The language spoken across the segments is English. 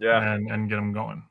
and get them going.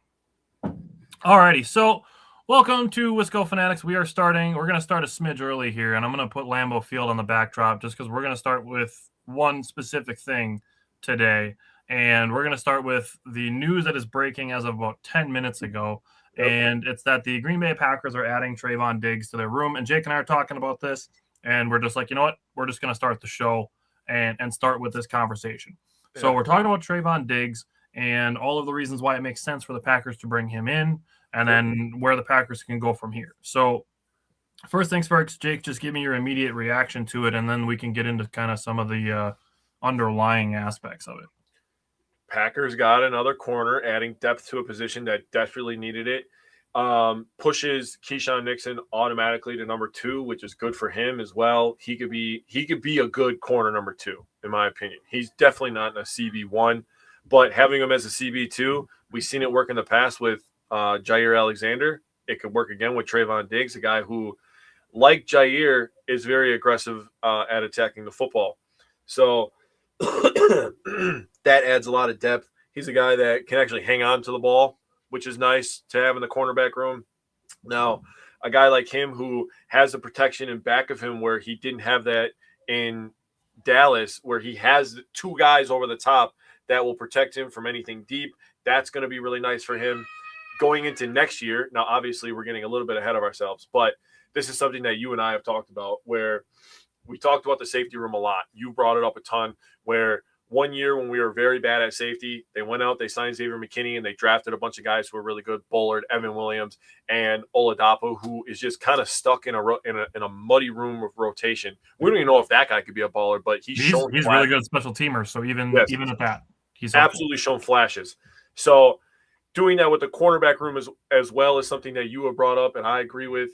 Alrighty, so welcome to Wisco Fanatics. We're going to start a smidge early here, and I'm going to put Lambeau Field on the backdrop just because we're going to start with one specific thing today. And we're going to start with the news that is breaking as of about 10 minutes ago. Yep. And it's that the Green Bay Packers are adding Trayvon Diggs to their room. And Jake and I are talking about this, and we're just like, you know what? We're just going to start the show and start with this conversation. Yeah. So we're talking about Trayvon Diggs and all of the reasons why it makes sense for the Packers to bring him in, and then where the Packers can go from here. So first things first, Jake, just give me your immediate reaction to it, and then we can get into kind of some of the underlying aspects of it. Packers got another corner, adding depth to a position that desperately needed it. Pushes Keyshawn Nixon automatically to number 2, which is good for him as well. He could be a good corner number 2, in my opinion. He's definitely not in a CB1, but having him as a CB2, we've seen it work in the past with Jair Alexander. It could work again with Trayvon Diggs, a guy who, like Jair, is very aggressive at attacking the football. So that adds a lot of depth. He's a guy that can actually hang on to the ball, which is nice to have in the cornerback room. Now, a guy like him who has the protection in back of him where he didn't have that in Dallas, where he has 2 guys over the top that will protect him from anything deep, that's going to be really nice for him. Going into next year, now obviously we're getting a little bit ahead of ourselves, but this is something that you and I have talked about, where we talked about the safety room a lot. You brought it up a ton, where one year when we were very bad at safety, they went out, they signed Xavier McKinney, and they drafted a bunch of guys who were really good, Bullard, Evan Williams, and Oladapo, who is just kind of stuck in a muddy room of rotation. We don't even know if that guy could be a baller, but he's really good special teamer, so even at that, he's absolutely shown flashes. So doing that with the cornerback room as well is something that you have brought up, and I agree with.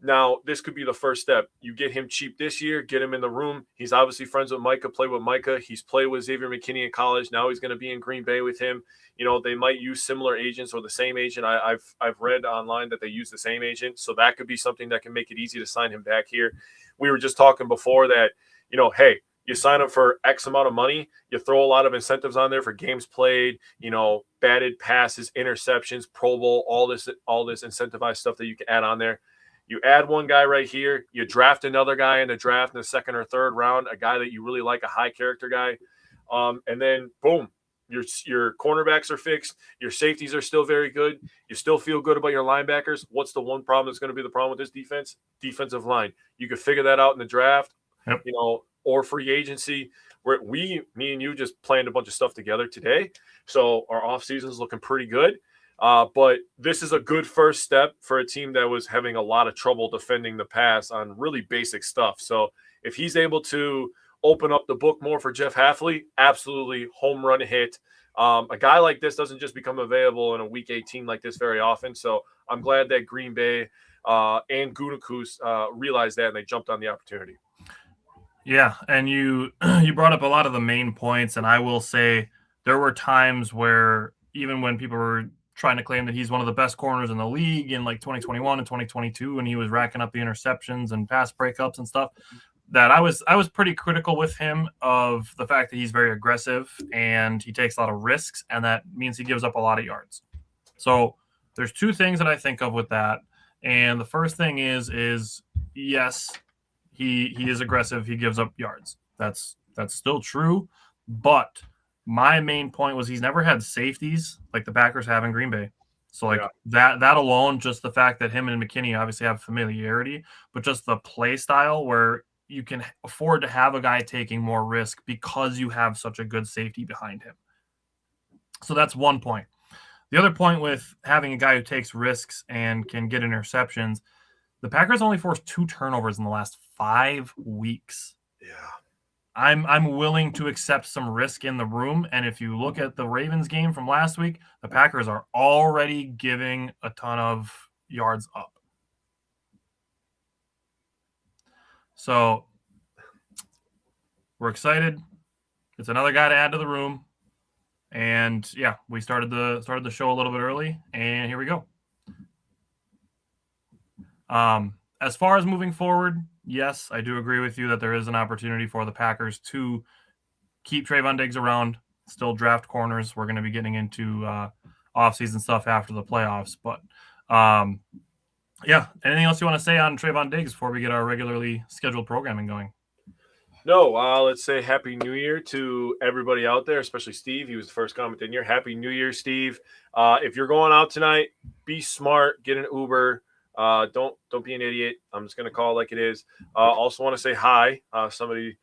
Now, this could be the first step. You get him cheap this year, get him in the room. He's obviously friends with Micah, played with Micah. He's played with Xavier McKinney in college. Now he's going to be in Green Bay with him. You know, they might use similar agents or the same agent. I've read online that they use the same agent, so that could be something that can make it easy to sign him back here. We were just talking before that, you know, hey, you sign up for X amount of money, you throw a lot of incentives on there for games played, you know, batted passes, interceptions, Pro Bowl, all this incentivized stuff that you can add on there. You add one guy right here, you draft another guy in the draft in the 2nd or 3rd round, a guy that you really like, a high character guy. And then boom, your cornerbacks are fixed. Your safeties are still very good. You still feel good about your linebackers. What's the one problem that's going to be the problem with this defense? Defensive line. You could figure that out in the draft, you know, or free agency. Where me and you just planned a bunch of stuff together today. So our offseason is looking pretty good. But this is a good first step for a team that was having a lot of trouble defending the pass on really basic stuff. So if he's able to open up the book more for Jeff Hafley, absolutely home run hit. A guy like this doesn't just become available in a Week 18 like this very often. So I'm glad that Green Bay and Gutekunst realized that and they jumped on the opportunity. Yeah, and you brought up a lot of the main points, and I will say there were times where even when people were trying to claim that he's one of the best corners in the league in like 2021 and 2022, and he was racking up the interceptions and pass breakups and stuff, that I was pretty critical with him of the fact that he's very aggressive and he takes a lot of risks, and that means he gives up a lot of yards. So there's 2 things that I think of with that. And the first thing is yes, he is aggressive. He gives up yards. That's still true. But my main point was he's never had safeties like the Packers have in Green Bay. So like that alone, just the fact that him and McKinney obviously have familiarity, but just the play style where you can afford to have a guy taking more risk because you have such a good safety behind him. So that's one point. The other point with having a guy who takes risks and can get interceptions, the Packers only forced 2 turnovers in the last 5 weeks. Yeah. I'm willing to accept some risk in the room. And if you look at the Ravens game from last week, the Packers are already giving a ton of yards up. So we're excited. It's another guy to add to the room. And yeah, we started the show a little bit early, and here we go. As far as moving forward, yes, I do agree with you that there is an opportunity for the Packers to keep Trayvon Diggs around still draft corners. We're going to be getting into off-season stuff after the playoffs. But, yeah, anything else you want to say on Trayvon Diggs before we get our regularly scheduled programming going? No, let's say Happy New Year to everybody out there, especially Steve. He was the first comment in here. Happy New Year, Steve. If you're going out tonight, be smart. Get an Uber. Don't be an idiot. I'm just going to call it like it is. Also want to say hi. Somebody,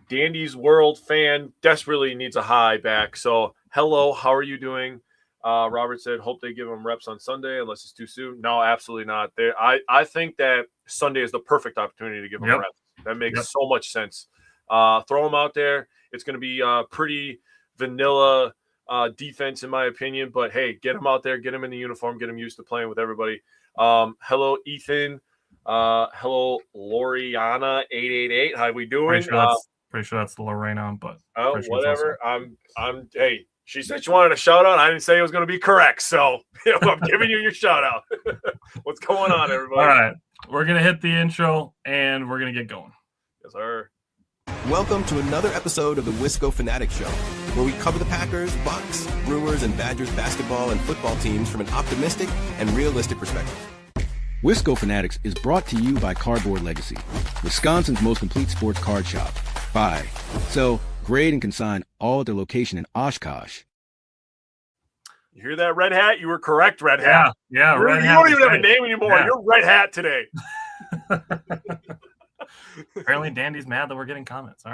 Dandy's World fan desperately needs a hi back. So, hello, how are you doing? Robert said, hope they give him reps on Sunday unless it's too soon. No, absolutely not. I think that Sunday is the perfect opportunity to give him reps. That makes so much sense. Throw him out there. It's going to be pretty vanilla defense, in my opinion. But, hey, get him out there. Get him in the uniform. Get him used to playing with everybody. Hello, Ethan. Hello, Loriana888. How we doing? Pretty sure that's the Lorena, but whatever. Hey, she said she wanted a shout out. I didn't say it was going to be correct, so I'm giving you your shout out. What's going on, everybody? All right, we're gonna hit the intro and we're gonna get going. Yes, sir. Welcome to another episode of the Wisco Fanatic Show, where we cover the Packers, Bucks, Brewers, and Badgers basketball and football teams from an optimistic and realistic perspective. Wisco Fanatics is brought to you by Cardboard Legacy, Wisconsin's most complete sports card shop. Buy, sell, grade, and consign all at their location in Oshkosh. You hear that, Red Hat? You were correct, Red Hat. Yeah, Red Hat. You don't even have a name anymore. Yeah. You're Red Hat today. Apparently, Dandy's mad that we're getting comments. All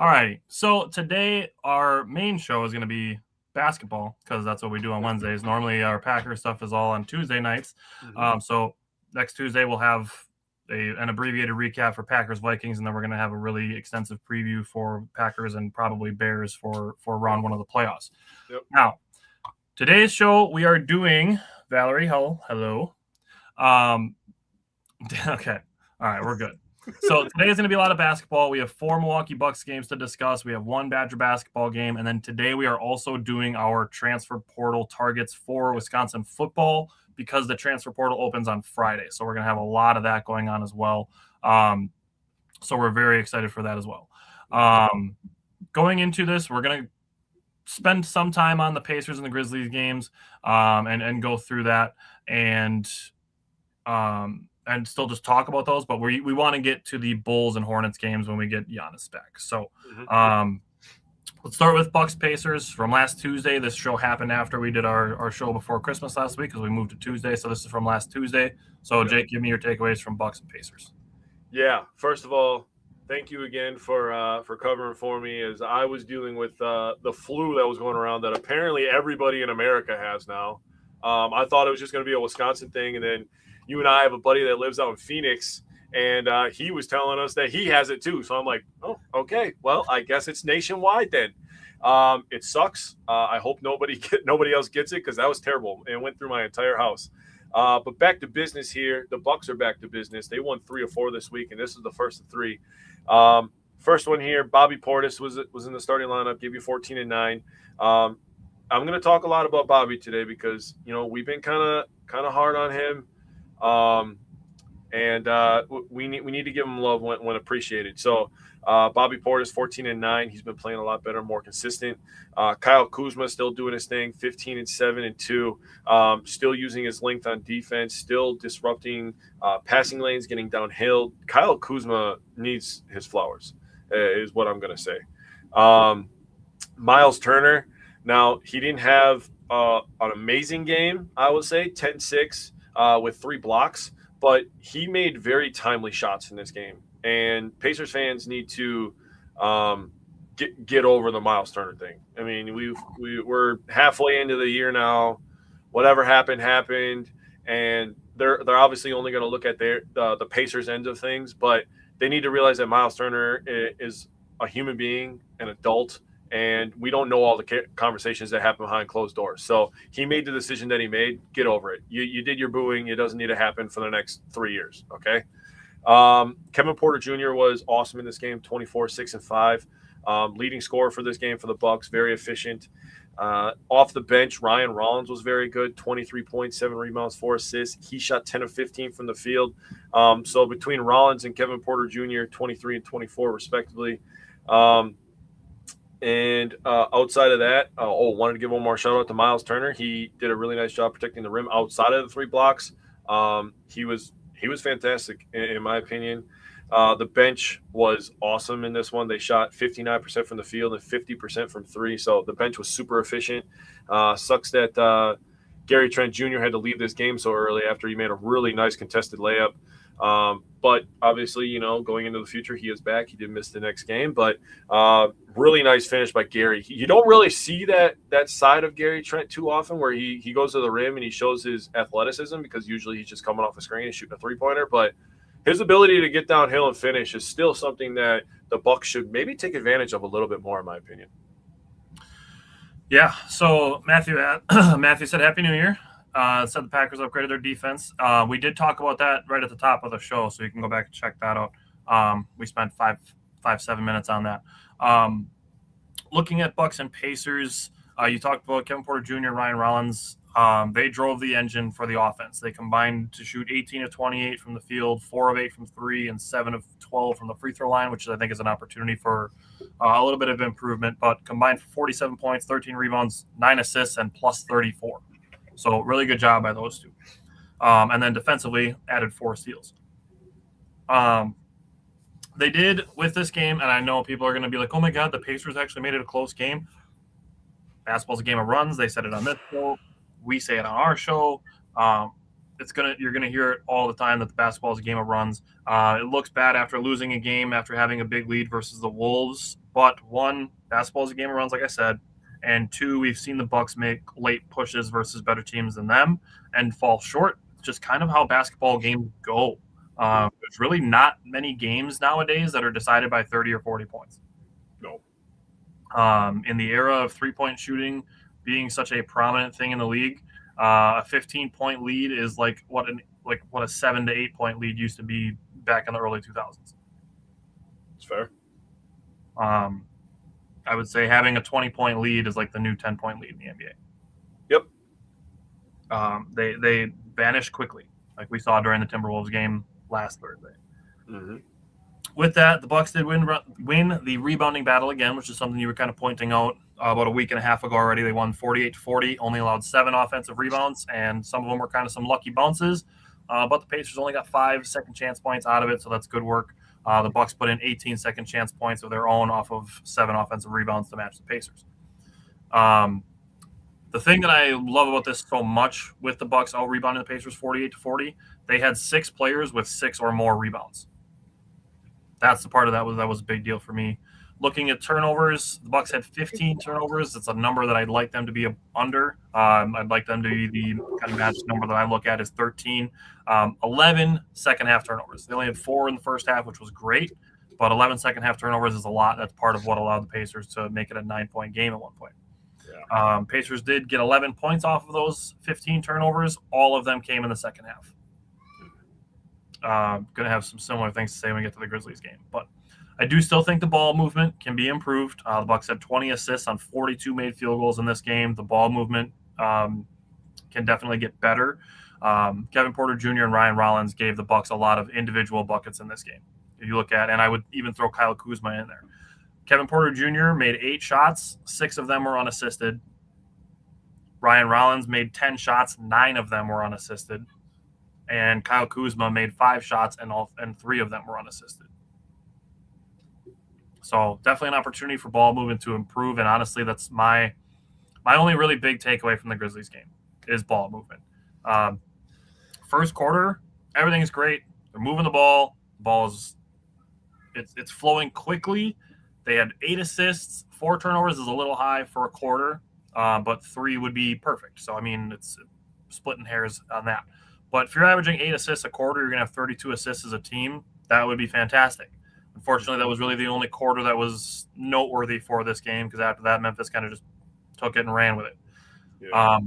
right. So today, our main show is going to be basketball because that's what we do on Wednesdays. Normally, our Packer stuff is all on Tuesday nights. So next Tuesday, we'll have an abbreviated recap for Packers Vikings, and then we're going to have a really extensive preview for Packers and probably Bears for round one of the playoffs. Yep. Now, today's show we are doing Valerie. Hello. Okay. All right, we're good. So today is going to be a lot of basketball. We have 4 Milwaukee Bucks games to discuss. We have 1 Badger basketball game, and then today we are also doing our transfer portal targets for Wisconsin football, because the transfer portal opens on Friday. So we're going to have a lot of that going on as well. So we're very excited for that as well. Going into this, we're going to spend some time on the Pacers and the Grizzlies games and go through that and still just talk about those. But we want to get to the Bulls and Hornets games when we get Giannis back. So let's start with Bucks Pacers from last Tuesday. This show happened after we did our show before Christmas last week because we moved to Tuesday. So this is from last Tuesday. So Jake, give me your takeaways from Bucks and Pacers. Yeah. First of all, thank you again for covering for me as I was dealing with the flu that was going around that apparently everybody in America has now. I thought it was just going to be a Wisconsin thing. And then you and I have a buddy that lives out in Phoenix, and he was telling us that he has it too. So I'm like, oh, okay. Well, I guess it's nationwide then. It sucks. I hope nobody else gets it because that was terrible. It went through my entire house. But back to business here. The Bucks are back to business. They won 3 or 4 this week, and this is the first of 3. First one here, Bobby Portis was in the starting lineup, gave you 14 and 9. I'm going to talk a lot about Bobby today because we've been kind of hard on him. And we need to give him love when appreciated. So Bobby Portis, 14 and 9. He's been playing a lot better, more consistent. Kyle Kuzma still doing his thing, 15 and 7 and 2. Still using his length on defense, still disrupting passing lanes, getting downhill. Kyle Kuzma needs his flowers, is what I'm going to say. Miles Turner, now he didn't have an amazing game, I would say, 10-6 with 3 blocks. But he made very timely shots in this game, and Pacers fans need to get over the Miles Turner thing. I mean, we're halfway into the year now. Whatever happened, and they're obviously only going to look at the Pacers' end of things, but they need to realize that Miles Turner is a human being, an adult, and we don't know all the conversations that happen behind closed doors. So he made the decision that he made. Get over it. You did your booing. It doesn't need to happen for the next 3 years, okay? Kevin Porter Jr. was awesome in this game, 24, 6, and 5. Leading scorer for this game for the Bucks, very efficient. Off the bench, Ryan Rollins was very good, 23 points, 7 rebounds, 4 assists. He shot 10 of 15 from the field. So between Rollins and Kevin Porter Jr., 23 and 24 respectively. And outside of that, wanted to give one more shout out to Miles Turner. He did a really nice job protecting the rim outside of the 3 blocks. He was fantastic in my opinion. The bench was awesome in this one. They shot 59% from the field and 50% from 3. So the bench was super efficient. Sucks that Gary Trent Jr. had to leave this game so early after he made a really nice contested layup. But obviously, going into the future, he is back. He did miss the next game, but really nice finish by Gary. You don't really see that side of Gary Trent too often, where he goes to the rim and he shows his athleticism, because usually he's just coming off a screen and shooting a 3-pointer. But his ability to get downhill and finish is still something that the Bucks should maybe take advantage of a little bit more, in my opinion. Yeah. So Matthew said Happy New Year. Said the Packers upgraded their defense. We did talk about that right at the top of the show, so you can go back and check that out. We spent 7 minutes on that. Looking at Bucks and Pacers, you talked about Kevin Porter Jr., Ryan Rollins. They drove the engine for the offense. They combined to shoot 18 of 28 from the field, 4 of 8 from 3, and 7 of 12 from the free throw line, which I think is an opportunity for a little bit of improvement. But combined for 47 points, 13 rebounds, 9 assists, and plus 34. So really good job by those two. And then defensively added 4 steals. They did with this game, and I know people are going to be like, oh my God, the Pacers actually made it a close game. Basketball's a game of runs. They said it on this show. We say it on our show. You're gonna hear it all the time that the basketball is a game of runs. It looks bad after losing a game after having a big lead versus the Wolves. But 1, basketball is a game of runs, like I said. And 2, we've seen the Bucks make late pushes versus better teams than them and fall short. It's just kind of how basketball games go. There's really not many games nowadays that are decided by 30 or 40 points. No. In the era of 3-point shooting being such a prominent thing in the league, a 15-point lead is like what a 7 to 8 point lead used to be back in the early 2000s. It's fair. I would say having a 20-point lead is like the new 10-point lead in the Yep. NBA. They vanish quickly, like we saw during the Timberwolves game last Thursday. Mm-hmm. With that, the Bucks did win the rebounding battle again, which is something you were kind of pointing out about a week and a half ago already. They won 48-40, only allowed 7 offensive rebounds, and some of them were kind of some lucky bounces. But the Pacers only got 5 second chance points out of it, so that's good work. The Bucks put in 18 second chance points of their own off of 7 offensive rebounds to match the Pacers. The thing that I love about this so much with the Bucks out rebounding the Pacers 48-40, they had 6 players with 6 or more rebounds. That's the part of that was a big deal for me. Looking at turnovers, the Bucks had 15 turnovers. It's a number that I'd like them to be under. I'd like them to be the kind of match number that I look at is 13. 11 second-half turnovers. They only had 4 in the first half, which was great, but 11 second-half turnovers is a lot. That's part of what allowed the Pacers to make it a 9-point game at one point. Yeah. Pacers did get 11 points off of those 15 turnovers. All of them came in the second half. Going to have some similar things to say when we get to the Grizzlies game, but I do still think the ball movement can be improved. The Bucks had 20 assists on 42 made field goals in this game. The ball movement can definitely get better. Kevin Porter Jr. and Ryan Rollins gave the Bucks a lot of individual buckets in this game. If you look at, and I would even throw Kyle Kuzma in there. Kevin Porter Jr. made 8 shots. 6 of them were unassisted. Ryan Rollins made 10 shots. 9 of them were unassisted. And Kyle Kuzma made 5 shots, and 3 of them were unassisted. So definitely an opportunity for ball movement to improve. And honestly, that's my only really big takeaway from the Grizzlies game is ball movement. First quarter, everything is great. They're moving the ball. The ball is it's flowing quickly. They had 8 assists. 4 turnovers is a little high for a quarter, but 3 would be perfect. So, I mean, it's splitting hairs on that. But if you're averaging 8 assists a quarter, you're going to have 32 assists as a team. That would be fantastic. Unfortunately, that was really the only quarter that was noteworthy for this game because after that, Memphis kind of just took it and ran with it. Yeah.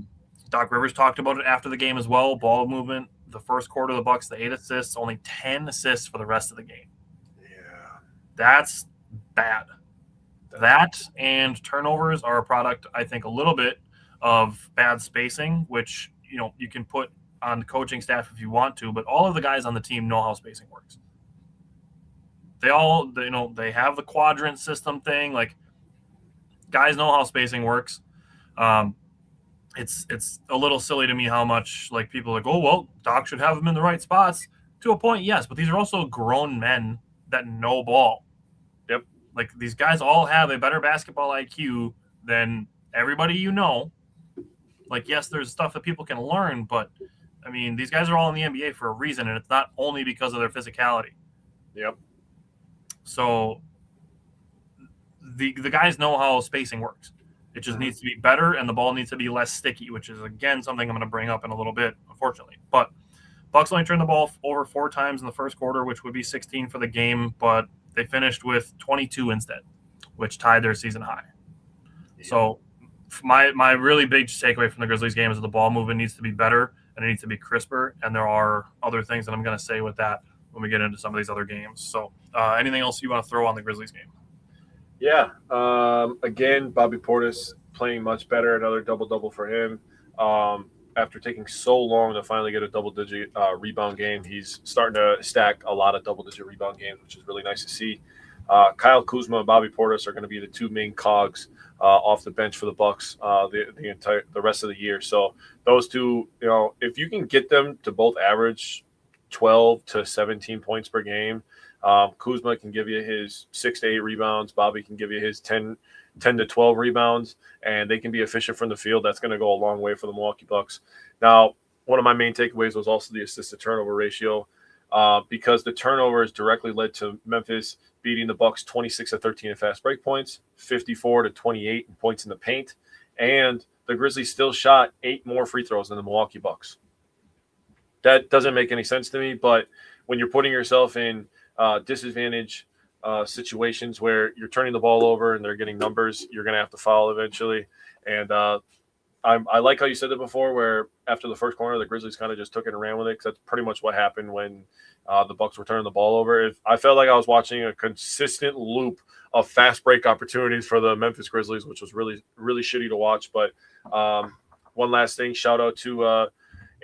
Doc Rivers talked about it after the game as well. Ball movement, the first quarter of the Bucks, the 8 assists, only 10 assists for the rest of the game. Yeah. That's bad. That and turnovers are a product, I think, a little bit of bad spacing, which, you can put on the coaching staff if you want to, but all of the guys on the team know how spacing works. They have the quadrant system thing. Like guys know how spacing works. It's a little silly to me how much like people are like, oh well, Doc should have them in the right spots. To a point, yes, but these are also grown men that know ball. Yep. Like these guys all have a better basketball IQ than everybody you know. Like, yes, there's stuff that people can learn, but I mean, these guys are all in the NBA for a reason, and it's not only because of their physicality. Yep. So the guys know how spacing works. It just needs to be better, and the ball needs to be less sticky, which is, again, something I'm going to bring up in a little bit, unfortunately. But Bucks only turned the ball over 4 times in the first quarter, which would be 16 for the game, but they finished with 22 instead, which tied their season high. Yeah. So my really big takeaway from the Grizzlies game is that the ball movement needs to be better, and it needs to be crisper, and there are other things that I'm going to say with that when we get into some of these other games. So anything else you want to throw on the Grizzlies game? Yeah. Again, Bobby Portis playing much better. Another double-double for him. After taking so long to finally get a double-digit rebound game, he's starting to stack a lot of double-digit rebound games, which is really nice to see. Kyle Kuzma and Bobby Portis are going to be the 2 main cogs off the bench for the Bucks the rest of the year. So those two, if you can get them to both average 12 to 17 points per game, Kuzma can give you his 6 to 8 rebounds. Bobby can give you his 10 to 12 rebounds, and they can be efficient from the field. That's going to go a long way for the Milwaukee Bucks. Now, one of my main takeaways was also the assist-to-turnover ratio, because the turnovers directly led to Memphis beating the Bucks 26-13 in fast break points, 54-28 in points in the paint, and the Grizzlies still shot 8 more free throws than the Milwaukee Bucks. That doesn't make any sense to me, but when you're putting yourself in disadvantage situations where you're turning the ball over and they're getting numbers, you're going to have to foul eventually. And I like how you said it before, where after the first corner, the Grizzlies kind of just took it and ran with it, because that's pretty much what happened when the Bucks were turning the ball over. I felt like I was watching a consistent loop of fast break opportunities for the Memphis Grizzlies, which was really, really shitty to watch. But one last thing, shout out to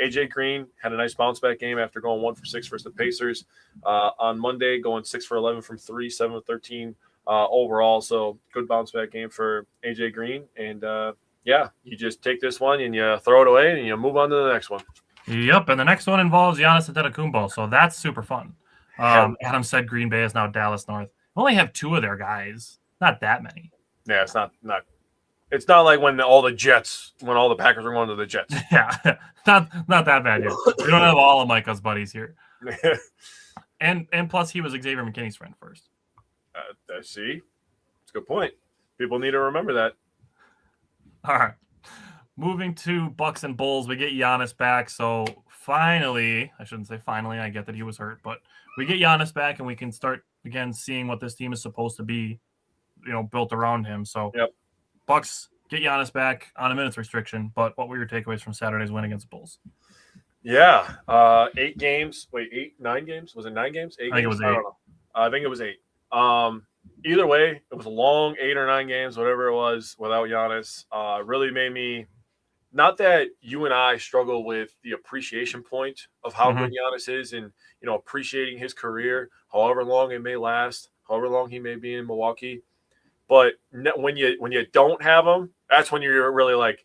AJ Green. Had a nice bounce back game after going 1 for 6 versus the Pacers on Monday, going 6 for 11 from 3, 7 of 13 overall. So good bounce back game for AJ Green. And yeah, you just take this one and you throw it away and you move on to the next one. Yep, and the next one involves Giannis Antetokounmpo, so that's super fun. Adam said Green Bay is now Dallas North. We only have 2 of their guys, not that many. Yeah, it's not. It's not like when all the Packers are going to the Jets. Yeah, not that bad yet. We don't have all of Micah's buddies here. and plus, he was Xavier McKinney's friend first. See, it's a good point. People need to remember that. All right. Moving to Bucks and Bulls, we get Giannis back. So finally, I shouldn't say finally, I get that he was hurt, but we get Giannis back and we can start again seeing what this team is supposed to be, built around him. So yep. Bucks get Giannis back on a minutes restriction, but what were your takeaways from Saturday's win against the Bulls? Yeah. 8 games. Wait, 9 games? Was it 9 games? 8 games? I think it was 8. I don't know. I think it was 8. Either way, it was a long 8 or 9 games, whatever it was, without Giannis. Really made me, not that you and I struggle with the appreciation point of how good Giannis is and, appreciating his career, however long it may last, however long he may be in Milwaukee. But when you don't have him, that's when you're really like,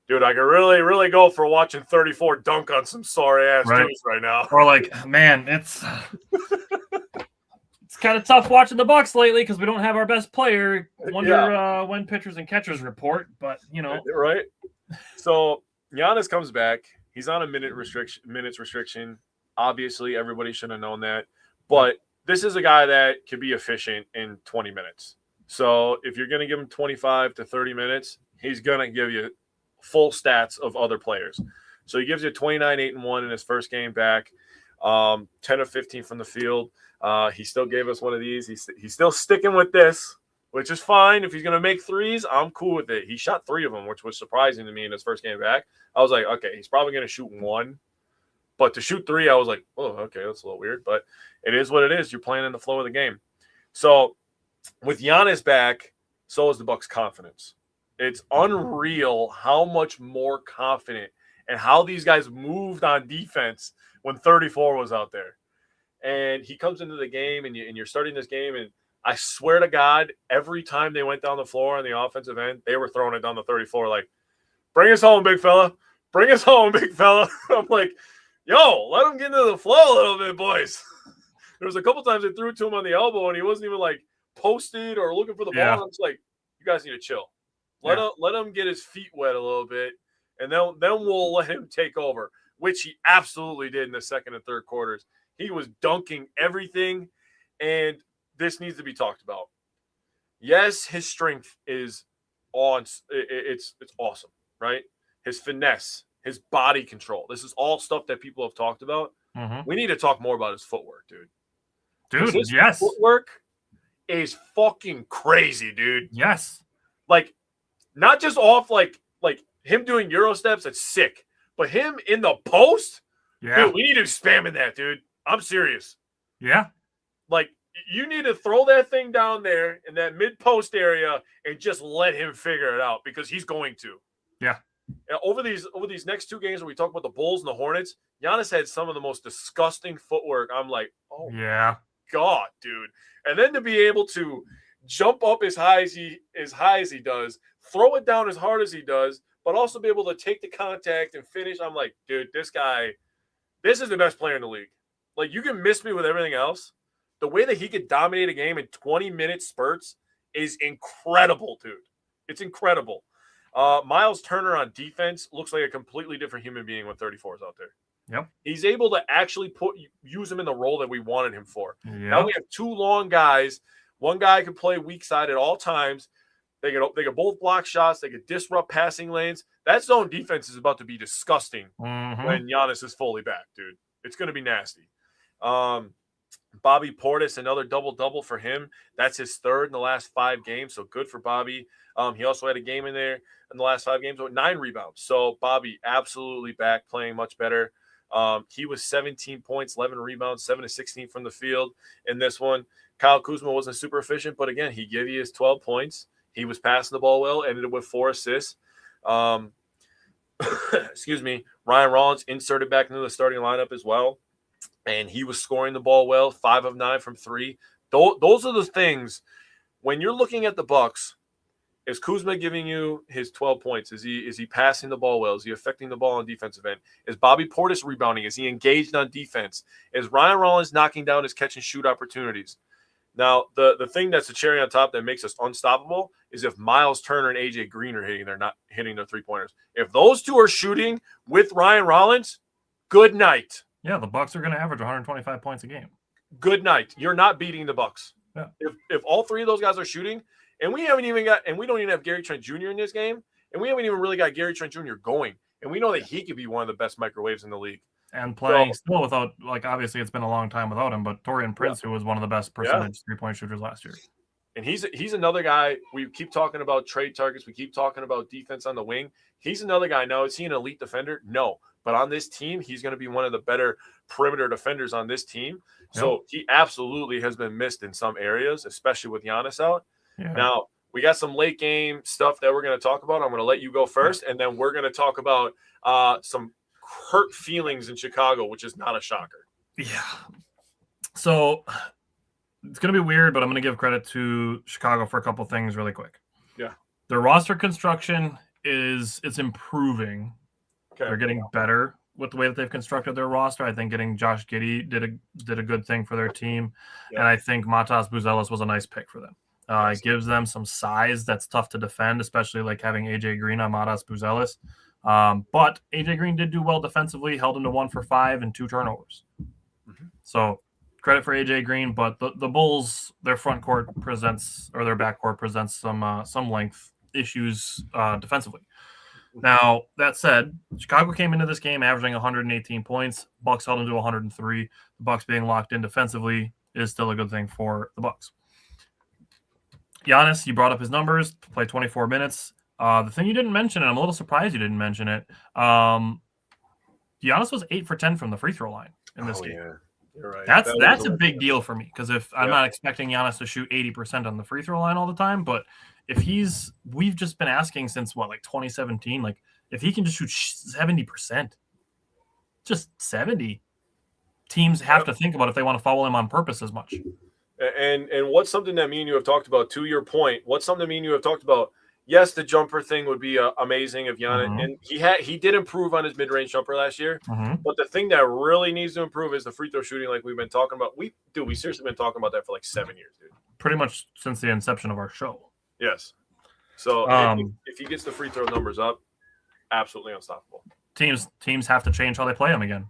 dude, I could really, really go for watching 34 dunk on some sorry-ass dudes right now. Or like, man, it's kind of tough watching the Bucks lately because we don't have our best player. Wonder when pitchers and catchers report, but, Right? So Giannis comes back. He's on a minutes restriction. Obviously, everybody should have known that. But this is a guy that can be efficient in 20 minutes. So if you're going to give him 25 to 30 minutes, he's going to give you full stats of other players. So he gives you 29, 8, and 1 in his first game back, 10 of 15 from the field. He still gave us one of these. He's still sticking with this, which is fine. If he's going to make threes, I'm cool with it. He shot 3 of them, which was surprising to me in his first game back. I was like, okay, he's probably going to shoot 1. But to shoot 3, I was like, oh, okay, that's a little weird. But it is what it is. You're playing in the flow of the game. So with Giannis back, so is the Bucks' confidence. It's unreal how much more confident and how these guys moved on defense when 34 was out there. And he comes into the game, and you're starting this game, and I swear to God, every time they went down the floor on the offensive end, they were throwing it down the 30 floor like, bring us home, big fella. Bring us home, big fella. I'm like, yo, let him get into the flow a little bit, boys. There was a couple times they threw it to him on the elbow, and he wasn't even like posted or looking for the ball. I'm just like, you guys need to chill. Let him get his feet wet a little bit, and then we'll let him take over, which he absolutely did in the second and third quarters. He was dunking everything, and this needs to be talked about. Yes, his strength is on. It's awesome, right? His finesse, his body control. This is all stuff that people have talked about. We need to talk more about his footwork, dude. His footwork is fucking crazy, dude. Yes. Like, not just off like him doing Euro steps, that's sick. But him in the post, dude, we need to spam in that, dude. I'm serious. Yeah. Like, you need to throw that thing down there in that mid-post area and just let him figure it out, because he's going to. Yeah. Over these next two games where we talk about the Bulls and the Hornets, Giannis had some of the most disgusting footwork. I'm like, oh yeah, God, dude. And then to be able to jump up as high as he does, throw it down as hard as he does, but also be able to take the contact and finish. I'm like, dude, this is the best player in the league. Like, you can miss me with everything else. The way that he could dominate a game in 20-minute spurts is incredible, dude. It's incredible. Miles Turner on defense looks like a completely different human being when 34 is out there. Yep. He's able to actually use him in the role that we wanted him for. Yep. Now we have two long guys. One guy can play weak side at all times. They can both block shots. They can disrupt passing lanes. That zone defense is about to be disgusting when Giannis is fully back, dude. It's going to be nasty. Bobby Portis, another double-double for him. That's his third in the last 5 games, so good for Bobby. He also had a game in there in the last 5 games with 9 rebounds. So Bobby absolutely back, playing much better. He was 17 points, 11 rebounds, 7 to 16 from the field in this one. Kyle Kuzma wasn't super efficient, but again, he gave you his 12 points. He was passing the ball well, ended up with 4 assists. Excuse me. Ryan Rollins inserted back into the starting lineup as well, and he was scoring the ball well, 5 of 9 from 3. Those are the things when you're looking at the Bucks. Is Kuzma giving you his 12 points? Is he passing the ball well? Is he affecting the ball on defensive end? Is Bobby Portis rebounding? Is he engaged on defense? Is Ryan Rollins knocking down his catch and shoot opportunities? Now, the thing that's the cherry on top that makes us unstoppable is if Miles Turner and AJ Green are hitting their 3-pointers. If those two are shooting with Ryan Rollins, good night. Yeah, the Bucks are going to average 125 points a game. Good night. You're not beating the Bucks. Yeah. If all 3 of those guys are shooting, and we don't even have Gary Trent Jr. in this game, and we haven't even really got Gary Trent Jr. going, and we know that he could be one of the best microwaves in the league. And playing still without, like, obviously it's been a long time without him, but Taurean Prince, who was one of the best percentage 3-point shooters last year. And he's another guy. We keep talking about trade targets. We keep talking about defense on the wing. He's another guy. Now, is he an elite defender? No. But on this team, he's going to be one of the better perimeter defenders on this team. So he absolutely has been missed in some areas, especially with Giannis out. Yeah. Now, we got some late game stuff that we're going to talk about. I'm going to let you go first, and then we're going to talk about some hurt feelings in Chicago, which is not a shocker. Yeah. So it's going to be weird, but I'm going to give credit to Chicago for a couple things really quick. Yeah. Their roster construction it's improving. Okay. They're getting better with the way that they've constructed their roster. I think getting Josh Giddey did a good thing for their team. Yeah. And I think Matas Buzelis was a nice pick for them. It gives them some size that's tough to defend, especially like having AJ Green on Matas Buzelis. But AJ Green did do well defensively, held him to 1 for 5 and 2 turnovers. Mm-hmm. So credit for AJ Green, but the Bulls, their front court presents, or their back court presents some length issues defensively. Now, that said, Chicago came into this game averaging 118 points. Bucks held them to 103. The Bucks being locked in defensively is still a good thing for the Bucks. Giannis, you brought up his numbers, played 24 minutes. The thing you didn't mention, and I'm a little surprised you didn't mention it, Giannis was 8 for 10 from the free throw line in this game. Yeah. You're right. That's a big deal for me, because if I'm not expecting Giannis to shoot 80% on the free throw line all the time, but if we've just been asking since 2017, like if he can just shoot 70%, just 70, teams have to think about if they want to foul him on purpose as much. And what's something that me and you have talked about, to your point, what's something me and you have talked about? Yes, the jumper thing would be amazing if Giannis, and he did improve on his mid-range jumper last year. But the thing that really needs to improve is the free throw shooting, like we've been talking about. We seriously been talking about that for like 7 years, dude. Pretty much since the inception of our show. Yes. So if he gets the free throw numbers up, absolutely unstoppable. Teams have to change how they play him again.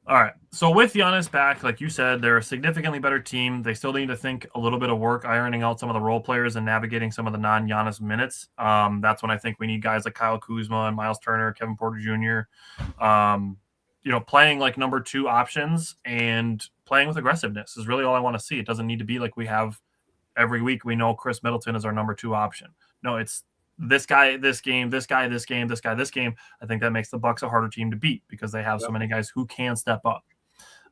All right. So with Giannis back, like you said, they're a significantly better team. They still need to think a little bit of work ironing out some of the role players and navigating some of the non-Giannis minutes. That's when I think we need guys like Kyle Kuzma and Miles Turner, Kevin Porter Jr., playing like number 2 options and playing with aggressiveness is really all I want to see. It doesn't need to be like we have every week. We know Chris Middleton is our number 2 option. No, it's this guy, this game, this guy, this game, this guy, this game. I think that makes the Bucks a harder team to beat because they have so many guys who can step up.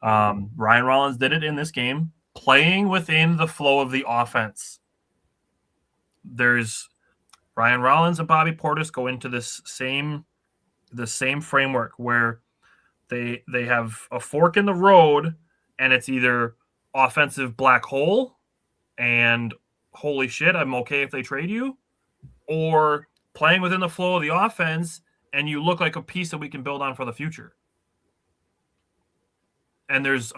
Ryan Rollins did it in this game, playing within the flow of the offense. There's Ryan Rollins and Bobby Portis go into the same framework where they have a fork in the road, and it's either offensive black hole and holy shit, I'm okay if they trade you, or playing within the flow of the offense and you look like a piece that we can build on for the future. And there's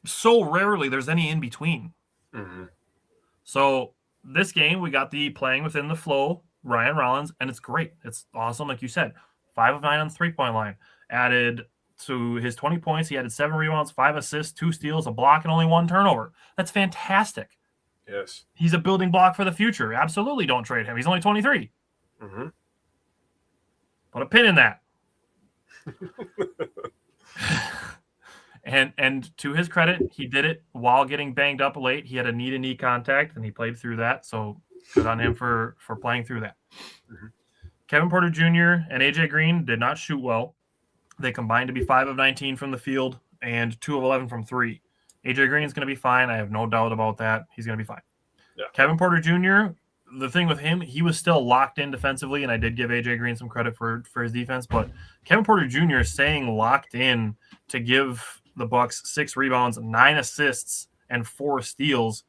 so rarely there's any in between. So this game, we got the playing within the flow, Ryan Rollins, and it's great. It's awesome. Like you said, 5 of 9 on the 3-point line. Added to his 20 points, he added 7 rebounds, 5 assists, 2 steals, a block, and only 1 turnover. That's fantastic. Yes. He's a building block for the future. Absolutely don't trade him. He's only 23. Put a pin in that. And to his credit, he did it while getting banged up late. He had a knee-to-knee contact, and he played through that. So good on him for playing through that. Kevin Porter Jr. and AJ Green did not shoot well. They combined to be 5 of 19 from the field and 2 of 11 from 3. AJ Green's going to be fine. I have no doubt about that. He's going to be fine. Yeah. Kevin Porter Jr., the thing with him, he was still locked in defensively, and I did give AJ Green some credit for his defense, but Kevin Porter Jr. is staying locked in to give the Bucks 6 rebounds, 9 assists, and 4 steals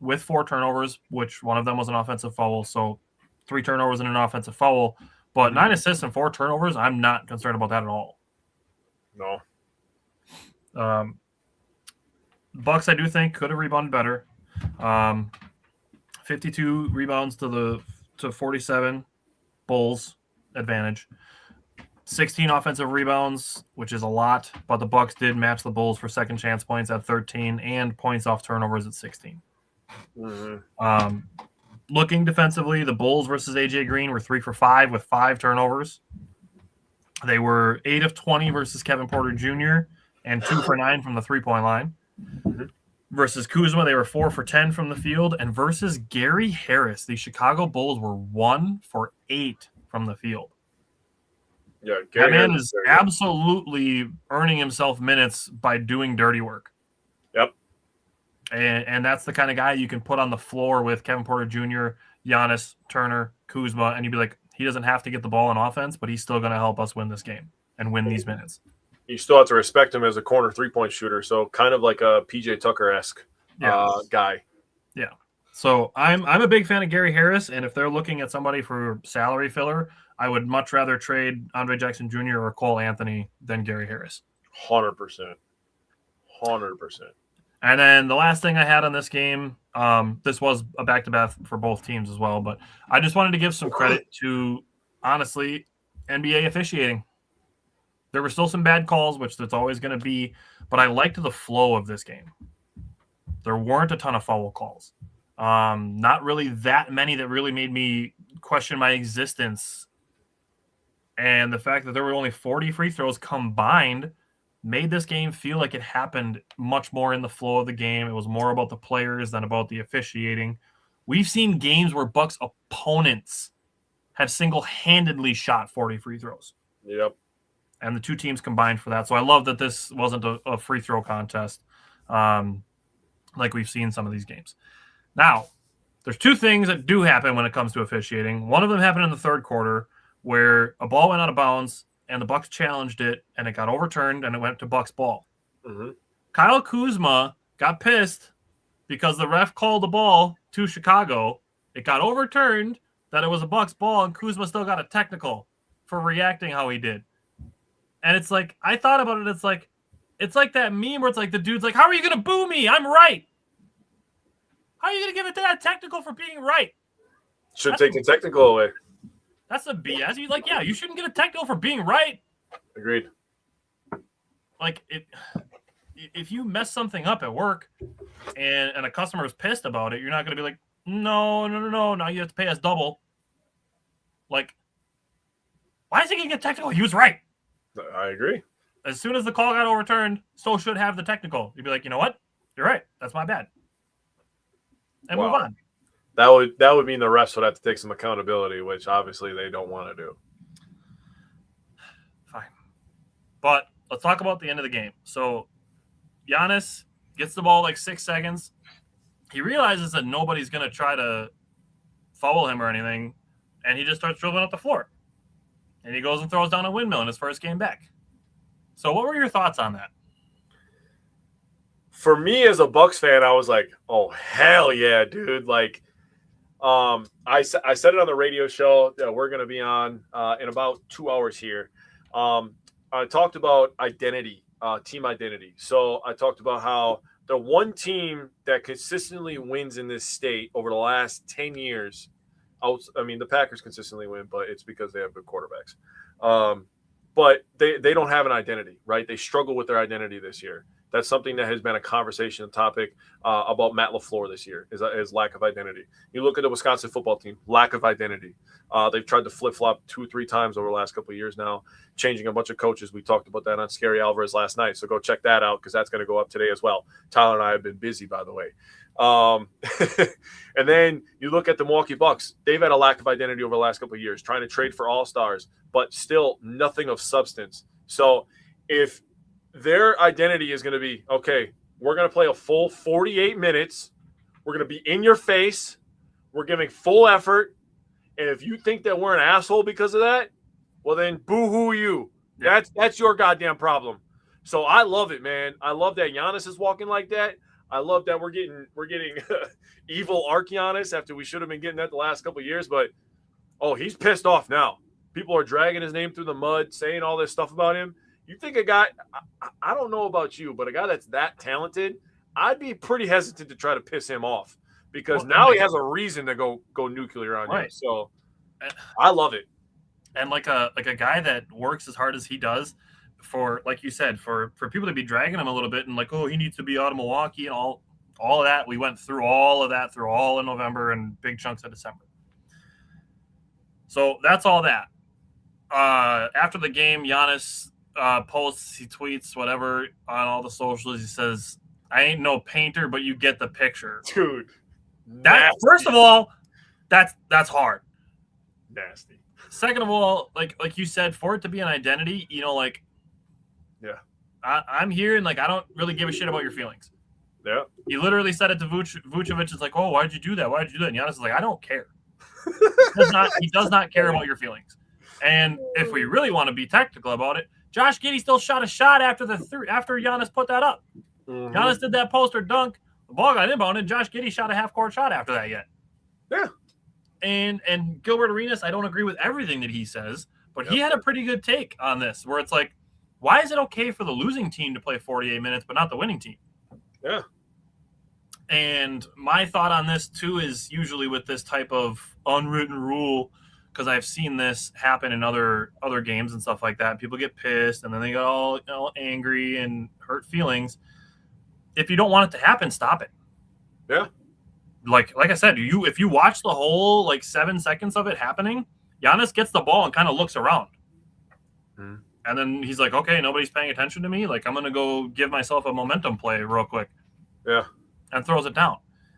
with 4 turnovers, which one of them was an offensive foul, so 3 turnovers and an offensive foul. But 9 assists and 4 turnovers, I'm not concerned about that at all. No. Bucks, I do think, could have rebounded better. 52 rebounds to 47 Bulls advantage. 16 offensive rebounds, which is a lot, but the Bucks did match the Bulls for second chance points at 13 and points off turnovers at 16. Looking defensively, the Bulls versus AJ Green were 3 for 5 with 5 turnovers. They were 8 of 20 versus Kevin Porter Jr. and 2 for 9 from the 3-point line. Versus Kuzma, they were 4 for 10 from the field. And versus Gary Harris, the Chicago Bulls were 1 for 8 from the field. Yeah, Gary Harris is absolutely earning himself minutes by doing dirty work. Yep. And that's the kind of guy you can put on the floor with Kevin Porter Jr., Giannis, Turner, Kuzma, and you'd be like, he doesn't have to get the ball in offense, but he's still going to help us win this game and win these minutes. You still have to respect him as a corner 3-point shooter, so kind of like a PJ Tucker-esque guy. Yeah. So I'm a big fan of Gary Harris, and if they're looking at somebody for salary filler, I would much rather trade Andre Jackson Jr. or Cole Anthony than Gary Harris. 100%. And then the last thing I had on this game, this was a back-to-back for both teams as well, but I just wanted to give some credit to, honestly, NBA officiating. There were still some bad calls, which that's always going to be, but I liked the flow of this game. There weren't a ton of foul calls. Not really that many that really made me question my existence. And the fact that there were only 40 free throws combined made this game feel like it happened much more in the flow of the game. It was more about the players than about the officiating. We've seen games where Bucks opponents have single-handedly shot 40 free throws. Yep. And the two teams combined for that. So I love that this wasn't a free throw contest like we've seen some of these games. Now, there's 2 things that do happen when it comes to officiating. One of them happened in the third quarter where a ball went out of bounds and the Bucks challenged it and it got overturned and it went to Bucks ball. Kyle Kuzma got pissed because the ref called the ball to Chicago. It got overturned that it was a Bucks ball, and Kuzma still got a technical for reacting how he did. And it's like, I thought about it. It's like that meme where it's like the dude's like, how are you going to boo me? I'm right. How are you going to give it that technical for being right? Should take the technical away. That's a BS. You're like, yeah, you shouldn't get a technical for being right. Agreed. Like, if you mess something up at work and a customer is pissed about it, you're not going to be like, no. Now you have to pay us double. Like, why is he going to get technical? He was right. I agree. As soon as the call got overturned, so should have the technical. You'd be like, you know what? You're right. That's my bad. And move on. That would mean the refs would have to take some accountability, which obviously they don't want to do. Fine. But let's talk about the end of the game. So Giannis gets the ball like 6 seconds. He realizes that nobody's going to try to foul him or anything, and he just starts dribbling up the floor. And he goes and throws down a windmill in his first game back. So what were your thoughts on that? For me as a Bucks fan, I was like, oh, hell yeah, dude. Like, I said it on the radio show that we're going to be on in about 2 hours here. I talked about identity, team identity. So I talked about how the one team that consistently wins in this state over the last 10 years, I mean, the Packers consistently win, but it's because they have good quarterbacks. But they don't have an identity, right? They struggle with their identity this year. That's something that has been a conversation topic about Matt LaFleur this year is lack of identity. You look at the Wisconsin football team, lack of identity. They've tried to flip-flop 2-3 times over the last couple of years now, changing a bunch of coaches. We talked about that on Scary Alvarez last night, so go check that out because that's going to go up today as well. Tyler and I have been busy, by the way. And then you look at the Milwaukee Bucks. They've had a lack of identity over the last couple of years, trying to trade for all-stars, but still nothing of substance. So if their identity is going to be, okay, we're going to play a full 48 minutes. We're going to be in your face. We're giving full effort. And if you think that we're an asshole because of that, well, then boo-hoo you. Yeah. That's your goddamn problem. So I love it, man. I love that Giannis is walking like that. I love that we're getting evil arc Giannis after we should have been getting that the last couple of years. But, he's pissed off now. People are dragging his name through the mud, saying all this stuff about him. You think a guy – I don't know about you, but a guy that's that talented, I'd be pretty hesitant to try to piss him off because now he has a reason to go nuclear on you. So I love it. And like a guy that works as hard as he does for, like you said, for people to be dragging him a little bit and like, he needs to be out of Milwaukee and all of that. We went through all of that through all of November and big chunks of December. So that's all that. After the game, Giannis posts, he tweets, whatever, on all the socials. He says, I ain't no painter, but you get the picture. Dude. That, first of all, that's hard. Nasty. Second of all, like you said, for it to be an identity, yeah, I'm here and I don't really give a shit about your feelings. Yeah. He literally said it to Vucevic. It's like, why'd you do that? Why'd you do that? And Giannis is like, I don't care. He does not care about your feelings. And if we really want to be technical about it, Josh Giddey still shot a shot after Giannis put that up. Mm-hmm. Giannis did that poster dunk. The ball got inbounded. Josh Giddey shot a half-court shot after that yet. Yeah. And Gilbert Arenas, I don't agree with everything that he says, but he had a pretty good take on this where it's like, why is it okay for the losing team to play 48 minutes but not the winning team? Yeah. And my thought on this, too, is usually with this type of unwritten rule, because I've seen this happen in other games and stuff like that. People get pissed, and then they get all angry and hurt feelings. If you don't want it to happen, stop it. Yeah. Like I said, if you watch the whole 7 seconds of it happening, Giannis gets the ball and kind of looks around. Mm-hmm. And then he's like, okay, nobody's paying attention to me. I'm going to go give myself a momentum play real quick. Yeah. And throws it down.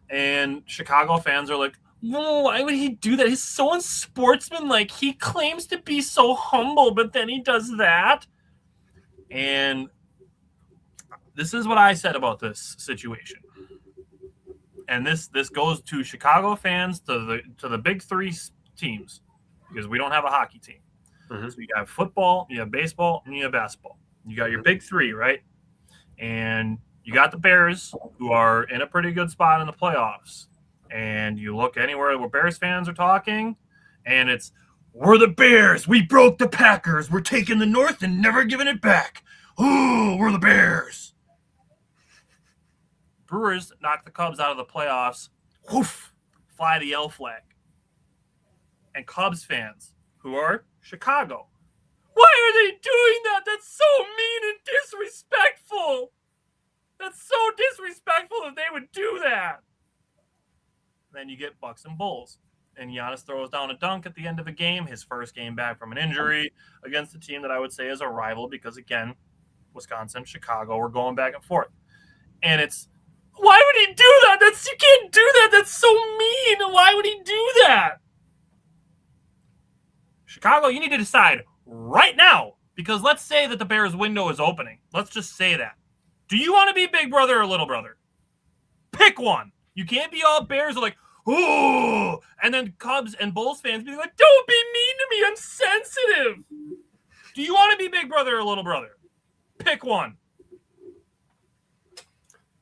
And Chicago fans are like, no, why would he do that? He's so unsportsmanlike. He claims to be so humble, but then he does that. And this is what I said about this situation. And this goes to Chicago fans, to the big three teams, because we don't have a hockey team. Mm-hmm. So you have football, you have baseball, and you have basketball. You got your big three, right? And you got the Bears, who are in a pretty good spot in the playoffs, and you look anywhere where Bears fans are talking, and it's, we're the Bears. We broke the Packers. We're taking the North and never giving it back. Ooh, we're the Bears. Brewers knock the Cubs out of the playoffs. Woof, fly the L flag. And Cubs fans, who are Chicago, why are they doing that? That's so mean and disrespectful. That's so disrespectful that they would do that. Then you get Bucks and Bulls. And Giannis throws down a dunk at the end of a game, his first game back from an injury against a team that I would say is a rival because, again, Wisconsin, Chicago, we're going back and forth. And it's, why would he do that? You can't do that. That's so mean. Why would he do that? Chicago, you need to decide right now, because let's say that the Bears window is opening. Let's just say that. Do you want to be big brother or little brother? Pick one. You can't be all Bears are like, ooh, and then Cubs and Bulls fans be like, don't be mean to me. I'm sensitive. Do you want to be big brother or little brother? Pick one.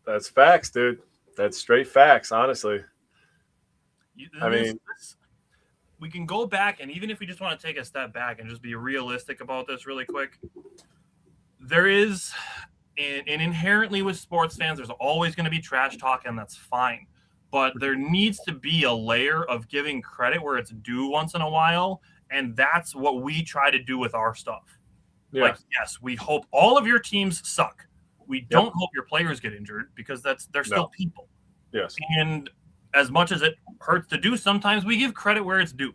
That's facts, dude. That's straight facts, honestly. We can go back, and even if we just want to take a step back and just be realistic about this really quick, there is, and inherently with sports fans, there's always going to be trash talk, and that's fine. But there needs to be a layer of giving credit where it's due once in a while, and that's what we try to do with our stuff. Yeah. Like, yes, we hope all of your teams suck. We don't hope your players get injured because they're still people. Yes. And as much as it hurts to do, sometimes we give credit where it's due.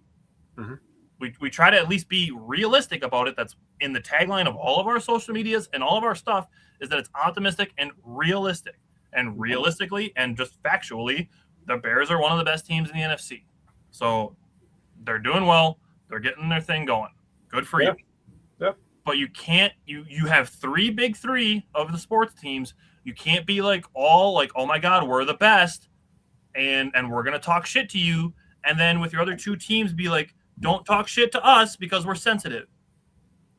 Mm-hmm. We try to at least be realistic about it. That's in the tagline of all of our social medias and all of our stuff, is that it's optimistic and realistic. And realistically and just factually, the Bears are one of the best teams in the NFC. So they're doing well. They're getting their thing going. Good for you. Yep. But you can't – you have big three of the sports teams. You can't be like all like, oh, my God, we're the best, and we're going to talk shit to you. And then with your other two teams be like, don't talk shit to us because we're sensitive.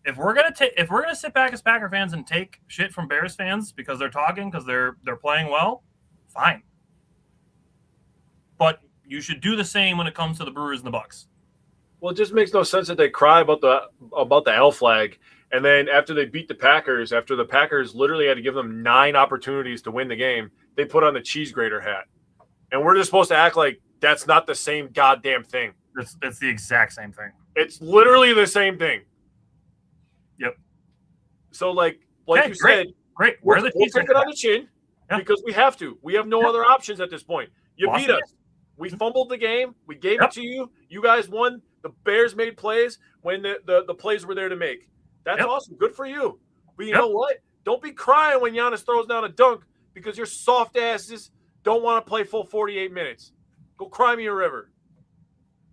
If we're gonna sit back as Packer fans and take shit from Bears fans because they're talking because they're playing well, fine. But you should do the same when it comes to the Brewers and the Bucks. Well, it just makes no sense that they cry about the L flag, and then after they beat the Packers, after the Packers literally had to give them 9 opportunities to win the game, they put on the cheese grater hat, and we're just supposed to act like that's not the same goddamn thing. It's the exact same thing. It's literally the same thing. Yep. So, like you said, great. We'll take it on the chin because we have to. We have no other options at this point. You beat us. We fumbled the game. We gave it to you. You guys won. The Bears made plays when the plays were there to make. That's awesome. Good for you. But you know what? Don't be crying when Giannis throws down a dunk because your soft asses don't want to play full 48 minutes. Go cry me a river.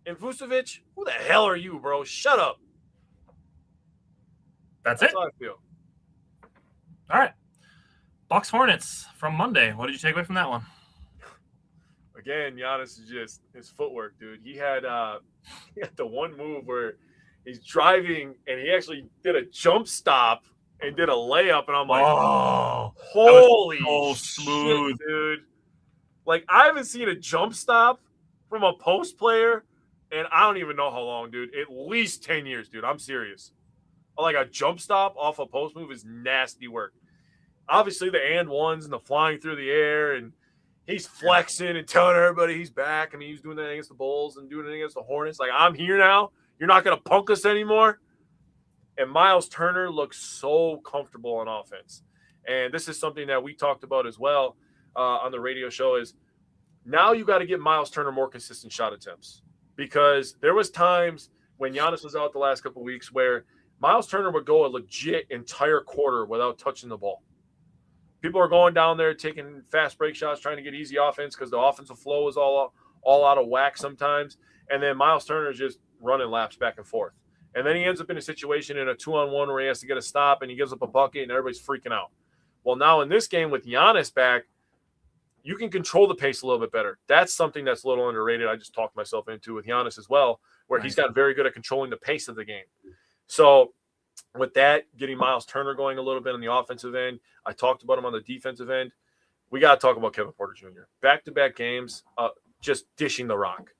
And Vucevic, who the hell are you, bro? Shut up. That's how I feel. All right. Bucks Hornets from Monday. What did you take away from that one? Again, Giannis is just his footwork, dude. He had the one move where he's driving and he actually did a jump stop and did a layup, and I'm like, oh, holy so smooth, shit, dude. Like, I haven't seen a jump stop from a post player, and I don't even know how long, dude. At least 10 years, dude. I'm serious. Like, a jump stop off a post move is nasty work. Obviously, the and ones and the flying through the air, and he's flexing and telling everybody he's back. I mean, he was doing that against the Bulls and doing it against the Hornets. Like, I'm here now. You're not going to punk us anymore. And Miles Turner looks so comfortable on offense. And this is something that we talked about as well on the radio show is now you got to get Miles Turner more consistent shot attempts. Because there was times when Giannis was out the last couple of weeks where Miles Turner would go a legit entire quarter without touching the ball. People are going down there taking fast break shots, trying to get easy offense because the offensive flow is all out of whack sometimes. And then Miles Turner is just running laps back and forth. And then he ends up in a situation in a 2-on-1 where he has to get a stop and he gives up a bucket and everybody's freaking out. Well, now in this game with Giannis back, you can control the pace a little bit better. That's something that's a little underrated. I just talked myself into with Giannis as well, where he's got very good at controlling the pace of the game. So with that, getting Miles Turner going a little bit on the offensive end, I talked about him on the defensive end. we got to talk about Kevin Porter Jr. Back-to-back games, just dishing the rock.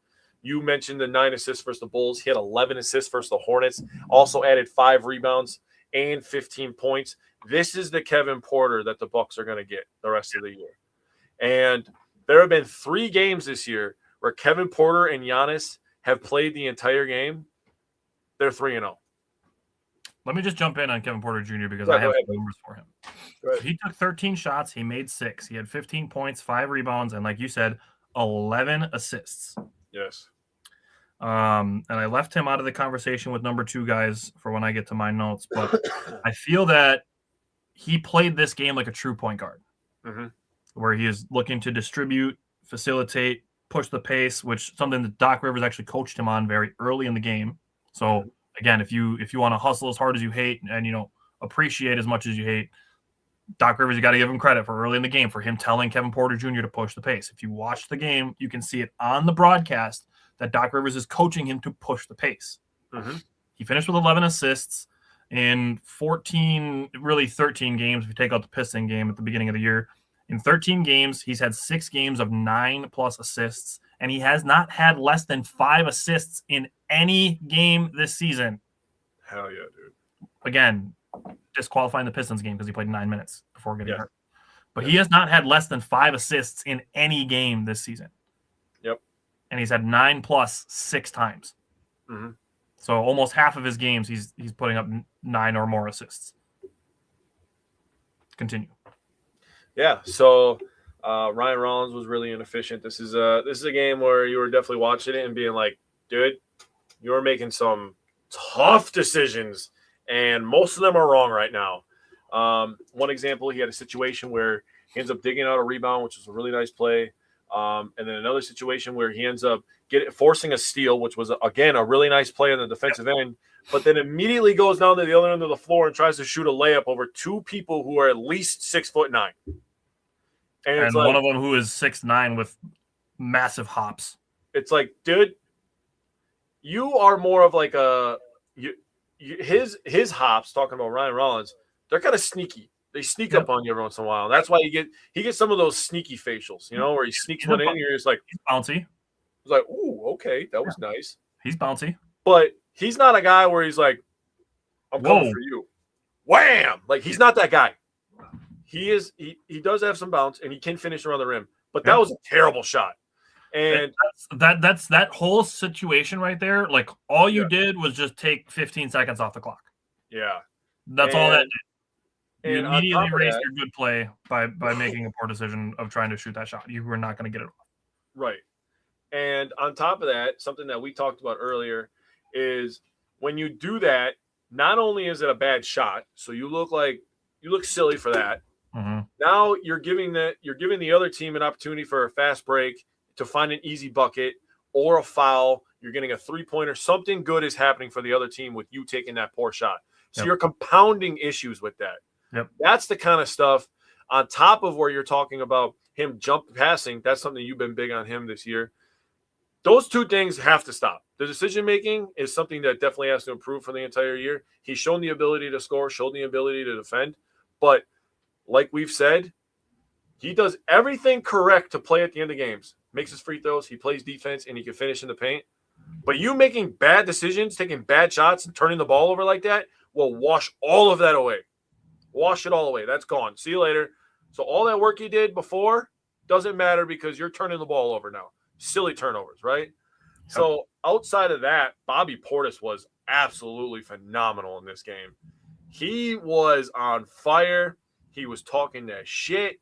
You mentioned the 9 assists versus the Bulls. He had 11 assists versus the Hornets. Also added 5 rebounds and 15 points. This is the Kevin Porter that the Bucks are going to get the rest of the year. And there have been 3 games this year where Kevin Porter and Giannis have played the entire game. They're 3-0. Let me just jump in on Kevin Porter Jr. because I have numbers for him. So he took 13 shots. He made 6. He had 15 points, 5 rebounds, and like you said, 11 assists. Yes. And I left him out of the conversation with number 2 guys for when I get to my notes. But I feel that he played this game like a true point guard, where he is looking to distribute, facilitate, push the pace, which something that Doc Rivers actually coached him on very early in the game. So again, if you want to hustle as hard as you hate and appreciate as much as you hate, Doc Rivers, you got to give him credit for early in the game for him telling Kevin Porter Jr. to push the pace. If you watch the game, you can see it on the broadcast that Doc Rivers is coaching him to push the pace. He finished with 11 assists in 13 games if you take out the Piston game at the beginning of the year. In 13 games, he's had 6 games of 9+ assists, and he has not had less than 5 assists in any game this season. Hell yeah, dude. Again, disqualifying the Pistons game because he played 9 minutes before getting hurt. But he has not had less than 5 assists in any game this season. Yep. And he's had 9+ 6 times. So almost half of his games, he's putting up 9 or more assists. Continue. Yeah, so Ryan Rollins was really inefficient. This is a game where you were definitely watching it and being like, dude, you're making some tough decisions, and most of them are wrong right now. One example, he had a situation where he ends up digging out a rebound, which was a really nice play. And then another situation where he ends up forcing a steal, which was, again, a really nice play on the defensive end, but then immediately goes down to the other end of the floor and tries to shoot a layup over 2 people who are at least 6'9". And one of them who is 6'9" with massive hops. It's like, dude, you are more of like his hops, talking about Ryan Rollins, they're kind of sneaky. They sneak up on you every once in a while. That's why he gets some of those sneaky facials, where he sneaks one in and you're just like, he's bouncy. It's like, ooh, okay, that was nice. He's bouncy. But he's not a guy where he's like, I'm coming for you. Wham! Like, he's not that guy. He does have some bounce and he can finish around the rim, but that was a terrible shot. And that's that whole situation right there. Like, all you did was just take 15 seconds off the clock. Yeah. That's all that did. You And immediately erased your good play by making a poor decision of trying to shoot that shot. You were not going to get it off. Right. And on top of that, something that we talked about earlier is when you do that, not only is it a bad shot, so you look silly for that. Now you're giving the other team an opportunity for a fast break to find an easy bucket or a foul. You're getting a 3-pointer. Something good is happening for the other team with you taking that poor shot. So you're compounding issues with that. That's the kind of stuff on top of where you're talking about him jump passing. That's something you've been big on him this year. Those 2 things have to stop. The decision-making is something that definitely has to improve for the entire year. He's shown the ability to score, shown the ability to defend. But like we've said, he does everything correct to play at the end of games. Makes his free throws, he plays defense, and he can finish in the paint. But you making bad decisions, taking bad shots, and turning the ball over like that will wash all of that away. Wash it all away. That's gone. See you later. So all that work you did before doesn't matter because you're turning the ball over now. Silly turnovers, right? Yep. So outside of that, Bobby Portis was absolutely phenomenal in this game. He was on fire. He was talking that shit.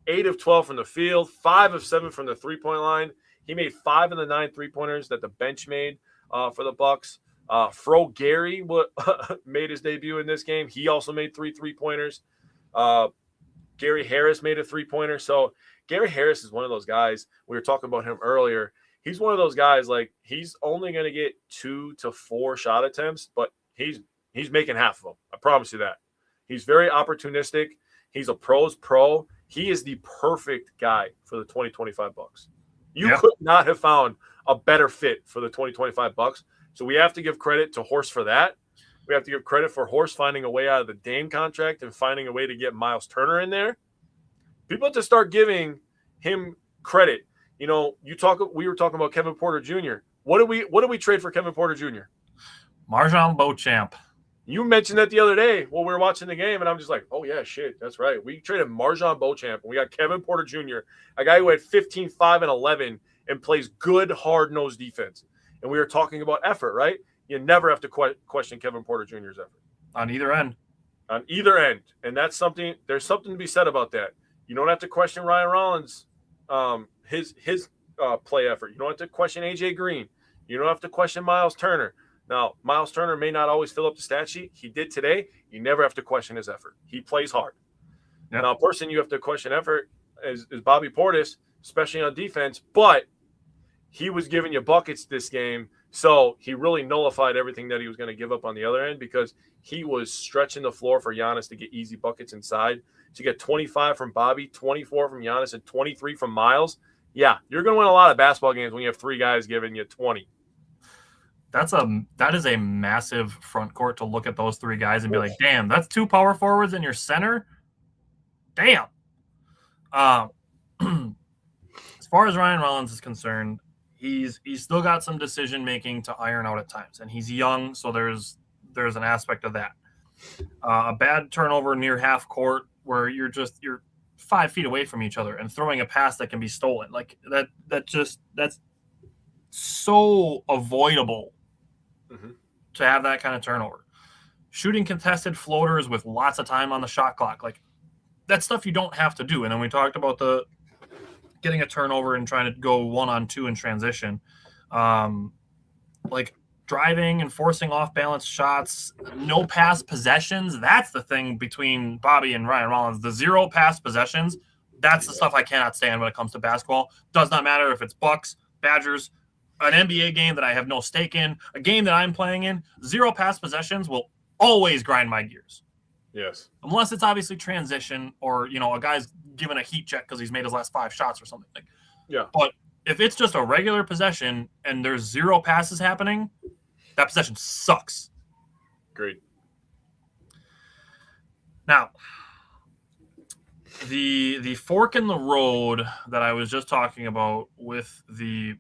8 of 12 from the field, 5 of 7 from the 3-point line. He made 5 of the 9 3-pointers that the bench made for the Bucks. Fro Gary made his debut in this game. He also made 3 3-pointers. Gary Harris made a 3-pointer. So Gary Harris is one of those guys. We were talking about him earlier. He's one of those guys, like, he's only going to get 2 to 4 shot attempts, but he's making half of them. I promise you that. He's very opportunistic. He's a pro's pro. He is the perfect guy for the 2025 Bucks. You could not have found a better fit for the 2025 Bucks. So we have to give credit to Horst for that. We have to give credit for Horst finding a way out of the Dame contract and finding a way to get Miles Turner in there. People have to start giving him credit. We were talking about Kevin Porter Jr. What did we trade for Kevin Porter Jr.? Marjon Beauchamp. You mentioned that the other day while we were watching the game, and I'm just like, oh, yeah, shit, that's right. We traded Marjon Beauchamp, and we got Kevin Porter Jr., a guy who had 15, 5, and 11 and plays good, hard-nosed defense. And we were talking about effort, right? You never have to question Kevin Porter Jr.'s effort. On either end. On either end. And that's something – there's something to be said about that. You don't have to question Ryan Rollins, his play effort. You don't have to question A.J. Green. You don't have to question Miles Turner. Now, Miles Turner may not always fill up the stat sheet. He did today. You never have to question his effort. He plays hard. Yep. Now, a person you have to question effort is Bobby Portis, especially on defense, but he was giving you buckets this game, so he really nullified everything that he was going to give up on the other end because he was stretching the floor for Giannis to get easy buckets inside. To get 25 from Bobby, 24 from Giannis, and 23 from Miles, yeah, you're going to win a lot of basketball games when you have three guys giving you 20. That is a massive front court to look at those three guys and be like, damn, that's two power forwards in your center. Damn. As far as Ryan Rollins is concerned, he's still got some decision making to iron out at times, and he's young, so there's an aspect of that. A bad turnover near half court where you're 5 feet away from each other and throwing a pass that can be stolen, like that's so avoidable. To have that kind of turnover. Shooting contested floaters with lots of time on the shot clock. Like, that's stuff you don't have to do. And then we talked about the getting a turnover and trying to go 1-on-2 in transition. Like, driving and forcing off-balance shots, no pass possessions. That's the thing between Bobby and Ryan Rollins. The 0 pass possessions, that's the stuff I cannot stand when it comes to basketball. Does not matter if it's Bucks, Badgers, an NBA game that I have no stake in, a game that I'm playing in, 0 pass possessions will always grind my gears. Yes. Unless it's obviously transition or, a guy's given a heat check because he's made his last 5 shots or something. Yeah. But if it's just a regular possession and there's 0 passes happening, that possession sucks. Great. Now, the fork in the road that I was just talking about with the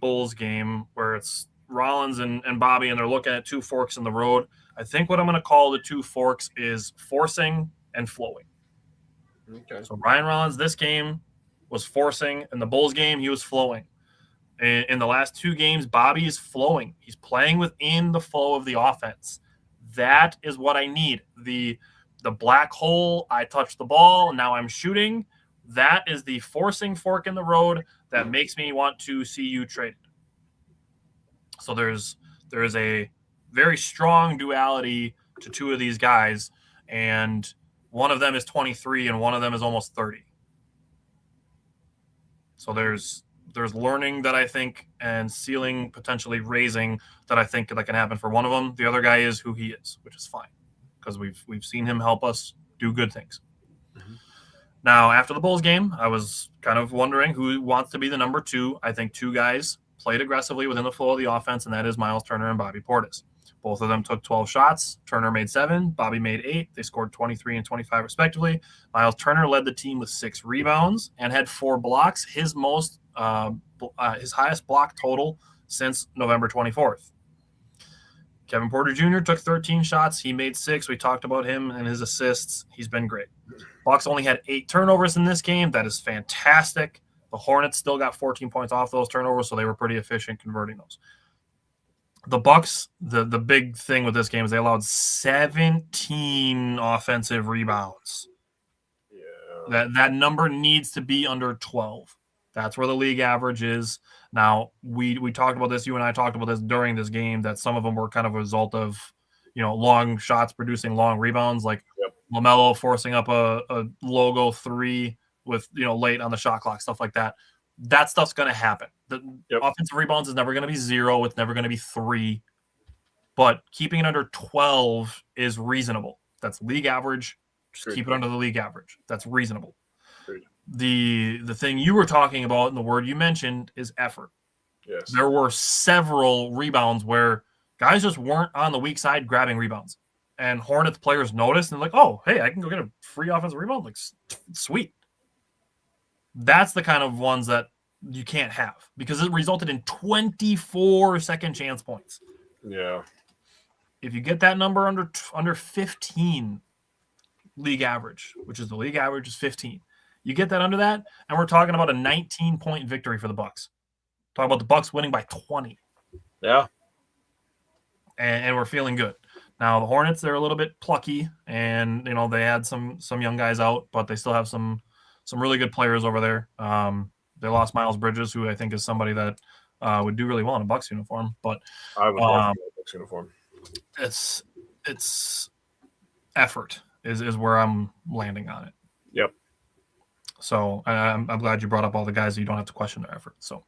Bulls game where it's Rollins and Bobby and they're looking at 2 forks in the road. I think what I'm going to call the 2 forks is forcing and flowing. Okay. So Ryan Rollins this game was forcing, and the Bulls game he was flowing. In the last 2 games, Bobby is flowing. He's playing within the flow of the offense. That is what I need. The black hole, I touched the ball, and now I'm shooting. That is the forcing fork in the road that makes me want to see you traded. So there is a very strong duality to 2 of these guys, and one of them is 23 and one of them is almost 30. So there's learning that I think and ceiling potentially raising that I think that can happen for one of them. The other guy is who he is, which is fine because we've seen him help us do good things. Mm-hmm. Now, after the Bulls game, I was kind of wondering who wants to be the number 2. I think 2 guys played aggressively within the flow of the offense, and that is Miles Turner and Bobby Portis. Both of them took 12 shots. Turner made 7. Bobby made 8. They scored 23 and 25 respectively. Miles Turner led the team with 6 rebounds and had 4 blocks, his highest block total since November 24th. Kevin Porter Jr. took 13 shots. He made 6. We talked about him and his assists. He's been great. Bucks only had 8 turnovers in this game. That is fantastic. The Hornets still got 14 points off those turnovers, so they were pretty efficient converting those. The Bucks, the big thing with this game is they allowed 17 offensive rebounds. Yeah. That number needs to be under 12. That's where the league average is. Now, we talked about this, you and I talked about this during this game, that some of them were kind of a result of, long shots producing long rebounds, like LaMelo forcing up a logo 3 with, late on the shot clock, stuff like that. That stuff's going to happen. The offensive rebounds is never going to be 0. It's never going to be 3. But keeping it under 12 is reasonable. That's league average. Just keep it under the league average. That's reasonable. The thing you were talking about and the word you mentioned is effort. Yes. There were several rebounds where guys just weren't on the weak side grabbing rebounds. And Hornets players noticed and like, oh, hey, I can go get a free offensive rebound. Like, sweet. That's the kind of ones that you can't have because it resulted in 24 second chance points. Yeah. If you get that number under 15 league average, which is the league average is 15, you get that under that, and we're talking about a 19-point victory for the Bucks. Talk about the Bucks winning by 20. Yeah. And we're feeling good. Now the Hornets, they're a little bit plucky, and they had some young guys out, but they still have some really good players over there. They lost Miles Bridges, who I think is somebody that would do really well in a Bucks uniform. But I would love a Bucks uniform. It's effort is where I'm landing on it. Yep. So I'm glad you brought up all the guys that you don't have to question their effort. So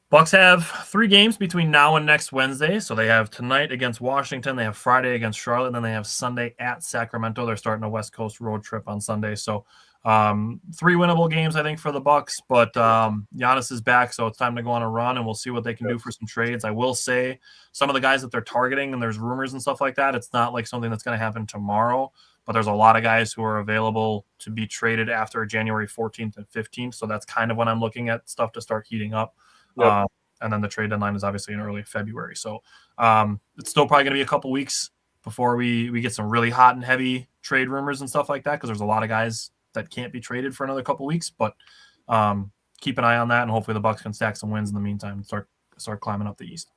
Bucks have 3 games between now and next Wednesday. So they have tonight against Washington, they have Friday against Charlotte, and then they have Sunday at Sacramento. They're starting a West Coast road trip on Sunday. So 3 winnable games, I think, for the Bucks. But Giannis is back, so it's time to go on a run, and we'll see what they can do for some trades. I will say some of the guys that they're targeting, and there's rumors and stuff like that, it's not like something that's going to happen tomorrow. But there's a lot of guys who are available to be traded after January 14th and 15th. So that's kind of when I'm looking at stuff to start heating up. Yep. And then the trade deadline is obviously in early February. So it's still probably going to be a couple weeks before we get some really hot and heavy trade rumors and stuff like that, because there's a lot of guys that can't be traded for another couple weeks. But keep an eye on that, and hopefully the Bucks can stack some wins in the meantime and start climbing up the East.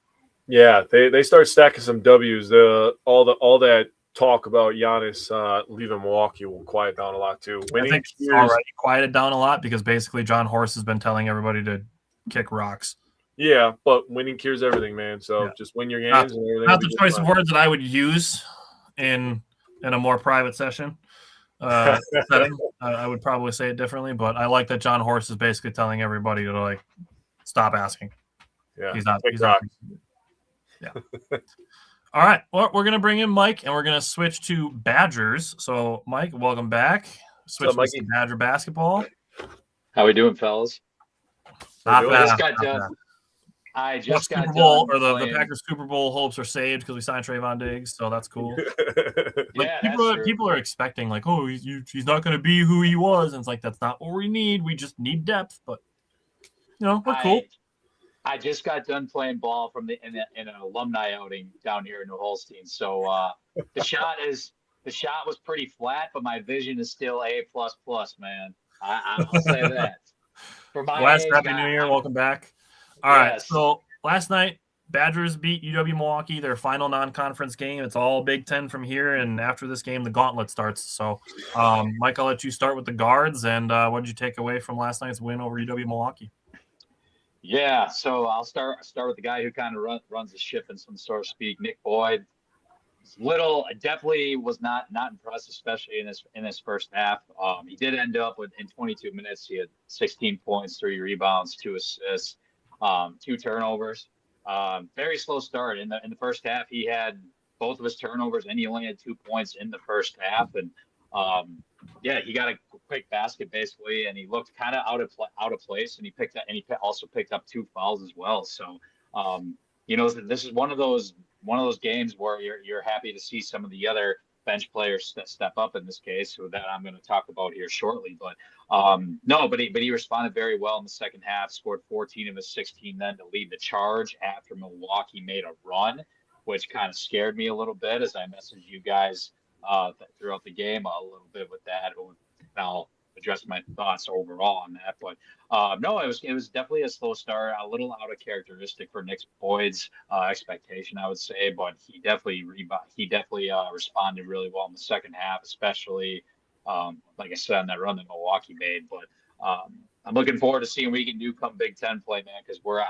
Yeah, they start stacking some W's. All that talk about Giannis leaving Milwaukee will quiet down a lot too. I think it's already quieted down a lot because basically John Horst has been telling everybody to kick rocks. Yeah, but winning cures everything, man. So just win your games. Not the choice of words that I would use in a more private session setting. I would probably say it differently, but I like that John Horst is basically telling everybody to stop asking. Yeah, he's not. Yeah. All right. Well, we're gonna bring in Mike, and we're gonna switch to Badgers. So, Mike, welcome back. Switch to Badger basketball. How we doing, fellas? I just got Super Bowl, done. Or the Packers Super Bowl hopes are saved because we signed Trayvon Diggs, so that's cool. People are expecting he's not going to be who he was, and it's like that's not what we need. We just need depth, but we're cool. I just got done playing ball in an alumni outing down here in New Holstein, so the shot was pretty flat, but my vision is still A++, man. I'll say that. For my age, Happy New Year, welcome back. All right, so last night, Badgers beat UW Milwaukee, their final non-conference game. It's all Big Ten from here, and after this game, the gauntlet starts. So, Mike, I'll let you start with the guards, and what did you take away from last night's win over UW Milwaukee? Yeah, so I'll start with the guy who kind of runs the ship in some sort of speak, Nick Boyd. Definitely was not impressed, especially in his first half. He did end up in 22 minutes. He had 16 points, 3 rebounds, 2 assists. 2 turnovers. Very slow start in the first half. He had both of his turnovers, and he only had 2 points in the first half. And he got a quick basket basically, and he looked kind of out of place. And he also picked up 2 fouls as well. So this is one of those games where you're happy to see some of the other bench players step up in this case, so that I'm going to talk about here shortly. But he responded very well in the second half, scored 14 of his 16 then to lead the charge after Milwaukee made a run, which kind of scared me a little bit as I messaged you guys throughout the game a little bit with that. I'll address my thoughts overall on that. But it was definitely a slow start, a little out of characteristic for Nick Boyd's expectation, I would say. But he definitely responded really well in the second half, especially like I said on that run that Milwaukee made. But I'm looking forward to seeing what he can do come Big Ten play, man, because we're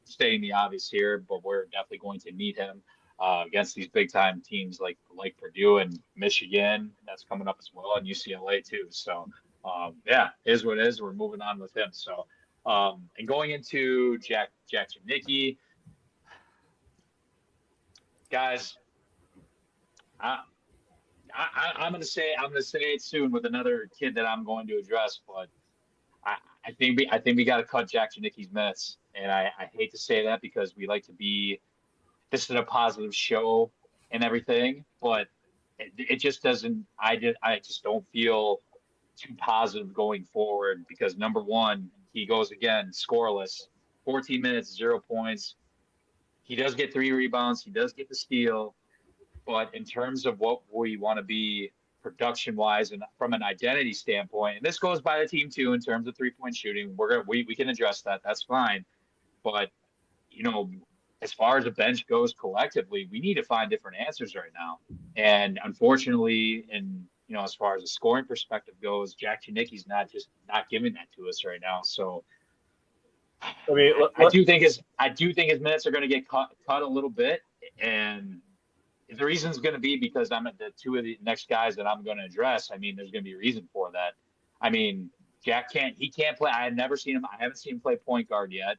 stating the obvious here, but we're definitely going to need him against these big time teams like Purdue and Michigan. That's coming up as well, and UCLA too. So. Is what it is. We're moving on with him. So, and going into Jack Janicki, guys, I'm gonna say it soon with another kid that I'm going to address, but I think we got to cut Jack Janicki's minutes, and I hate to say that because we like to be. This is a positive show and everything, but it just doesn't. I just don't feel too positive going forward because, number one, he goes again scoreless, 14 minutes, 0 points. He does get 3 rebounds. He does get the steal. But in terms of what we want to be production-wise and from an identity standpoint, and this goes by the team too in terms of three-point shooting, we can address that. That's fine. But, as far as the bench goes collectively, we need to find different answers right now. And unfortunately, as far as the scoring perspective goes, Jack Janicki's not giving that to us right now. So I do think his minutes are going to get cut a little bit, and the reason is going to be because I'm at the 2 of the next guys that I'm going to address. I mean, there's going to be a reason for that. I mean, Jack can't play. I haven't seen him play point guard yet.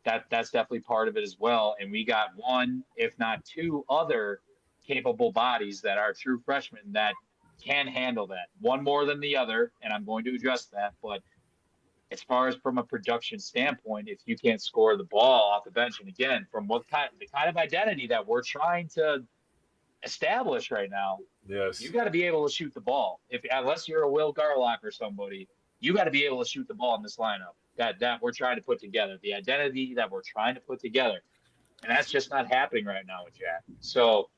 That's definitely part of it as well. And we got 1, if not 2 other capable bodies that are true freshmen that can handle that. One more than the other, and I'm going to address that. But as far as from a production standpoint, if you can't score the ball off the bench, and again, from the kind of identity that we're trying to establish right now, yes, you got to be able to shoot the ball. Unless you're a Will Garlock or somebody, you got to be able to shoot the ball in this lineup that we're trying to put together, the identity that we're trying to put together. And that's just not happening right now with Jack. So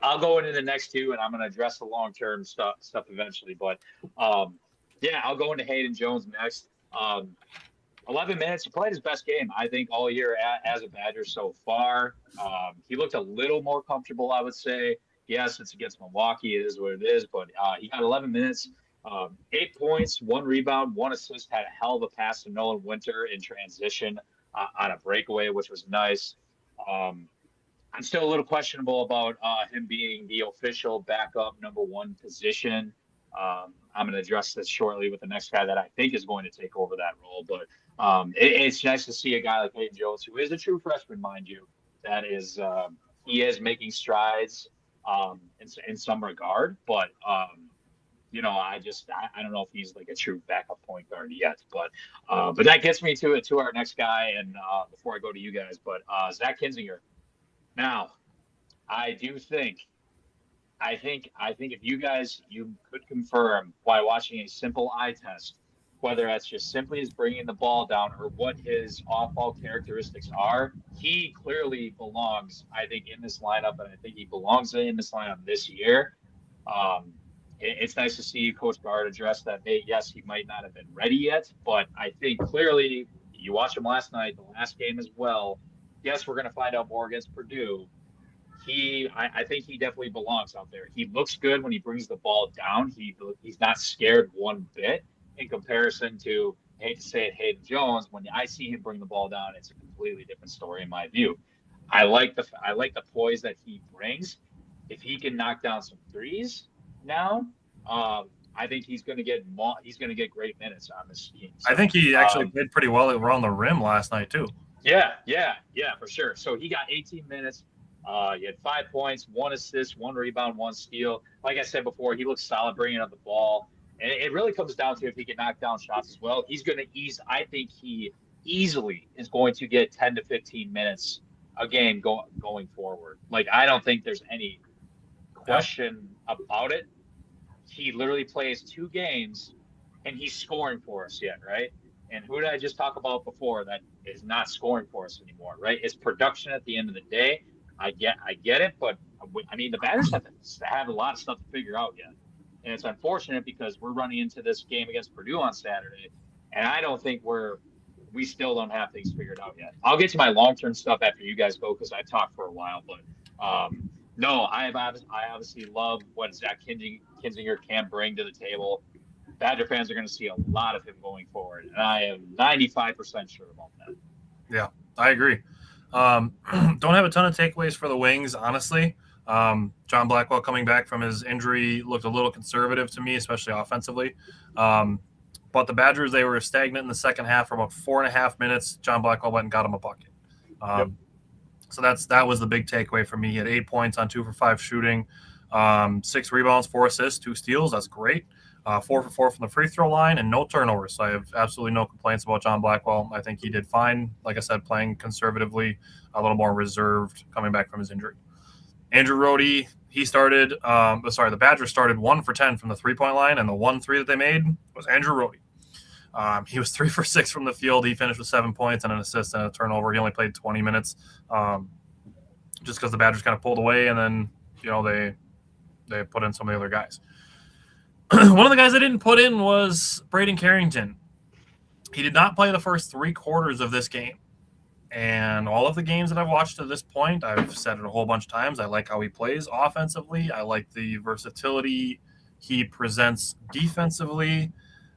I'll go into the next 2, and I'm going to address the long-term stuff eventually. But, I'll go into Hayden Jones next. 11 minutes. He played his best game, I think, all year as a Badger so far. He looked a little more comfortable, I would say. Yes, it's against Milwaukee. It is what it is. But he got 11 minutes, 8 points, 1 rebound, 1 assist, had a hell of a pass to Nolan Winter in transition on a breakaway, which was nice. I'm still a little questionable about him being the official backup number 1 position. I'm going to address this shortly with the next guy that I think is going to take over that role. But it's nice to see a guy like Hayden Jones, who is a true freshman, mind you, that is he is making strides in some regard. But, I don't know if he's like a true backup point guard yet. But that gets me to our next guy. And before I go to you guys, but Zach Kinzinger. Now, I think if you could confirm by watching a simple eye test, whether that's just simply as bringing the ball down or what his off-ball characteristics are, he clearly belongs, I think, in this lineup, and I think he belongs in this lineup this year. It's nice to see Coach Gard address that. Hey, yes, he might not have been ready yet, but I think clearly you watched him last night, the last game as well. Yes, we're going to find out more against Purdue. I think he definitely belongs out there. He looks good when he brings the ball down. He's not scared one bit in comparison to, I hate to say it, Hayden Jones. When I see him bring the ball down, it's a completely different story in my view. I like the poise that he brings. If he can knock down some threes now, I think he's going to get great minutes on this team. So, I think he actually played pretty well around the rim last night too. Yeah, for sure. So he got 18 minutes. He had 5 points, 1 assist, 1 rebound, 1 steal. Like I said before, he looks solid bringing up the ball. And it really comes down to if he can knock down shots as well. He's going to I think he easily is going to get 10 to 15 minutes a game going forward. Like, I don't think there's any question about it. He literally plays 2 games, and he's scoring for us yet, right? And who did I just talk about before that is not scoring for us anymore, right? It's production at the end of the day. I get it, but I mean, the Badgers have a lot of stuff to figure out yet. And it's unfortunate because we're running into this game against Purdue on Saturday, and I don't think we still don't have things figured out yet. I'll get to my long-term stuff after you guys go because I've talked for a while, but no, I obviously love what Zach Kinzinger can bring to the table. Badger fans are going to see a lot of him going forward, and I am 95% sure about that. Yeah, I agree. Don't have a ton of takeaways for the Wings, honestly. John Blackwell coming back from his injury looked a little conservative to me, especially offensively. But the Badgers, they were stagnant in the second half for about 4.5 minutes. John Blackwell went and got him a bucket. So that was the big takeaway for me. He had 8 points on 2 for 5 shooting, 6 rebounds, 4 assists, 2 steals. That's great. 4 for 4 from the free throw line and no turnovers. So I have absolutely no complaints about John Blackwell. I think he did fine. Like I said, playing conservatively, a little more reserved coming back from his injury. Andrew Rohde, he started. The Badgers started 1 for 10 from the 3-point line, and the 1 3 that they made was Andrew Rohde. He was 3 for 6 from the field. He finished with 7 points and an assist and a turnover. He only played 20 minutes, just because the Badgers kind of pulled away, and then they put in some of the other guys. One of the guys I didn't put in was Braden Carrington. He did not play the first 3 quarters of this game. And all of the games that I've watched to this point, I've said it a whole bunch of times, I like how he plays offensively. I like the versatility he presents defensively.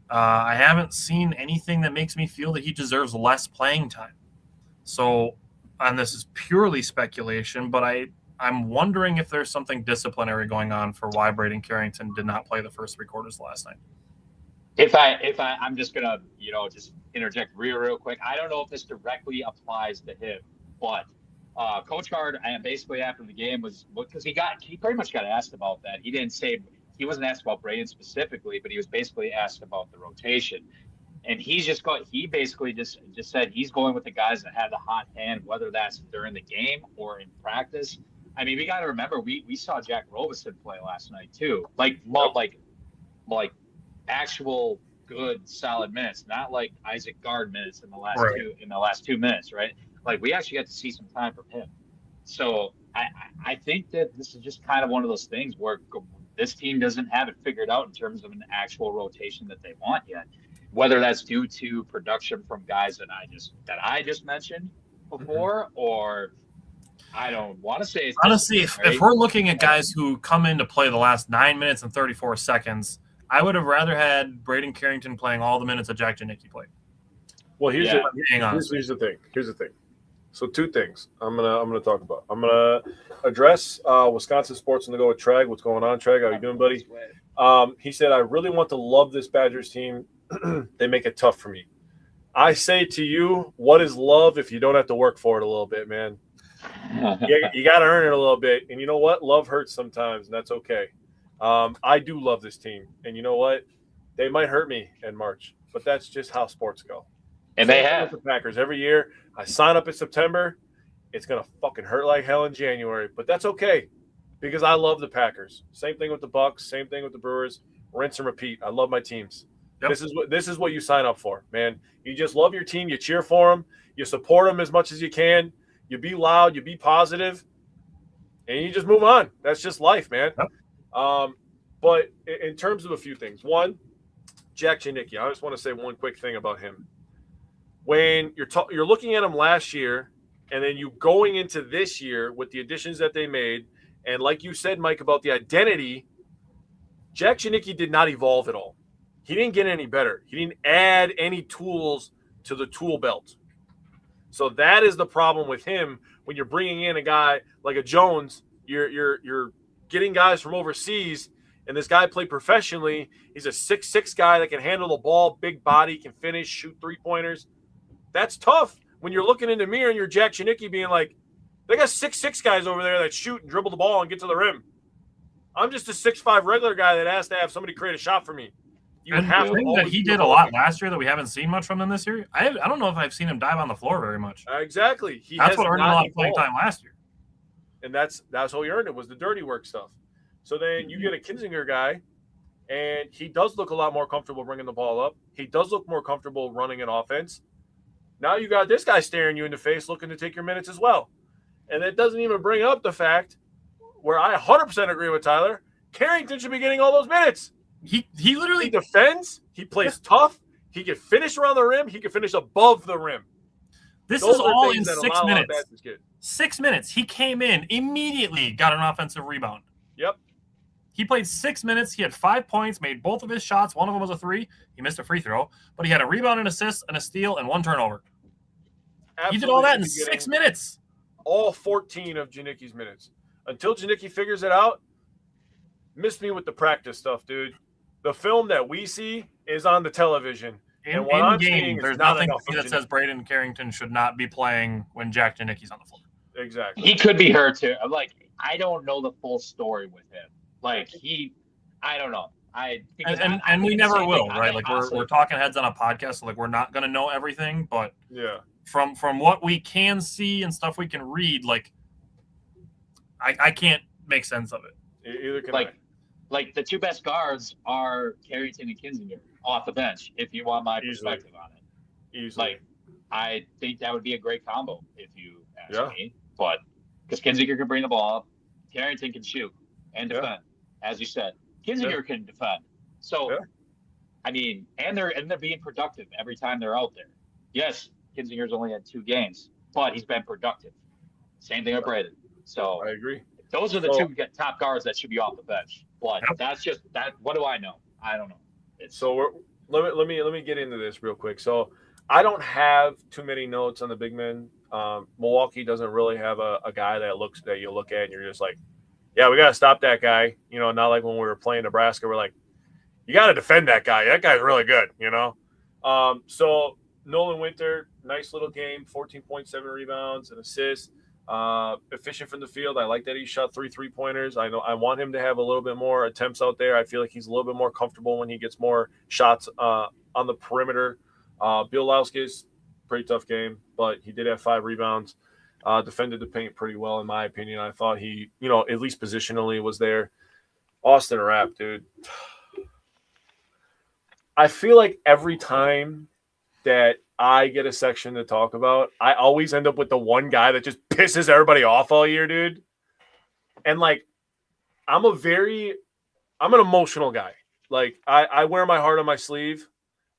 I haven't seen anything that makes me feel that he deserves less playing time. So, and this is purely speculation, but I'm wondering if there's something disciplinary going on for why Braden Carrington did not play the first 3 quarters last night. I'm just gonna, just interject real quick. I don't know if this directly applies to him, but Coach Hard, basically after the game was because he pretty much got asked about that. He wasn't asked about Braden specifically, but he was basically asked about the rotation, and he basically just said he's going with the guys that have the hot hand, whether that's during the game or in practice. I mean, we got to remember we saw Jack Robinson play last night too, like actual good solid minutes, not like Isaac Gard minutes in the last 2 minutes, right? Like we actually got to see some time from him. So I think that this is just kind of one of those things where this team doesn't have it figured out in terms of an actual rotation that they want yet. Whether that's due to production from guys that I just mentioned before, or I don't want to say it's honestly, if we're looking at guys who come in to play the last 9 minutes and 34 seconds, I would have rather had Braden Carrington playing all the minutes that Jack Janicki played. Well, here's the thing. Here's the thing. So 2 things I'm gonna talk about. I'm gonna address Wisconsin sports and go with Treg. What's going on, Treg? How you doing, buddy? He said, I really want to love this Badgers team. They make it tough for me. I say to you, what is love if you don't have to work for it a little bit, man? You got to earn it a little bit. And you know what? Love hurts sometimes, and that's okay. I do love this team. And you know what? They might hurt me in March, but that's just how sports go. And they have. The Packers every year. I sign up in September. It's going to fucking hurt like hell in January, but that's okay because I love the Packers. Same thing with the Bucks. Same thing with the Brewers. Rinse and repeat. I love my teams. Yep. This is what you sign up for, man. You just love your team. You cheer for them. You support them as much as you can. You be loud. You be positive, and you just move on. That's just life, man. Yep. But in terms of a few things, one, Jack Janicki. I just want to say one quick thing about him. When you're looking at him last year, and then you going into this year with the additions that they made, and like you said, Mike, about the identity, Jack Janicki did not evolve at all. He didn't get any better. He didn't add any tools to the tool belt. So that is the problem with him when you're bringing in a guy like a Jones. You're getting guys from overseas, and this guy played professionally. He's a 6'6" guy that can handle the ball, big body, can finish, shoot 3-pointers. That's tough when you're looking in the mirror and you're Jack Janicki being like, they got 6'6" guys over there that shoot and dribble the ball and get to the rim. I'm just a 6'5" regular guy that has to have somebody create a shot for me. And the thing that he did a lot last year that we haven't seen much from him this year, I don't know if I've seen him dive on the floor very much. Exactly. That's what earned him a lot of playing time last year. And that's how he earned it, was the dirty work stuff. So then you get a Kinzinger guy, and he does look a lot more comfortable bringing the ball up. He does look more comfortable running an offense. Now you got this guy staring you in the face looking to take your minutes as well. And it doesn't even bring up the fact where I 100% agree with Tyler, Carrington should be getting all those minutes. He literally defends. He plays tough. He can finish around the rim. He can finish above the rim. This is all in 6 minutes. 6 minutes. He came in, immediately got an offensive rebound. Yep. He played 6 minutes. He had 5 points, made both of his shots. One of them was a 3. He missed a free throw, but he had a rebound, an assist, and a steal, and 1 turnover. Absolutely. He did all that in 6 minutes. All 14 of Janicki's minutes. Until Janicki figures it out, miss me with the practice stuff, dude. The film that we see is on the television. And what I'm seeing there's nothing that says Braden Carrington should not be playing when Jack Janicki's on the floor. Exactly. He could be hurt too. I don't know the full story with him. I don't know. And we never will, right? Like we're talking heads on a podcast, so we're not gonna know everything, but yeah, from what we can see and stuff we can read, I can't make sense of it. Either can Like the two best guards are Carrington and Kinzinger off the bench, if you want my perspective on it. Easily. Like, I think that would be a great combo if you ask me. But because Kinzinger can bring the ball up, Carrington can shoot and defend, as you said. Kinzinger can defend. So, I mean, and they're being productive every time they're out there. Yes, Kinzinger's only had 2 games, but he's been productive. Same thing with Braden. So I agree. Those are the two top guards that should be off the bench. But that's just that. What do I know? I don't know. Let me get into this real quick. So I don't have too many notes on the big men. Milwaukee doesn't really have a guy that you look at and you're just like, yeah, we got to stop that guy. You know, not like when we were playing Nebraska, we're like, you got to defend that guy. That guy's really good, you know? So Nolan Winter, nice little game, 14.7 rebounds and assists. Efficient from the field. I like that he shot 3 3-pointers. I know I want him to have a little bit more attempts out there. I feel like he's a little bit more comfortable when he gets more shots on the perimeter. Bill Lauskis, pretty tough game, but he did have 5 rebounds. Defended the paint pretty well, in my opinion. I thought he, at least positionally was there. Austin Rapp, dude. I feel like every time that I get a section to talk about, I always end up with the one guy that just pisses everybody off all year, dude. And, like, I'm an emotional guy. Like, I wear my heart on my sleeve.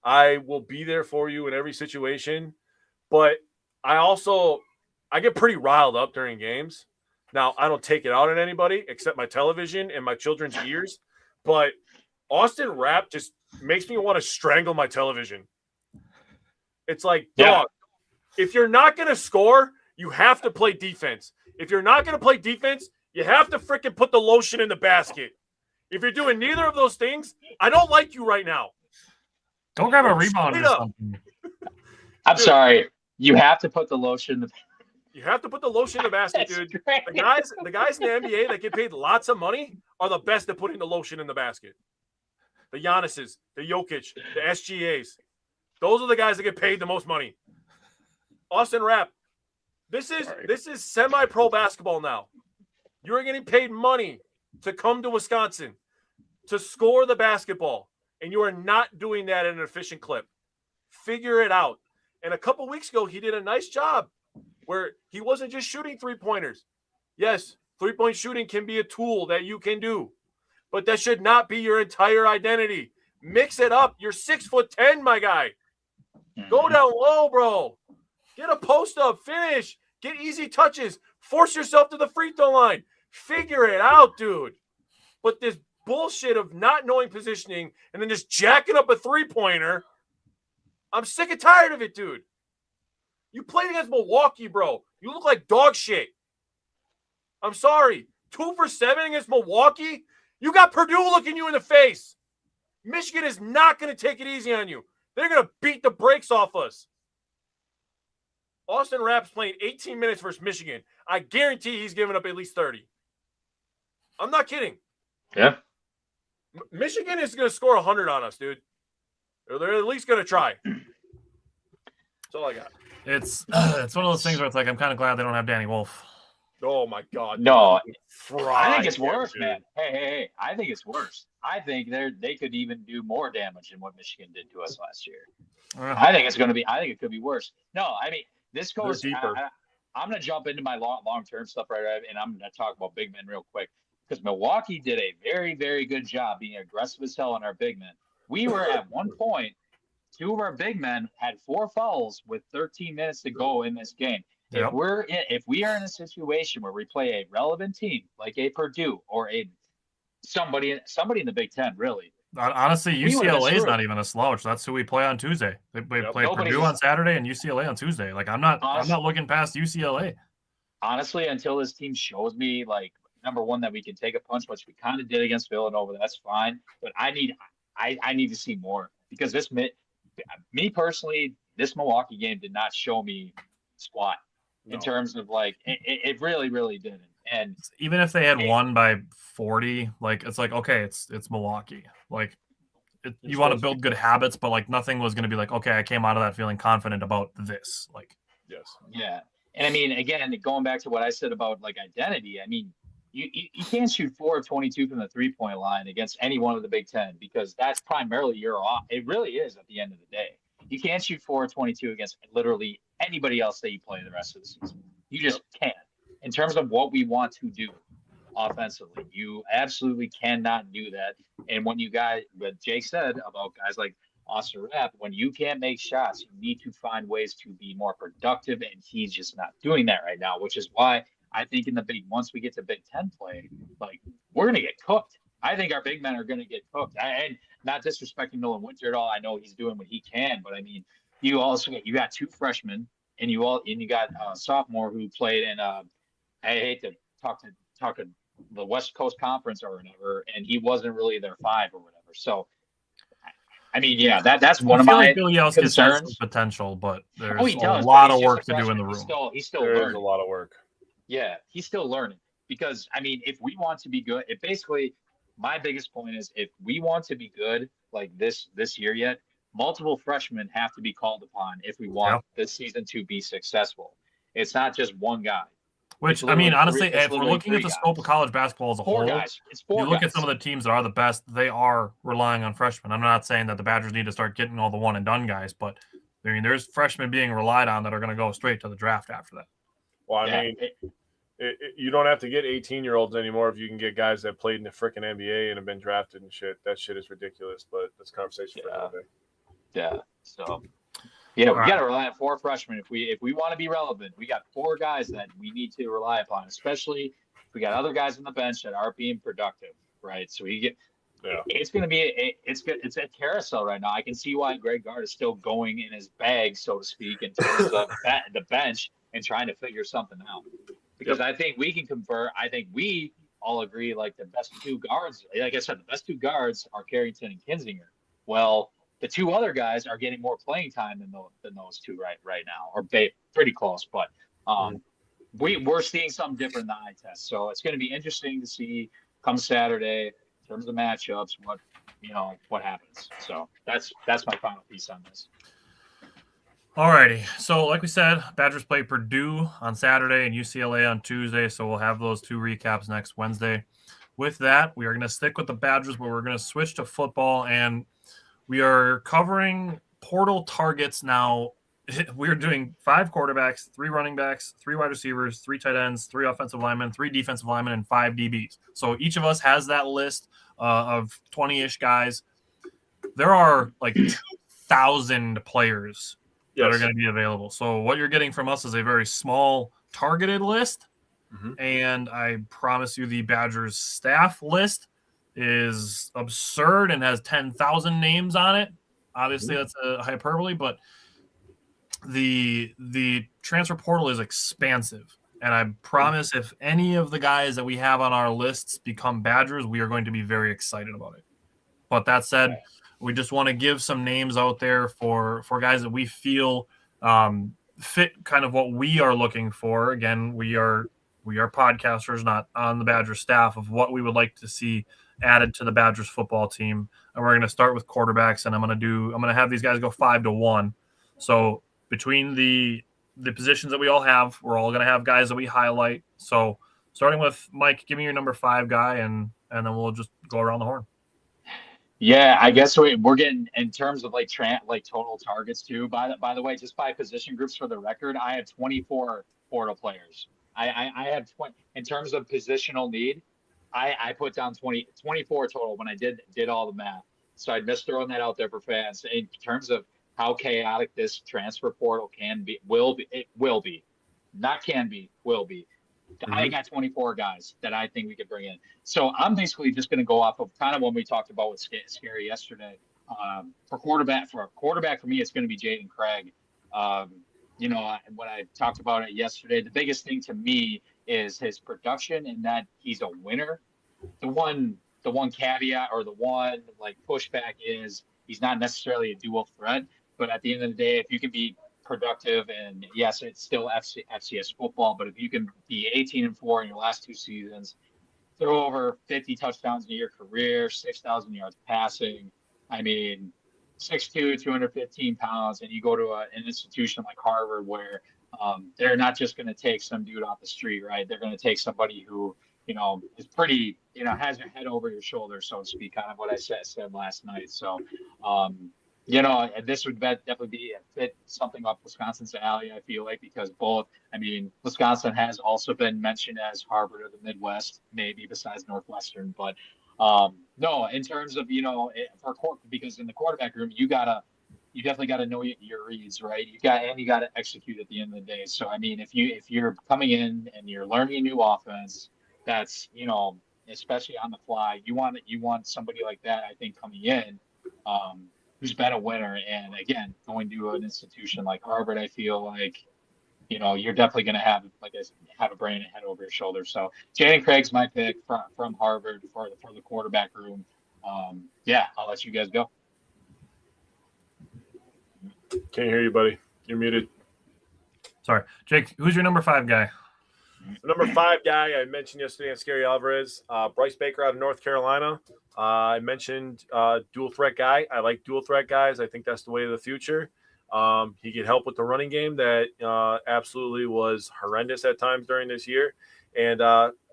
I will be there for you in every situation. But I get pretty riled up during games. Now, I don't take it out on anybody except my television and my children's ears. But Austin Rapp just makes me want to strangle my television. It's like, dog, if you're not going to score, you have to play defense. If you're not going to play defense, you have to freaking put the lotion in the basket. If you're doing neither of those things, I don't like you right now. Don't grab a rebound or something. I'm sorry. You have to put the lotion in the basket. You have to put the lotion in the basket, dude. The guys in the NBA that get paid lots of money are the best at putting the lotion in the basket. The Giannis's, the Jokic, the SGAs. Those are the guys that get paid the most money. Austin Rapp, this is semi-pro basketball now. You're getting paid money to come to Wisconsin to score the basketball, and you are not doing that at an efficient clip. Figure it out. And a couple weeks ago, he did a nice job where he wasn't just shooting 3-pointers. Yes, 3-point shooting can be a tool that you can do, but that should not be your entire identity. Mix it up. You're 6'10", my guy. Go down low, bro. Get a post up. Finish. Get easy touches. Force yourself to the free throw line. Figure it out, dude. But this bullshit of not knowing positioning and then just jacking up a 3-pointer, I'm sick and tired of it, dude. You played against Milwaukee, bro. You look like dog shit. I'm sorry. 2 for 7 against Milwaukee? You got Purdue looking you in the face. Michigan is not going to take it easy on you. They're going to beat the brakes off us. Austin Rapp's playing 18 minutes versus Michigan. I guarantee he's giving up at least 30. I'm not kidding. Yeah. Michigan is going to score 100 on us, dude. They're at least going to try. That's all I got. It's one of those things where it's like, I'm kind of glad they don't have Danny Wolf. Oh, my God. No. I think it's worse, man. Hey. I think it's worse. I think they could even do more damage than what Michigan did to us last year. I think it could be worse. No, I mean, this goes deeper. I'm going to jump into my long-term stuff right away, and I'm going to talk about big men real quick because Milwaukee did a very, very good job being aggressive as hell on our big men. We were at one point, 2 of our big men had 4 fouls with 13 minutes to go in this game. Yep. If we are in a situation where we play a relevant team like a Purdue or somebody in the Big Ten, really. Honestly, UCLA is not even a slouch. That's who we play on Tuesday. They play Purdue on Saturday and UCLA on Tuesday. Like I'm not looking past UCLA. Honestly, until this team shows me like number one that we can take a punch, which we kind of did against Villanova, that's fine. But I need to see more because me personally, this Milwaukee game did not show me squat in terms of like it really, really didn't. And even if they had won by 40, like it's like, okay, it's Milwaukee. Like you want to build good habits, but like nothing was going to be like, okay, I came out of that feeling confident about this. Like, yes. Yeah. And I mean, again, going back to what I said about like identity, I mean, you can't shoot 4 of 22 from the 3-point line against any one of the Big Ten, because that's primarily your off. It really is at the end of the day. You can't shoot 4 of 22 against literally anybody else that you play the rest of the season. You just can't. In terms of what we want to do offensively, you absolutely cannot do that. And when you guys, what Jake said about guys like Austin Rapp, when you can't make shots, you need to find ways to be more productive, and he's just not doing that right now, which is why I think once we get to Big Ten play, like, we're going to get cooked. I think our big men are going to get cooked. And not disrespecting Nolan Winter at all. I know he's doing what he can, but I mean, you got 2 freshmen, and you got a sophomore who played in I hate to talk to the West Coast Conference or whatever, and he wasn't really their 5 or whatever. So, I mean, yeah, that's one of my concerns. Has some potential, but there's a lot of work to do in the room. He's still There's learning. a lot of work. Yeah, he's still learning, because I mean, if we want to be good, my biggest point is, if we want to be good like this year yet, multiple freshmen have to be called upon if we want this season to be successful. It's not just one guy. Which, I mean, honestly, if we're looking at the scope of college basketball as a whole, you look at some of the teams that are the best, they are relying on freshmen. I'm not saying that the Badgers need to start getting all the one-and-done guys, but I mean, there's freshmen being relied on that are going to go straight to the draft after that. Well, I mean, you don't have to get 18-year-olds anymore if you can get guys that played in the freaking NBA and have been drafted and shit. That shit is ridiculous, but that's a conversation for another day. Yeah. So, yeah, we got to rely on 4 freshmen if we want to be relevant. We got 4 guys that we need to rely upon, especially if we got other guys on the bench that are being productive, right? So it's going to be it's a carousel right now. I can see why Greg Gard is still going in his bag, so to speak, in terms of the bench and trying to figure something out. Because I think we can convert. I think we all agree, like, the best 2 guards, like I said, the best 2 guards are Carrington and Kinzinger. Well, the 2 other guys are getting more playing time than those 2 right now, or pretty close. But we're seeing something different in the eye test. So it's going to be interesting to see come Saturday in terms of matchups what happens. So that's my final piece on this. Alrighty, so like we said, Badgers play Purdue on Saturday and UCLA on Tuesday, so we'll have those 2 recaps next Wednesday. With that, we are going to stick with the Badgers, but we're going to switch to football, and we are covering portal targets now. We're doing 5 quarterbacks, 3 running backs, 3 wide receivers, 3 tight ends, 3 offensive linemen, 3 defensive linemen, and 5 DBs. So each of us has that list of 20-ish guys. There are like 2,000 players that are going to be available. So what you're getting from us is a very small targeted list. And I promise you the Badgers staff list is absurd and has 10,000 names on it. Obviously that's a hyperbole, but the transfer portal is expansive. And I promise if any of the guys that we have on our lists become Badgers, we are going to be very excited about it. But that said, we just want to give some names out there for guys that we feel fit kind of what we are looking for. Again, we are podcasters, not on the Badgers staff, of what we would like to see added to the Badgers football team. And we're going to start with quarterbacks, and I'm going to have these guys go 5-1. So between the positions that we all have, we're all going to have guys that we highlight. So starting with Mike, give me your number 5 guy, and then we'll just go around the horn. Yeah, I guess we're getting in terms of like total targets too. By the way, just by position groups for the record, I have 24 portal players. I have 20 in terms of positional need. I put down 24 total when I did all the math. So I'd miss throwing that out there for fans in terms of how chaotic this transfer portal will be. Not can be, will be. I got 24 guys that I think we could bring in. So I'm basically just going to go off of kind of when we talked about with Scary yesterday. For a quarterback for me, it's going to be Jaden Craig. When I talked about it yesterday, the biggest thing to me is his production and that he's a winner. The one caveat or the one like pushback is he's not necessarily a dual threat, but at the end of the day, if you can be productive, and yes, it's still FCS football, but if you can be 18-4 in your last 2 seasons, throw over 50 touchdowns in your career, 6,000 yards passing, I mean, 6'2", 215 pounds, and you go to an institution like Harvard where they're not just going to take some dude off the street, right? They're going to take somebody who, is pretty, has your head over your shoulder, so to speak, kind of what I said last night. So, this would definitely be a fit something up Wisconsin's alley, I feel like, because Wisconsin has also been mentioned as Harvard of the Midwest, maybe besides Northwestern. But no, in terms of, because in the quarterback room, you definitely got to know your reads, right? You got to execute at the end of the day. So, if you're coming in and you're learning a new offense, that's, especially on the fly, you want somebody like that, I think, coming in, who's been a winner. And again, going to an institution like Harvard, I feel like, you're definitely going to have, like I said, have a brain and head over your shoulder. So Jaden Craig's my pick from Harvard for the quarterback room. I'll let you guys go. Can't hear you, buddy. You're muted. Sorry. Jake, who's your number 5 guy? The number 5 guy I mentioned yesterday on Scary Alvarez, Bryce Baker out of North Carolina. I mentioned dual threat guy. I like dual threat guys. I think that's the way of the future. He could help with the running game that absolutely was horrendous at times during this year, and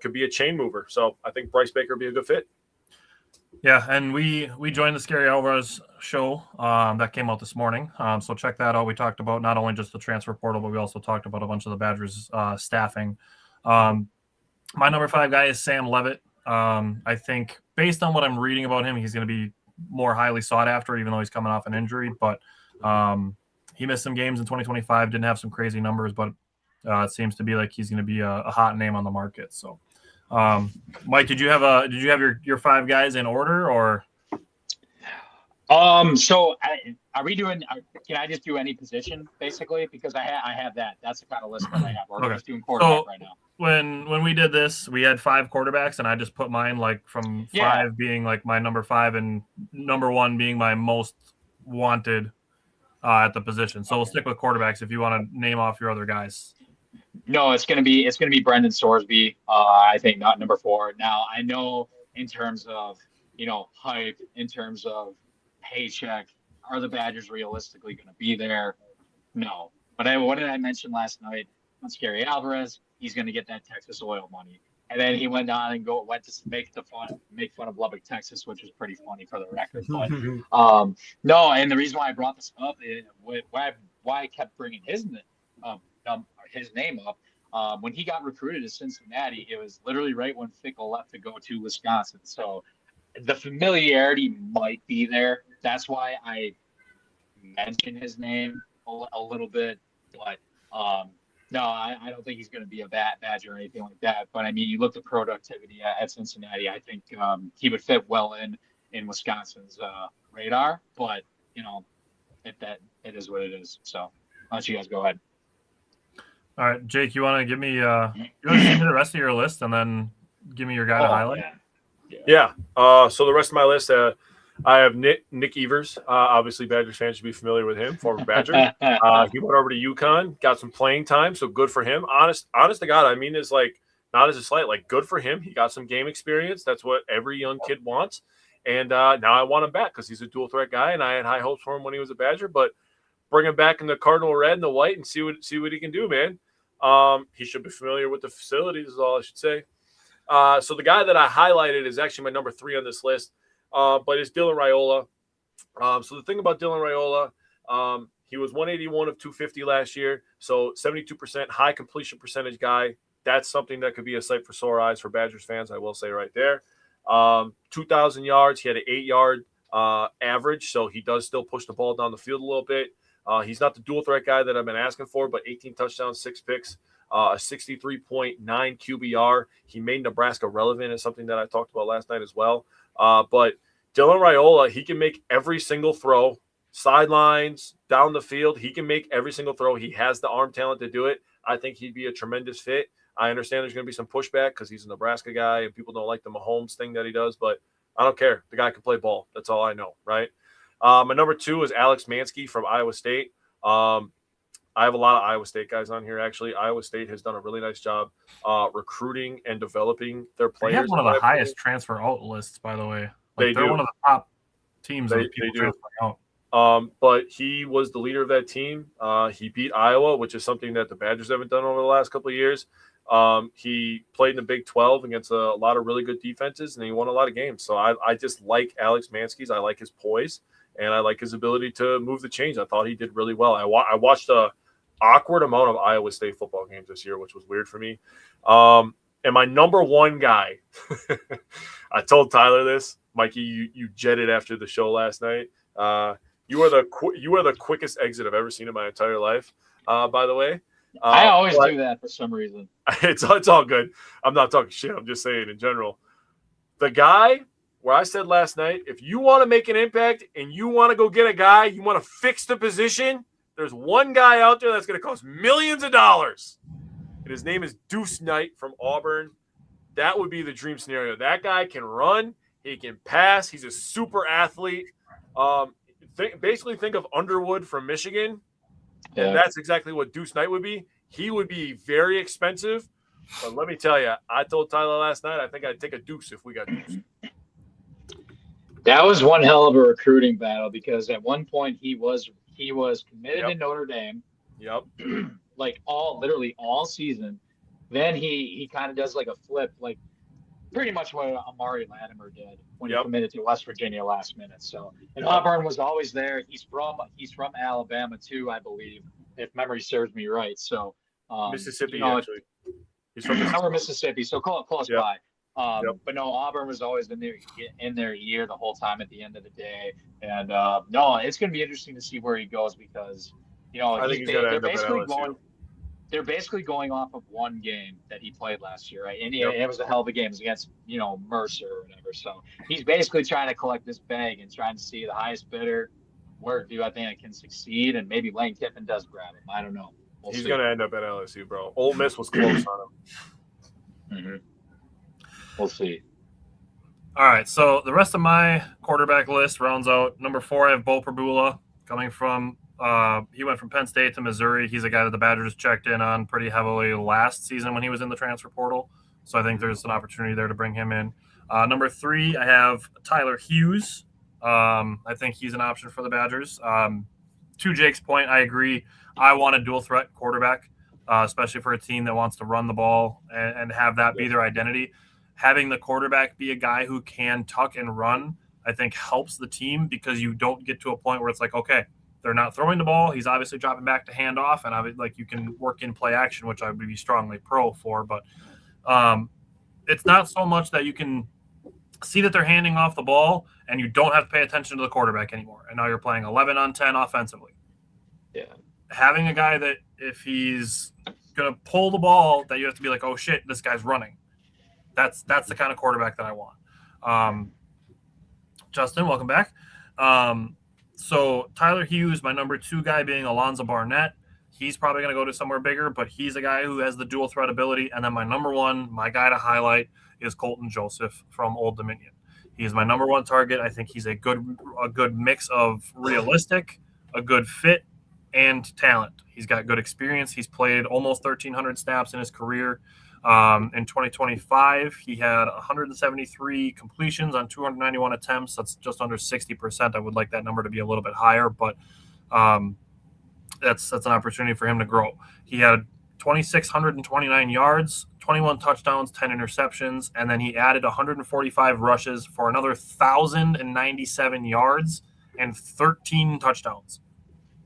could be a chain mover. So I think Bryce Baker would be a good fit. Yeah, and we joined the Scary Alvarez show that came out this morning. So check that out. We talked about not only just the transfer portal, but we also talked about a bunch of the Badgers staffing. My number 5 guy is Sam Levitt. I think based on what I'm reading about him, he's going to be more highly sought after, even though he's coming off an injury. But he missed some games in 2025, didn't have some crazy numbers, but it seems to be like he's going to be a hot name on the market. So, Mike, did you have your 5 guys in order, or? So are we doing? Can I just do any position basically? Because I have that. That's the kind of list that I have. Or we're just doing quarterback right now. When we did this, we had 5 quarterbacks, and I just put mine like from 5 being like my number 5 and number 1 being my most wanted at the position. So we'll stick with quarterbacks if you want to name off your other guys. No, it's gonna be Brendan Sorsby. I think not number 4. Now I know in terms of hype, in terms of paycheck, are the Badgers realistically going to be there? No. But what did I mention last night on Scary Alvarez? He's going to get that Texas oil money. And then he went on and went to make fun of Lubbock, Texas, which was pretty funny for the record. But no, and the reason why I brought this up, why I kept bringing his name up, when he got recruited to Cincinnati, it was literally right when Fickle left to go to Wisconsin. So the familiarity might be there. That's why I mentioned his name a little bit, but no, I don't think he's going to be a Badger or anything like that. But you look at productivity at Cincinnati. I think he would fit well in Wisconsin's radar. But it is what it is. So I'll let you guys go ahead. All right, Jake, you want to give me the rest of your list and then give me your guy to highlight? Yeah. So the rest of my list, I have Nick Evers. Obviously, Badgers fans should be familiar with him, former Badger. He went over to UConn, got some playing time, so good for him. Honest to God, I mean, it's like not as a slight, like good for him. He got some game experience. That's what every young kid wants. And now I want him back because he's a dual threat guy, and I had high hopes for him when he was a Badger. But bring him back in the Cardinal red and the white and see what he can do, man. He should be familiar with the facilities, is all I should say. So the guy that I highlighted is actually my number 3 on this list, but it's Dylan Raiola. So the thing about Dylan Raiola, he was 181 of 250 last year, so 72% high completion percentage guy. That's something that could be a sight for sore eyes for Badgers fans, I will say right there. 2,000 yards. He had an 8-yard average, so he does still push the ball down the field a little bit. He's not the dual threat guy that I've been asking for, but 18 touchdowns, 6 picks. A 63.9 QBR. He made Nebraska relevant is something that I talked about last night as well. But Dylan Raiola, he can make every single throw, sidelines, down the field. He can make every single throw. He has the arm talent to do it. I think he'd be a tremendous fit. I understand there's going to be some pushback because he's a Nebraska guy and people don't like the Mahomes thing that he does, but I don't care. The guy can play ball. That's all I know, right? My number 2 is Alex Mansky from Iowa State. I have a lot of Iowa State guys on here, actually. Iowa State has done a really nice job recruiting and developing their players. They have one of the highest transfer out lists, by the way. They're one of the top teams that people transferring out. But he was the leader of that team. He beat Iowa, which is something that the Badgers haven't done over the last couple of years. He played in the Big 12 against a lot of really good defenses, and he won a lot of games. So I just like Alex Mansky's. I like his poise, and I like his ability to move the chains. I thought he did really well. I watched a awkward amount of Iowa State football games this year, which was weird for me. And my number one guy, I told Tyler this, Mikey, you jetted after the show last night. You are the quickest exit I've ever seen in my entire life. By the way, I always do that for some reason. It's all good. I'm not talking shit. I'm just saying in general. The guy where I said last night, if you want to make an impact and you want to go get a guy, you want to fix the position, there's one guy out there that's going to cost millions of dollars. And his name is Deuce Knight from Auburn. That would be the dream scenario. That guy can run. He can pass. He's a super athlete. Basically think of Underwood from Michigan. Yeah. And that's exactly what Deuce Knight would be. He would be very expensive. But let me tell you, I told Tyler last night, I think I'd take a Deuce if we got Deuce. That was one hell of a recruiting battle because at one point he was committed to Notre Dame. Yep. Literally all season. Then he kind of does like a flip, like pretty much what Amari Latimer did when he committed to West Virginia last minute. So, and Auburn was always there. He's from Alabama too, I believe, if memory serves me right. So Mississippi, actually. He's from Mississippi, so close by. But no, Auburn was always in their ear the whole time at the end of the day. And no, it's going to be interesting to see where he goes because I think he's going to end up at LSU. They're basically going off of one game that he played last year, right? And it was a hell of a game. It was against, Mercer or whatever. So he's basically trying to collect this bag and trying to see the highest bidder. Where do I think it can succeed? And maybe Lane Kiffin does grab him. I don't know. He's going to end up at LSU, bro. Ole Miss was close on him. Mm-hmm. We'll see. All right, so the rest of my quarterback list rounds out. Number 4, I have Bo Prabula coming from he went from Penn State to Missouri. He's a guy that the Badgers checked in on pretty heavily last season when he was in the transfer portal. So I think there's an opportunity there to bring him in. Number 3, I have Tyler Hughes. I think he's an option for the Badgers. To Jake's point, I agree. I want a dual threat quarterback, especially for a team that wants to run the ball and have that be their identity. Having the quarterback be a guy who can tuck and run, I think helps the team because you don't get to a point where it's like, okay, they're not throwing the ball. He's obviously dropping back to hand off, and you can work in play action, which I would be strongly pro for. But it's not so much that you can see that they're handing off the ball and you don't have to pay attention to the quarterback anymore. And now you're playing 11 on 10 offensively. Yeah. Having a guy that if he's going to pull the ball, that you have to be like, oh shit, this guy's running. That's the kind of quarterback that I want. Justin, welcome back. So Tyler Hughes, my number 2 guy being Alonzo Barnett. He's probably going to go to somewhere bigger, but he's a guy who has the dual threat ability. And then my number 1, my guy to highlight is Colton Joseph from Old Dominion. He is my number 1 target. I think he's a good mix of realistic, a good fit, and talent. He's got good experience. He's played almost 1,300 snaps in his career. In 2025, he had 173 completions on 291 attempts. That's just under 60%. I would like that number to be a little bit higher, but that's an opportunity for him to grow. He had 2,629 yards, 21 touchdowns, 10 interceptions, and then he added 145 rushes for another 1,097 yards and 13 touchdowns.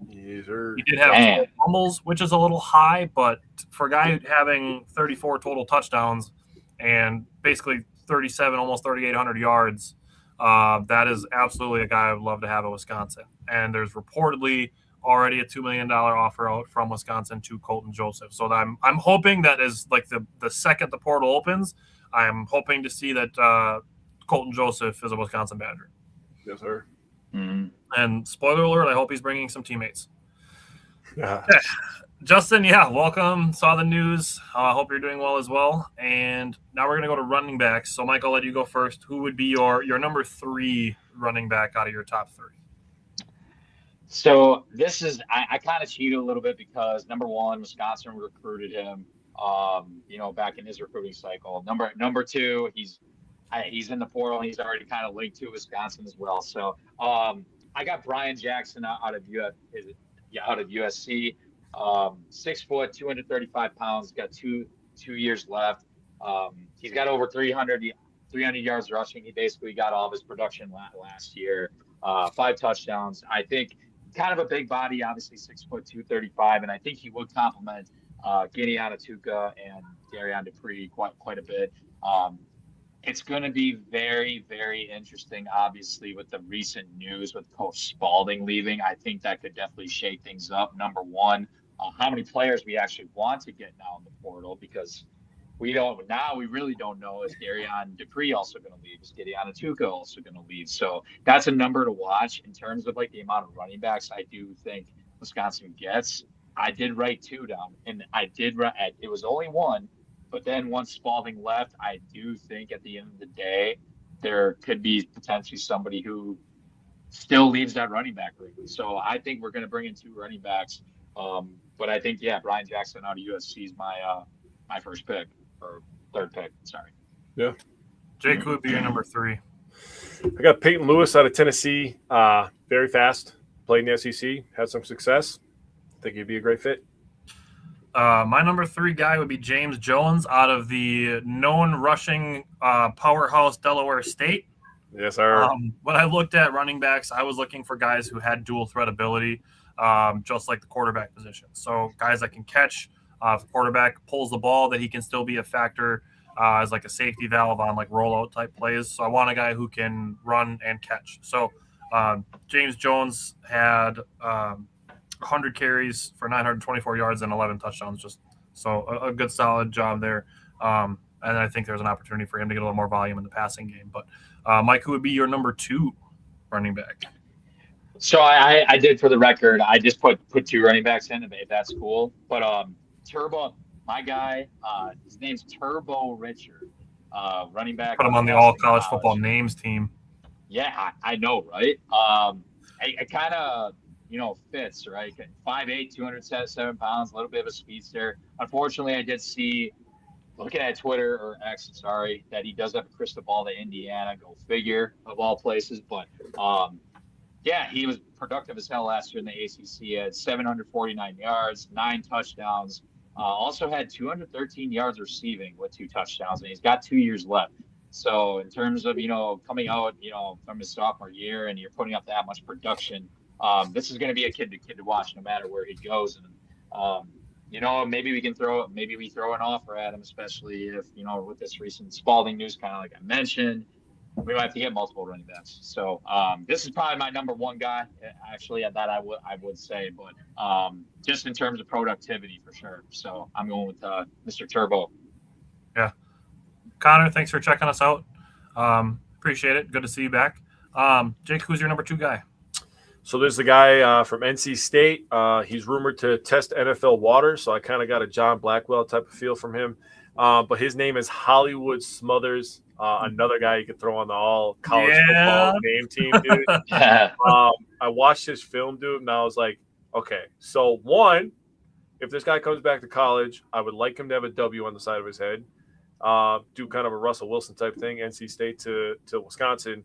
Yes, sir. He did have fumbles, which is a little high, but for a guy having 34 total touchdowns and basically 37, almost 3,800 yards, that is absolutely a guy I would love to have at Wisconsin. And there's reportedly already a $2 million offer out from Wisconsin to Colton Joseph. So I'm hoping that is like the second the portal opens, I'm hoping to see that Colton Joseph is a Wisconsin Badger. Yes, sir. Mm-hmm. And spoiler alert, I hope he's bringing some teammates. Yeah. Okay. Justin, welcome. Saw the news. I hope you're doing well as well. And now we're going to go to running backs. So, Mike, I'll let you go first. Who would be your number 3 running back out of your top 3? So this is I kind of cheated a little bit because number 1, Wisconsin recruited him, back in his recruiting cycle. Number 2, he's in the portal. And he's already kind of linked to Wisconsin as well. So I got Brian Jackson out of USC. 6 foot, 235 pounds. Got two 2 years left. He's got over 300 yards rushing. He basically got all of his production last year. 5 touchdowns. I think kind of a big body, obviously 6'2", 235, and I think he would complement Giannis Antetokounmpo and Darian Dupree quite a bit. It's going to be very, very interesting, obviously, with the recent news with Coach Spalding leaving. I think that could definitely shake things up. Number one, how many players we actually want to get now in the portal, because we really don't know, is Darian Dupree also going to leave? Is Giannis Antetokounmpo also going to leave? So that's a number to watch in terms of like the amount of running backs I do think Wisconsin gets. I did write 2 down, and it was only 1. But then once Spalding left, I do think at the end of the day, there could be potentially somebody who still leaves that running back room. So I think we're going to bring in 2 running backs. But I think, Brian Jackson out of USC is my first pick, or third pick. Sorry. Yeah. Jake, who would be your number 3? I got Peyton Lewis out of Tennessee. Very fast. Played in the SEC. Had some success. I think he'd be a great fit. My number 3 guy would be James Jones out of the known rushing powerhouse Delaware State. Yes, sir. When I looked at running backs, I was looking for guys who had dual threat ability, just like the quarterback position. So guys that can catch. If the quarterback pulls the ball, that he can still be a factor as like a safety valve on like rollout type plays. So I want a guy who can run and catch. So James Jones had 100 carries for 924 yards and 11 touchdowns. Just so a good solid job there. And I think there's an opportunity for him to get a little more volume in the passing game. But Mike, who would be your number 2 running back? So I did, for the record, I just put 2 running backs in, if that's cool. But Turbo, my guy, his name's Turbo Richard, running back. Put him on the all college football names team. Yeah, I know, right? It kind of, fits, right? 5'8", 207 pounds, a little bit of a speedster. Unfortunately, I did see, looking at Twitter, or X, sorry, that he does have a crystal ball to Indiana. Go figure, of all places. But he was productive as hell last year in the ACC. He had 749 yards, 9 touchdowns. Also had 213 yards receiving with 2 touchdowns, and he's got 2 years left. So in terms of, coming out, from his sophomore year, and you're putting up that much production, this is going to be a kid to watch no matter where he goes. And, maybe we throw an offer at him, especially if, with this recent Spalding news, kind of like I mentioned, we might have to get multiple running backs. So this is probably my number 1 guy, actually, that I would say, but just in terms of productivity, for sure. So I'm going with Mr. Turbo. Yeah. Connor, thanks for checking us out. Appreciate it. Good to see you back. Jake, who's your number 2 guy? So there's the guy from NC State. He's rumored to test NFL waters, so I kind of got a John Blackwell type of feel from him. But his name is Hollywood Smothers. Another guy you could throw on the all college football name team, dude. I watched his film, dude, and I was like, okay, so 1, if this guy comes back to college, I would like him to have a W on the side of his head. Do kind of a Russell Wilson type thing, NC State to Wisconsin.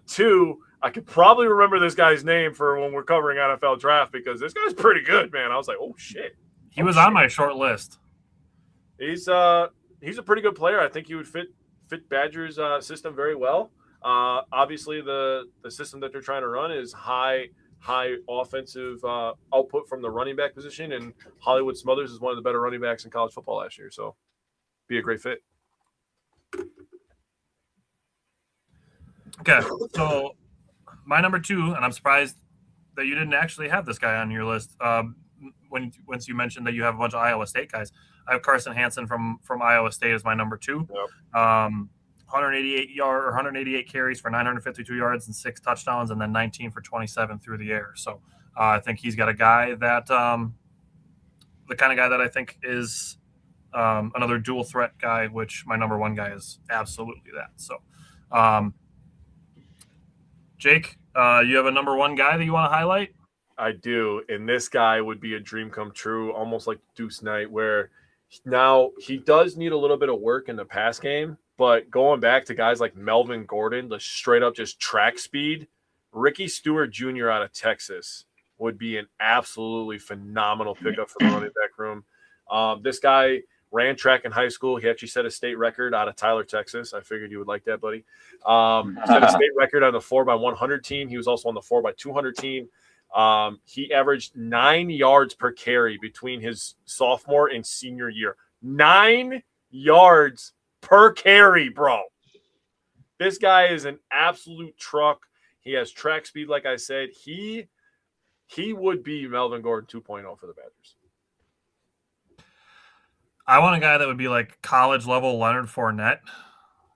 2, I could probably remember this guy's name for when we're covering NFL draft, because this guy's pretty good, man. I was like, oh shit. He was on my short list. He's a pretty good player. I think he would fit Badgers' system very well. Obviously, the system that they're trying to run is high offensive output from the running back position, and Hollywood Smothers is one of the better running backs in college football last year, so be a great fit. Okay, so my number 2, and I'm surprised that you didn't actually have this guy on your list. Once you mentioned that you have a bunch of Iowa State guys, I have Carson Hansen from Iowa State as my number 2. Yep. 188 carries for 952 yards and 6 touchdowns, and then 19 for 27 through the air. So I think he's got a guy that the kind of guy that I think is another dual threat guy, which my number 1 guy is absolutely that. So Jake, you have a number 1 guy that you want to highlight? I do, and this guy would be a dream come true, almost like Deuce Knight, where now he does need a little bit of work in the pass game, but going back to guys like Melvin Gordon, the straight up just track speed, Ricky Stewart Jr. out of Texas would be an absolutely phenomenal pickup for the running back room. This guy ran track in high school. He actually set a state record out of Tyler, Texas. I figured you would like that, buddy. Set a state record on the 4x100 team. He was also on the 4x200 team. He averaged 9 yards per carry between his sophomore and senior year. 9 yards per carry, bro. This guy is an absolute truck. He has track speed, like I said. He would be Melvin Gordon 2.0 for the Badgers. I want a guy that would be like college level Leonard Fournette.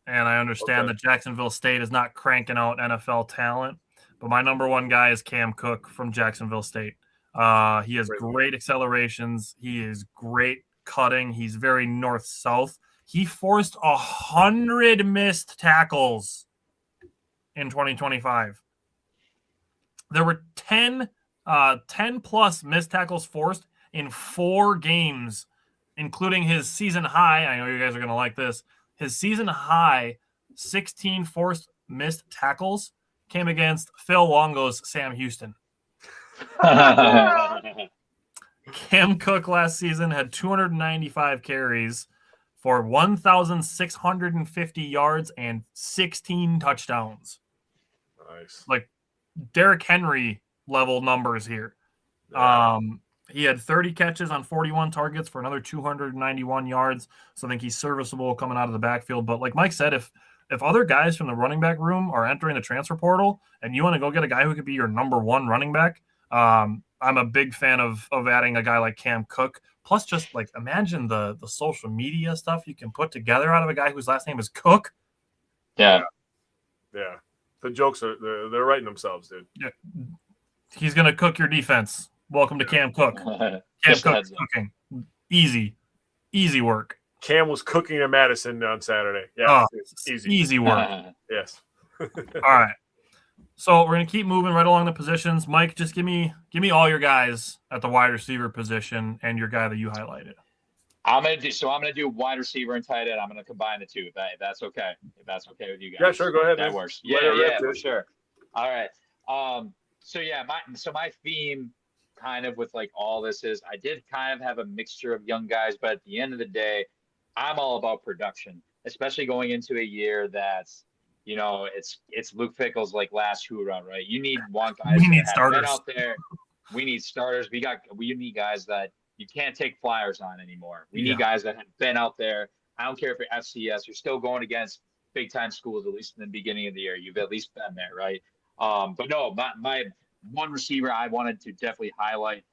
And I understand that Jacksonville State is not cranking out NFL talent, but my number one guy is Cam Cook from Jacksonville State. He has great accelerations. He is great cutting. He's very north-south. He forced 100 missed tackles in 2025. There were 10 plus missed tackles forced in 4 games, including his season high. I know you guys are going to like this. His season high 16 forced missed tackles came against Phil Longo's Sam Houston. Cam Cook last season had 295 carries for 1,650 yards and 16 touchdowns. Nice. Like Derrick Henry level numbers here. Yeah. He had 30 catches on 41 targets for another 291 yards. So I think he's serviceable coming out of the backfield. But like Mike said, if other guys from the running back room are entering the transfer portal and you want to go get a guy who could be your number one running back, I'm a big fan of adding a guy like Cam Cook. Plus, just like imagine the social media stuff you can put together out of a guy whose last name is Cook. Yeah. The jokes they're writing themselves, dude. Yeah. He's gonna cook your defense. Welcome to Cam Cook. Cam Cook cooking. Easy work. Cam was cooking in Madison on Saturday. Yeah, easy work. Yes. All right. So we're gonna keep moving right along the positions. Mike, just give me all your guys at the wide receiver position and your guy that you highlighted. I'm gonna do wide receiver and tight end. I'm gonna combine the two. If that's okay. If that's okay with you guys. Yeah, sure. Go ahead. That man. works. Yeah, for sure. All right. My theme kind of with like all this is I did kind of have a mixture of young guys, but at the end of the day, I'm all about production, especially going into a year that's, it's Luke Fickell's like last hoorah, right? You need one guy. We need starters out there. We need starters. We need guys that you can't take flyers on anymore. We need guys that have been out there. I don't care if you're FCS, you're still going against big time schools, at least in the beginning of the year. You've at least been there, right? But no, my one receiver I wanted to definitely highlight,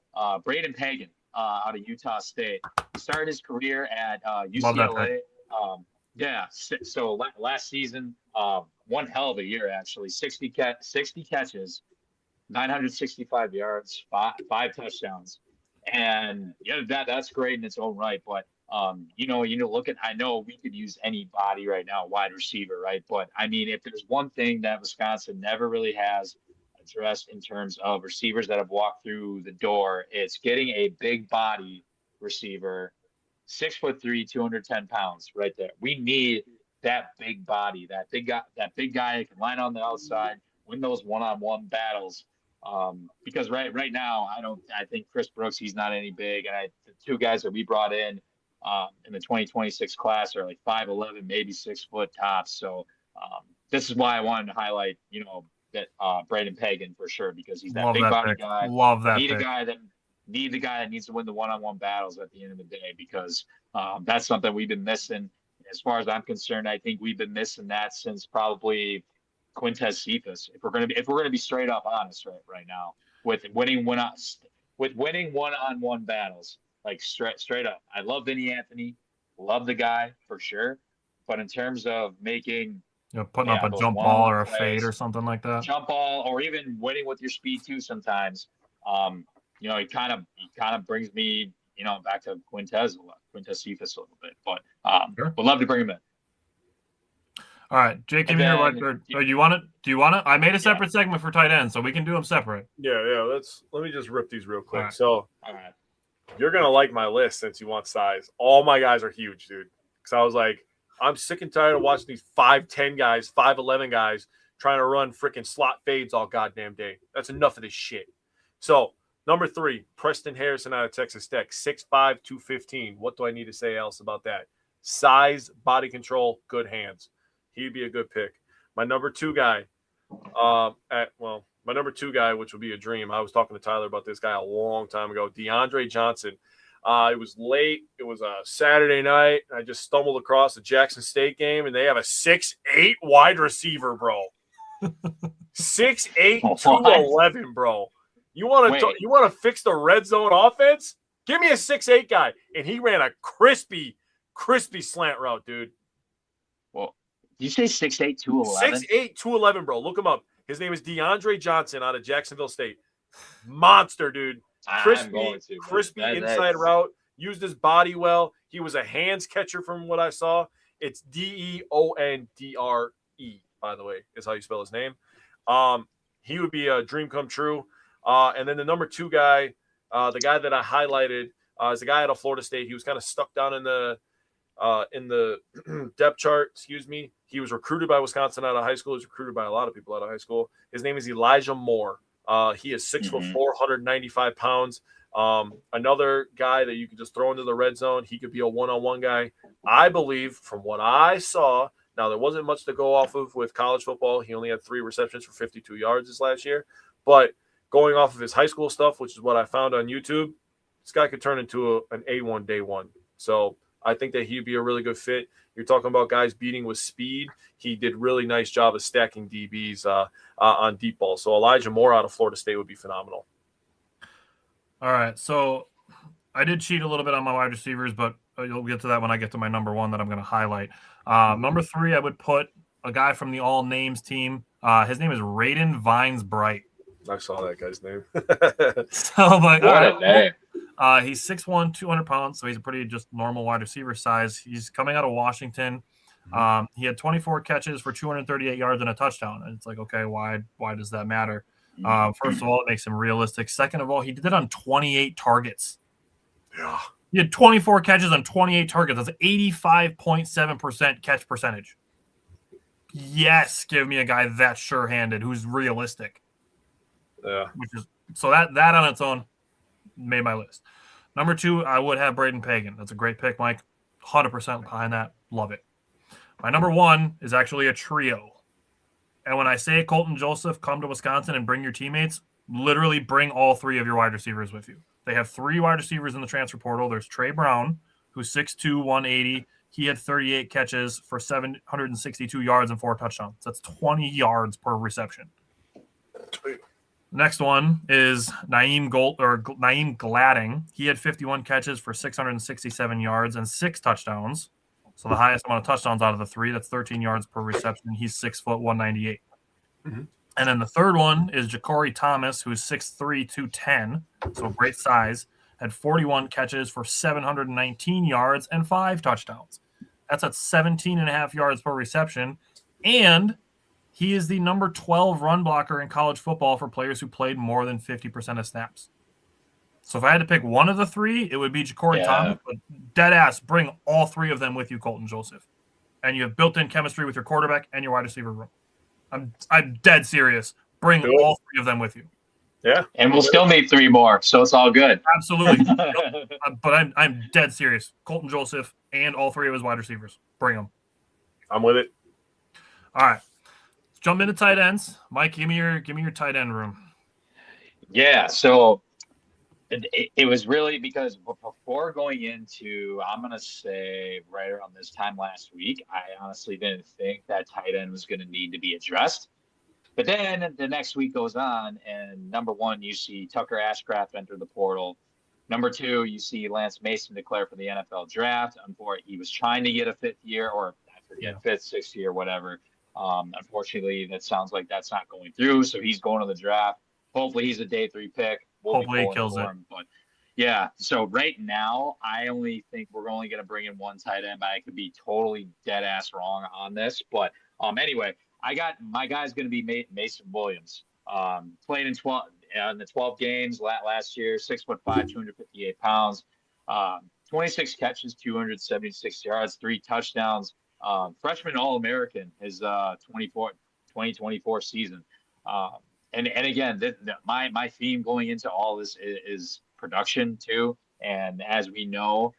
Braden Pagan out of Utah State. He started his career at UCLA. So last season, one hell of a year, actually. 60 catches, 965 yards, five touchdowns. And that's great in its own right. But I know we could use anybody right now, wide receiver, right? But I mean, if there's one thing that Wisconsin never really has addressed in terms of receivers that have walked through the door, it's getting a big body receiver, 6'3", 210 pounds, right there. We need that big body, that big guy who can line on the outside, win those one-on-one battles. Because right now, I think Chris Brooks, he's not any big, and the two guys that we brought in the 2026 class are like 5'11", maybe 6 foot tops. So this is why I wanted to highlight, that Braden Pagan for sure, because he's that big body guy. Love that. Need the guy that needs to win the one-on-one battles at the end of the day, because that's something we've been missing. As far as I'm concerned, I think we've been missing that since probably Quintez Cephas. If we're gonna be straight up honest right now, with winning one-on-one battles, like straight up. I love Vinny Anthony, love the guy for sure, but in terms of making putting up a jump ball or a fade or something like that, jump ball, or even winning with your speed too, sometimes, he kind of brings me, back to Quintez Cephas a little bit, but sure. Would love to bring him in. All right, Jake, give me your right. Do you want it? I made a separate segment for tight ends, so we can do them separate. Yeah. Let me just rip these real quick. All right. So, you're gonna like my list since you want size. All my guys are huge, dude. Because I was like, I'm sick and tired of watching these 5'10" guys, 5'11" guys trying to run freaking slot fades all goddamn day. That's enough of this shit. So Number 3, Preston Harrison out of Texas Tech, 6'5", 215. What do I need to say else about that? Size, body control, good hands. He'd be a good pick. My number 2 guy, my number 2 guy, which would be a dream. I was talking to Tyler about this guy a long time ago, DeAndre Johnson. It was late. It was a Saturday night. I just stumbled across the Jackson State game, and they have a 6'8" wide receiver, bro. 6'8", 211, bro. You want to fix the red zone offense? Give me a 6'8" guy. And he ran a crispy slant route, dude. Well, did you say 6'8", 211? 6'8", 211, bro. Look him up. His name is DeAndre Johnson out of Jacksonville State. Monster, dude. Crispy inside route. Used his body well. He was a hands catcher from what I saw. It's Deondre, by the way, is how you spell his name. He would be a dream come true. And then the number 2 guy, the guy that I highlighted, is the guy out of Florida State. He was kind of stuck down in the depth chart. Excuse me. He was recruited by Wisconsin out of high school. He was recruited by a lot of people out of high school. His name is Elijah Moore. He is 6'4", 195 pounds. Another guy that you can just throw into the red zone. He could be a one-on-one guy. I believe from what I saw, now there wasn't much to go off of with college football. He only had 3 receptions for 52 yards this last year. But going off of his high school stuff, which is what I found on YouTube, this guy could turn into an A1 day one. So I think that he'd be a really good fit. You're talking about guys beating with speed. He did really nice job of stacking DBs on deep ball. So Elijah Moore out of Florida State would be phenomenal. All right, so I did cheat a little bit on my wide receivers, but you'll get to that when I get to my number 1 that I'm going to highlight. Number 3, I would put a guy from the All Names team. His name is Raiden Vines Bright. I saw that guy's name. So I'm like, what a name. He's 6'1", 200 pounds, so he's a pretty just normal wide receiver size. He's coming out of Washington. He had 24 catches for 238 yards and a touchdown. And it's like, okay, why does that matter? First of all, it makes him realistic. Second of all, he did it on 28 targets. Yeah. He had 24 catches on 28 targets. That's 85.7% catch percentage. Yes, give me a guy that sure-handed who's realistic. Yeah. So that on its own made my list. Number 2, I would have Braden Pagan. That's a great pick, Mike. 100% behind that. Love it. My number 1 is actually a trio. And when I say Colton Joseph, come to Wisconsin and bring your teammates, literally bring all 3 of your wide receivers with you. They have 3 wide receivers in the transfer portal. There's Trey Brown, who's 6'2", 180. He had 38 catches for 762 yards and 4 touchdowns. That's 20 yards per reception. Next one is Naeem Gladding. He had 51 catches for 667 yards and 6 touchdowns. So the highest amount of touchdowns out of the 3. That's 13 yards per reception. He's 6', 198. And then the third one is Ja'Cory Thomas, who's 6'3", 210. So great size. Had 41 catches for 719 yards and 5 touchdowns. That's at 17.5 yards per reception. And he is the number 12 run blocker in college football for players who played more than 50% of snaps. So if I had to pick one of the 3, it would be Ja'Cory Thomas. But dead ass, bring all 3 of them with you, Colton Joseph. And you have built-in chemistry with your quarterback and your wide receiver room. I'm dead serious. Bring all 3 of them with you. Yeah. And we'll still need 3 more, so it's all good. Absolutely. But I'm dead serious. Colton Joseph and all 3 of his wide receivers. Bring them. I'm with it. All right. Let's jump into tight ends. Mike, give me your tight end room. Yeah, so it was really because before going into, I'm going to say right around this time last week, I honestly didn't think that tight end was going to need to be addressed. But then the next week goes on, and number 1, you see Tucker Ashcraft enter the portal. Number 2, you see Lance Mason declare for the NFL draft. Unfortunately, he was trying to get a 5th year, or I forget, 5th, 6th year, whatever. Unfortunately, that sounds like that's not going through, so he's going to the draft. Hopefully, he's a day 3 pick. Hopefully, he kills it. But yeah, so right now, I only think we're only going to bring in 1 tight end, but I could be totally dead ass wrong on this. But anyway, I got my guy's going to be Mason Williams. Played in the 12 games last year, 6'5", 258 pounds, 26 catches, 276 yards, 3 touchdowns. Freshman All-American his 2024 season. and again, my theme going into all this is production too. And as we know,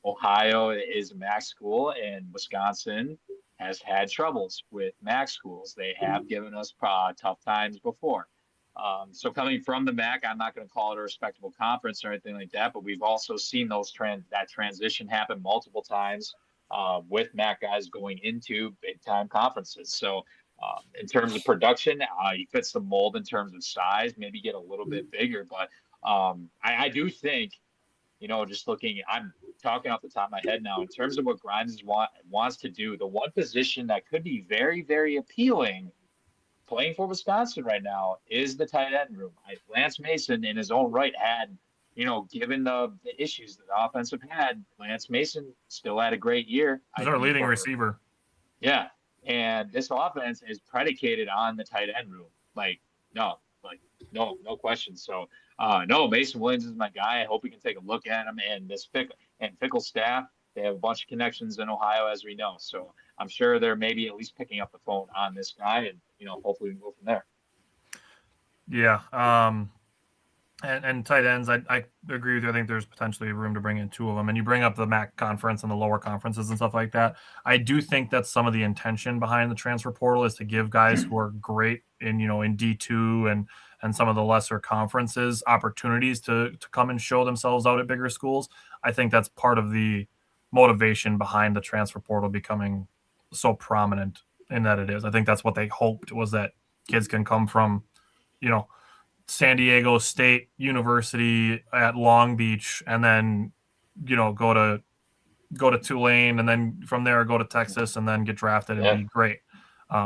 Ohio is a MAC school, and Wisconsin has had troubles with MAC schools. They have given us tough times before. So coming from the MAC, I'm not going to call it a respectable conference or anything like that, but we've also seen that transition happen multiple times with MAC guys going into big time conferences. So in terms of production, he fits the mold in terms of size, maybe get a little bit bigger, but I do think, just looking, I'm talking off the top of my head now, in terms of what Grimes wants to do, the one position that could be very, very appealing playing for Wisconsin right now is the tight end room. Lance Mason in his own right had, given the issues that the offensive had, Lance Mason still had a great year. He's our leading receiver. Yeah. And this offense is predicated on the tight end room. No question. So, no, Mason Williams is my guy. I hope we can take a look at him. And this Fickle staff, they have a bunch of connections in Ohio, as we know. So I'm sure they're maybe at least picking up the phone on this guy, and hopefully we can go from there. Yeah. And tight ends, I agree with you. I think there's potentially room to bring in two of them. And you bring up the MAC conference and the lower conferences and stuff like that. I do think that's some of the intention behind the transfer portal is to give guys who are great in D2 and some of the lesser conferences opportunities to come and show themselves out at bigger schools. I think that's part of the motivation behind the transfer portal becoming so prominent in that it is. I think that's what they hoped, was that kids can come from, San Diego State University at Long Beach, and then, go to Tulane, and then from there go to Texas, and then get drafted and be great.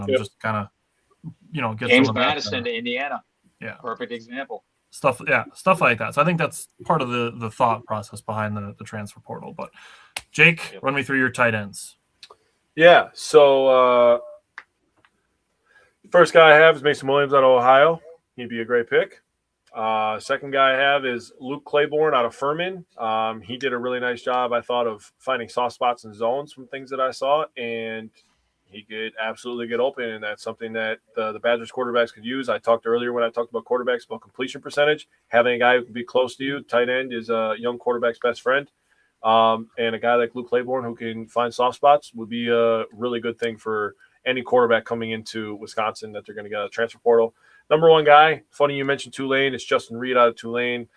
Just kind of, get James Madison to Indiana. Yeah, perfect example. Stuff like that. So I think that's part of the thought process behind the transfer portal. But Jake, run me through your tight ends. Yeah. So first guy I have is Mason Williams out of Ohio. He'd be a great pick. Second guy I have is Luke Claiborne out of Furman. He did a really nice job, I thought, of finding soft spots and zones from things that I saw, and he could absolutely get open, and that's something that the Badgers quarterbacks could use. I talked earlier when I talked about quarterbacks about completion percentage. Having a guy who can be close to you, tight end, is a young quarterback's best friend. And a guy like Luke Claiborne who can find soft spots would be a really good thing for any quarterback coming into Wisconsin that they're going to get out of the transfer portal. Number one guy, funny you mentioned Tulane, it's Justin Reed out of Tulane.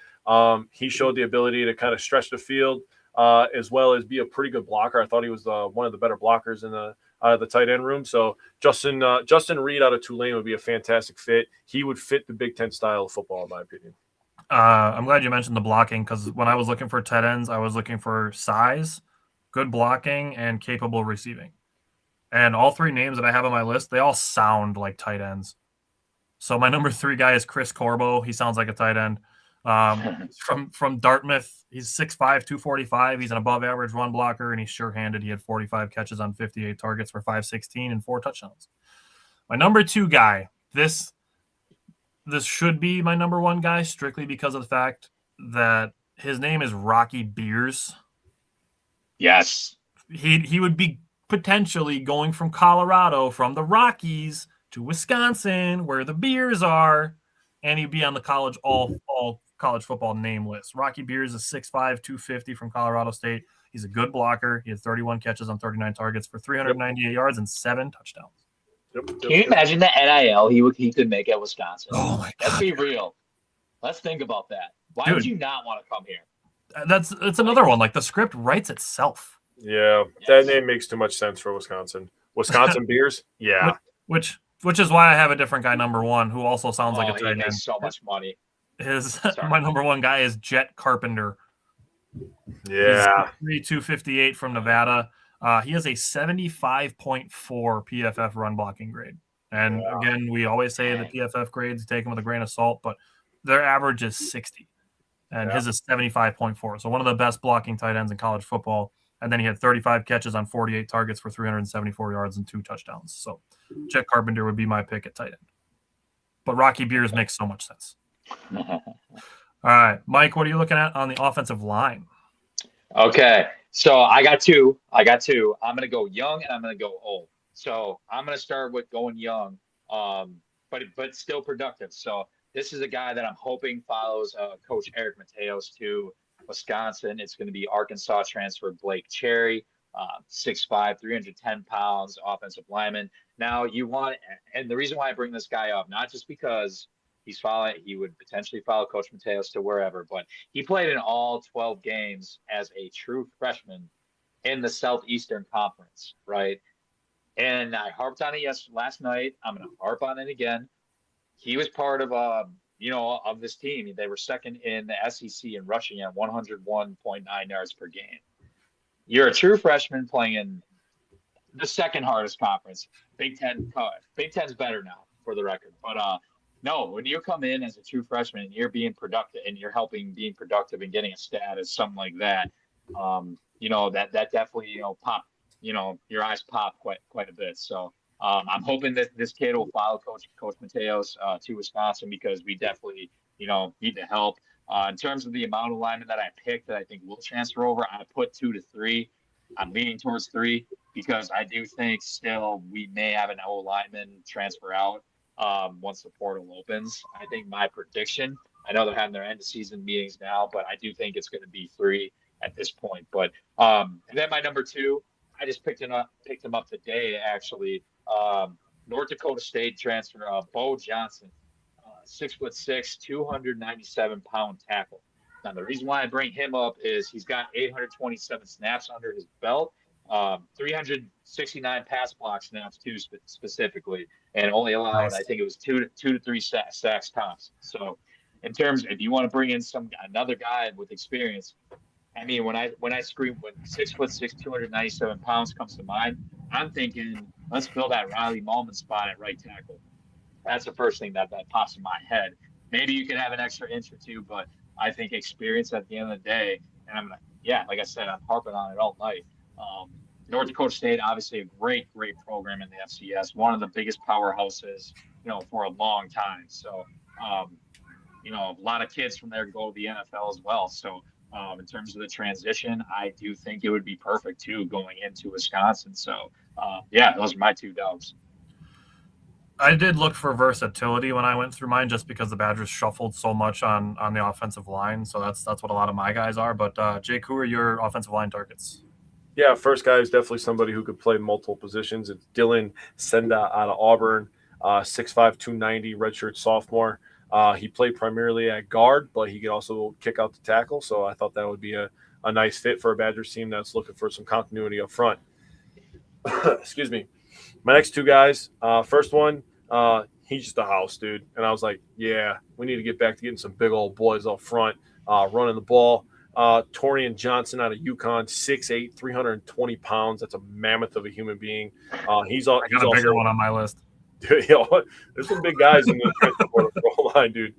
He showed the ability to kind of stretch the field as well as be a pretty good blocker. I thought he was one of the better blockers in the tight end room. So Justin Reed out of Tulane would be a fantastic fit. He would fit the Big Ten style of football, in my opinion. I'm glad you mentioned the blocking, because when I was looking for tight ends, I was looking for size, good blocking, and capable receiving. And all three names that I have on my list, they all sound like tight ends. So my number 3 guy is Chris Corbo. He sounds like a tight end. From Dartmouth, he's 6'5", 245. He's an above-average run blocker, and he's sure-handed. He had 45 catches on 58 targets for 516 and 4 touchdowns. My number 2 guy, this should be my number 1 guy strictly because of the fact that his name is Rocky Beers. Yes. He would be potentially going from Colorado, from the Rockies to Wisconsin, where the Beers are, and he'd be on the college all college football name list. Rocky Beers is 6'5", 250 from Colorado State. He's a good blocker. He had 31 catches on 39 targets for 398 yards and 7 touchdowns. Can you imagine the NIL he could make at Wisconsin? Oh my God. Let's be real. Let's think about that. Why would you not want to come here? That's another one. Like, the script writes itself. Yeah, that name makes too much sense for Wisconsin. Wisconsin Beers? Yeah. Which is why I have a different guy, number 1, who also sounds like a tight end. Makes so much money. My number 1 guy is Jet Carpenter. Yeah. He's 258 from Nevada. He has a 75.4 PFF run blocking grade. And again, we always say the PFF grades, take them with a grain of salt, but their average is 60. And his is 75.4. So one of the best blocking tight ends in college football. And then he had 35 catches on 48 targets for 374 yards and 2 touchdowns. So Jet Carpenter would be my pick at tight end. But Rocky Beers makes so much sense. All right, Mike, what are you looking at on the offensive line? Okay, so I got two. I'm going to go young and I'm going to go old. So I'm going to start with going young. but still productive. So this is a guy that I'm hoping follows Coach Eric Mateos to Wisconsin. It's going to be Arkansas transfer Blake Cherry, 6'5", 310 pounds, offensive lineman. Now and the reason why I bring this guy up, not just because he would potentially follow Coach Mateos to wherever, but he played in all 12 games as a true freshman in the Southeastern Conference, right? And I harped on it last night. I'm going to harp on it again. He was part of of this team. They were second in the SEC in rushing at 101.9 yards per game. You're a true freshman playing in the second hardest conference. Big Ten's better now, for the record. But no, when you come in as a true freshman and you're being productive and you're helping being productive and getting a status, something like that, that definitely pop. Your eyes pop quite a bit. So I'm hoping that this kid will follow Coach Mateos to Wisconsin, because we definitely need to help. In terms of the amount of linemen that I picked that I think will transfer over, I put 2 to 3. I'm leaning towards 3 because I do think still we may have an O lineman transfer out once the portal opens. I think my prediction, I know they're having their end of season meetings now, but I do think it's going to be 3 at this point. But and then my number 2, I just picked him up today, actually. North Dakota State transfer, Bo Johnson, 6'6", 297-pound tackle. Now, the reason why I bring him up is he's got 827 snaps under his belt, 369 pass block snaps too, specifically, and only allowed, I think it was 2 to 3 sacks tops. So, in terms, if you want to bring in another guy with experience, I mean, when 6'6", 297 pounds comes to mind, I'm thinking, let's fill that Riley Mallman spot at right tackle. That's the first thing that pops in my head. Maybe you can have an extra inch or 2, but I think experience at the end of the day, and like I said, I'm harping on it all night. North Dakota State, obviously a great program in the FCS, one of the biggest powerhouses, for a long time. So, a lot of kids from there go to the NFL as well. So, in terms of the transition, I do think it would be perfect too going into Wisconsin. So, those are my 2 dogs. I did look for versatility when I went through mine, just because the Badgers shuffled so much on the offensive line. So that's what a lot of my guys are. But Jake, who are your offensive line targets? Yeah, first guy is definitely somebody who could play multiple positions. It's Dylan Senda out of Auburn, 6'5", 290, redshirt sophomore. He played primarily at guard, but he could also kick out the tackle. So I thought that would be a nice fit for a Badgers team that's looking for some continuity up front. Excuse me. My next 2 guys, first one, he's just a house, dude. And I was like, yeah, we need to get back to getting some big old boys up front, running the ball. Torian Johnson out of UConn, 6'8", 320 pounds. That's a mammoth of a human being. He's a bigger one on my list. Dude, there's some big guys in the transfer line, dude.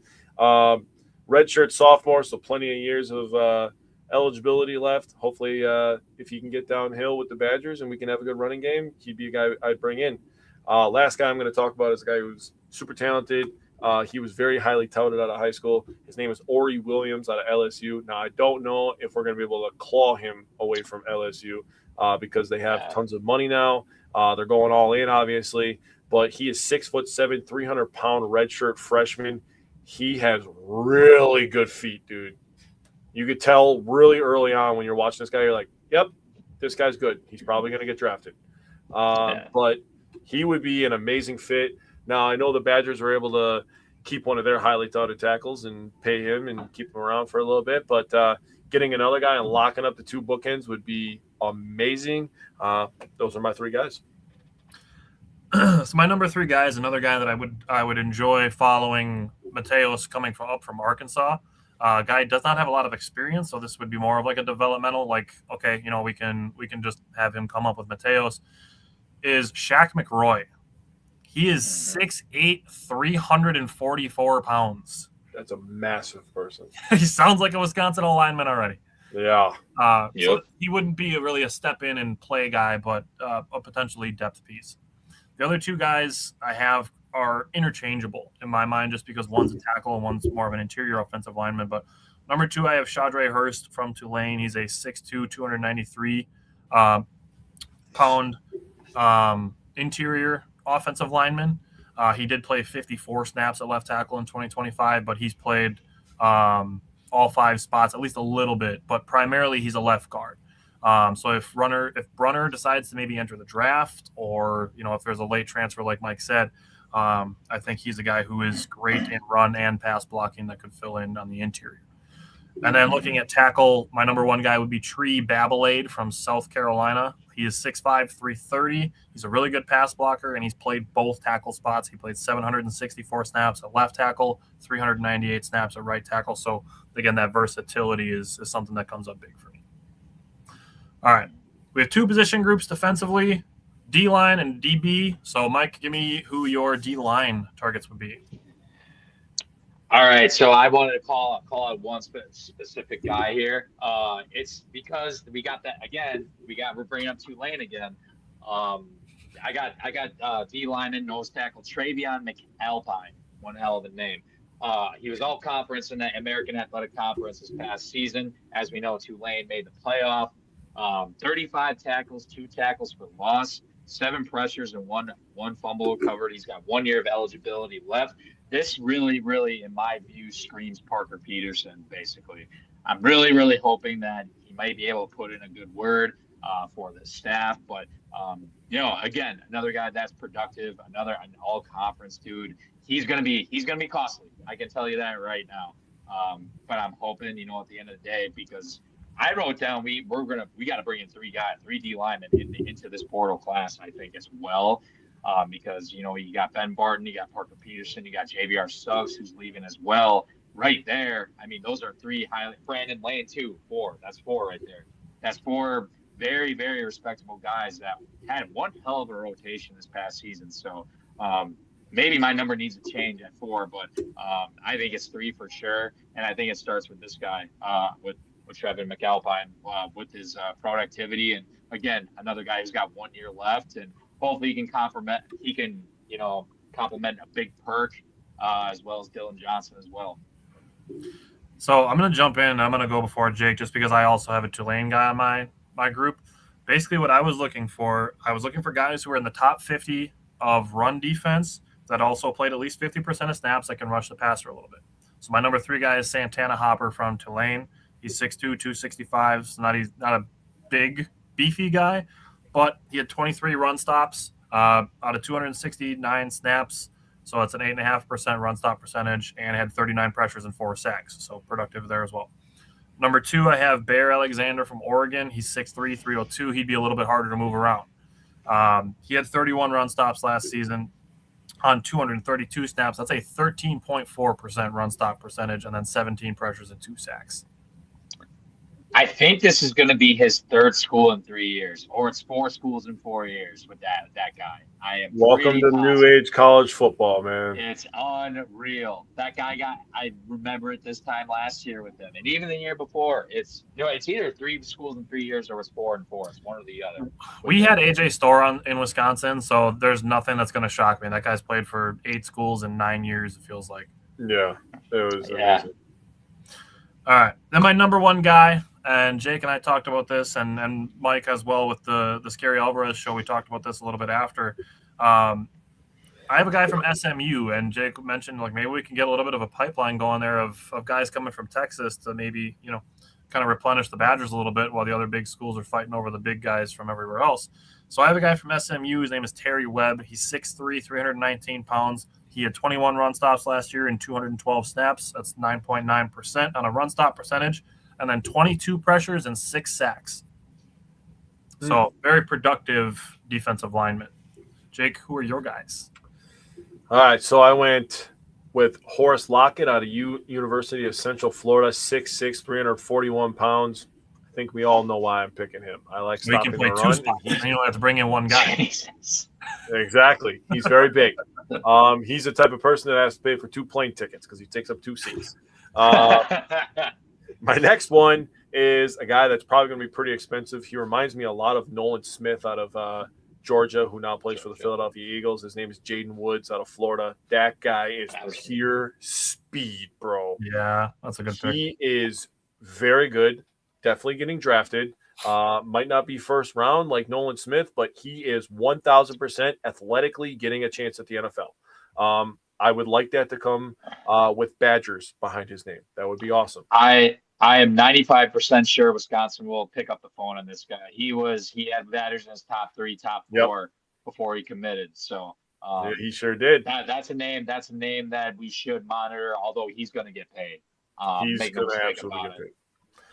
Redshirt sophomore, so plenty of years of eligibility left. Hopefully, if he can get downhill with the Badgers and we can have a good running game, he'd be a guy I'd bring in. Last guy I'm going to talk about is a guy who's super talented. He was very highly touted out of high school. His name is Ori Williams out of LSU. Now, I don't know if we're going to be able to claw him away from LSU because they have tons of money now. They're going all in, obviously. But he is 6'7", 300-pound redshirt freshman. He has really good feet, dude. You could tell really early on when you're watching this guy, you're like, yep, this guy's good. He's probably going to get drafted. But he would be an amazing fit. Now, I know the Badgers were able to keep one of their highly touted tackles and pay him and keep him around for a little bit. But getting another guy and locking up the 2 bookends would be amazing. Those are my 3 guys. So my number 3 guy is another guy that I would enjoy following Mateos coming up from Arkansas. Guy does not have a lot of experience, so this would be more of like a developmental, like, okay, we can just have him come up with Mateos. Is Shaq McRoy. He is 6'8", 344 pounds. That's a massive person. He sounds like a Wisconsin lineman already. Yeah. So he wouldn't be really a step in and play guy, but a potentially depth piece. The other 2 guys I have are interchangeable in my mind, just because one's a tackle and one's more of an interior offensive lineman. But number 2, I have Shadre Hurst from Tulane. He's a 6'2", 293 pound interior offensive lineman. He did play 54 snaps at left tackle in 2025, but he's played all 5 spots, at least a little bit, but primarily he's a left guard. So if Brunner decides to maybe enter the draft, or if there's a late transfer like Mike said, I think he's a guy who is great in run and pass blocking that could fill in on the interior. And then looking at tackle, my number 1 guy would be Tree Babalade from South Carolina. He is 6'5", 330. He's a really good pass blocker, and he's played both tackle spots. He played 764 snaps at left tackle, 398 snaps at right tackle. So, again, that versatility is something that comes up big for me. All right. We have 2 position groups defensively, D-line and DB. So, Mike, give me who your D-line targets would be. All right, so I wanted to call out one specific guy here. It's because we got that again. We're bringing up Tulane again. I got D lineman nose tackle Travion McAlpine. One hell of a name. He was all conference in the American Athletic Conference this past season. As we know, Tulane made the playoff. 35 tackles, 2 tackles for loss, 7 pressures, and one fumble recovered. He's got 1 year of eligibility left. This really, really, in my view, screams Parker Peterson, basically. I'm really, really hoping that he might be able to put in a good word for the staff. But, again, another guy that's productive, an all-conference dude. He's gonna be costly. I can tell you that right now. But I'm hoping, at the end of the day, because I wrote down we got to bring in 3 D linemen into this portal class, I think, as well. Because, you got Ben Barton, you got Parker Peterson, you got JVR Suggs, who's leaving as well. Right there, I mean, those are 3 highly – Brandon Lane, too, 4. That's 4 right there. That's 4 very, very respectable guys that had one hell of a rotation this past season. So maybe my number needs to change at 4, but I think it's 3 for sure. And I think it starts with this guy, with Trevin McAlpine, with his productivity. And, again, another guy who's got 1 year left, and hopefully he can complement a big perk as well as Dylan Johnson as well. So I'm going to jump in. I'm going to go before Jake just because I also have a Tulane guy on my group. Basically what I was looking for guys who were in the top 50 of run defense that also played at least 50% of snaps that can rush the passer a little bit. So my number 3 guy is Santana Hopper from Tulane. He's 6'2", 265. So he's not a big, beefy guy, but he had 23 run stops out of 269 snaps. So it's an 8.5% run stop percentage, and had 39 pressures and 4 sacks. So productive there as well. Number 2, I have Bear Alexander from Oregon. He's 6'3", 302. He'd be a little bit harder to move around. He had 31 run stops last season on 232 snaps. That's a 13.4% run stop percentage, and then 17 pressures and 2 sacks. I think this is going to be his 3rd school in 3 years, or it's 4 schools in 4 years with that guy. I am welcome to new age college football, man. It's unreal. That guy I remember it this time last year with him, and even the year before. It's either 3 schools in 3 years or it's 4 and 4. It's one or the other. We had AJ Storr in Wisconsin, so there's nothing that's going to shock me. That guy's played for 8 schools in 9 years. It feels like. Yeah, it was amazing. All right, then my number 1 guy. And Jake and I talked about this, and Mike as well with the Scary Alvarez show. We talked about this a little bit after. I have a guy from SMU, and Jake mentioned maybe we can get a little bit of a pipeline going there of guys coming from Texas to maybe kind of replenish the Badgers a little bit while the other big schools are fighting over the big guys from everywhere else. So I have a guy from SMU. His name is Terry Webb. He's 6'3", 319 pounds. He had 21 run stops last year and 212 snaps. That's 9.9% on a run stop percentage. And then 22 pressures and 6 sacks. So very productive defensive lineman. Jake, who are your guys? All right, so I went with Horace Lockett out of University of Central Florida, 6'6", 341 pounds. I think we all know why I'm picking him. I like stopping the run. We can play 2 spots, and you don't have to bring in 1 guy. Jesus. Exactly. He's very big. He's the type of person that has to pay for 2 plane tickets because he takes up 2 seats. My next one is a guy that's probably going to be pretty expensive. He reminds me a lot of Nolan Smith out of Georgia, who now plays for the Philadelphia Eagles. His name is Jaden Woods out of Florida. That guy is pure speed, bro. Yeah, that's a good pick. He is very good. Definitely getting drafted. Might not be first round like Nolan Smith, but he is 1,000% athletically getting a chance at the NFL. I would like that to come with Badgers behind his name. That would be awesome. I am 95% sure Wisconsin will pick up the phone on this guy. He had Badgers in his top 3, top 4 before he committed. So yeah, he sure did. That's a name that we should monitor, although he's going to get paid. He's make no going to mistake absolutely about get paid. it.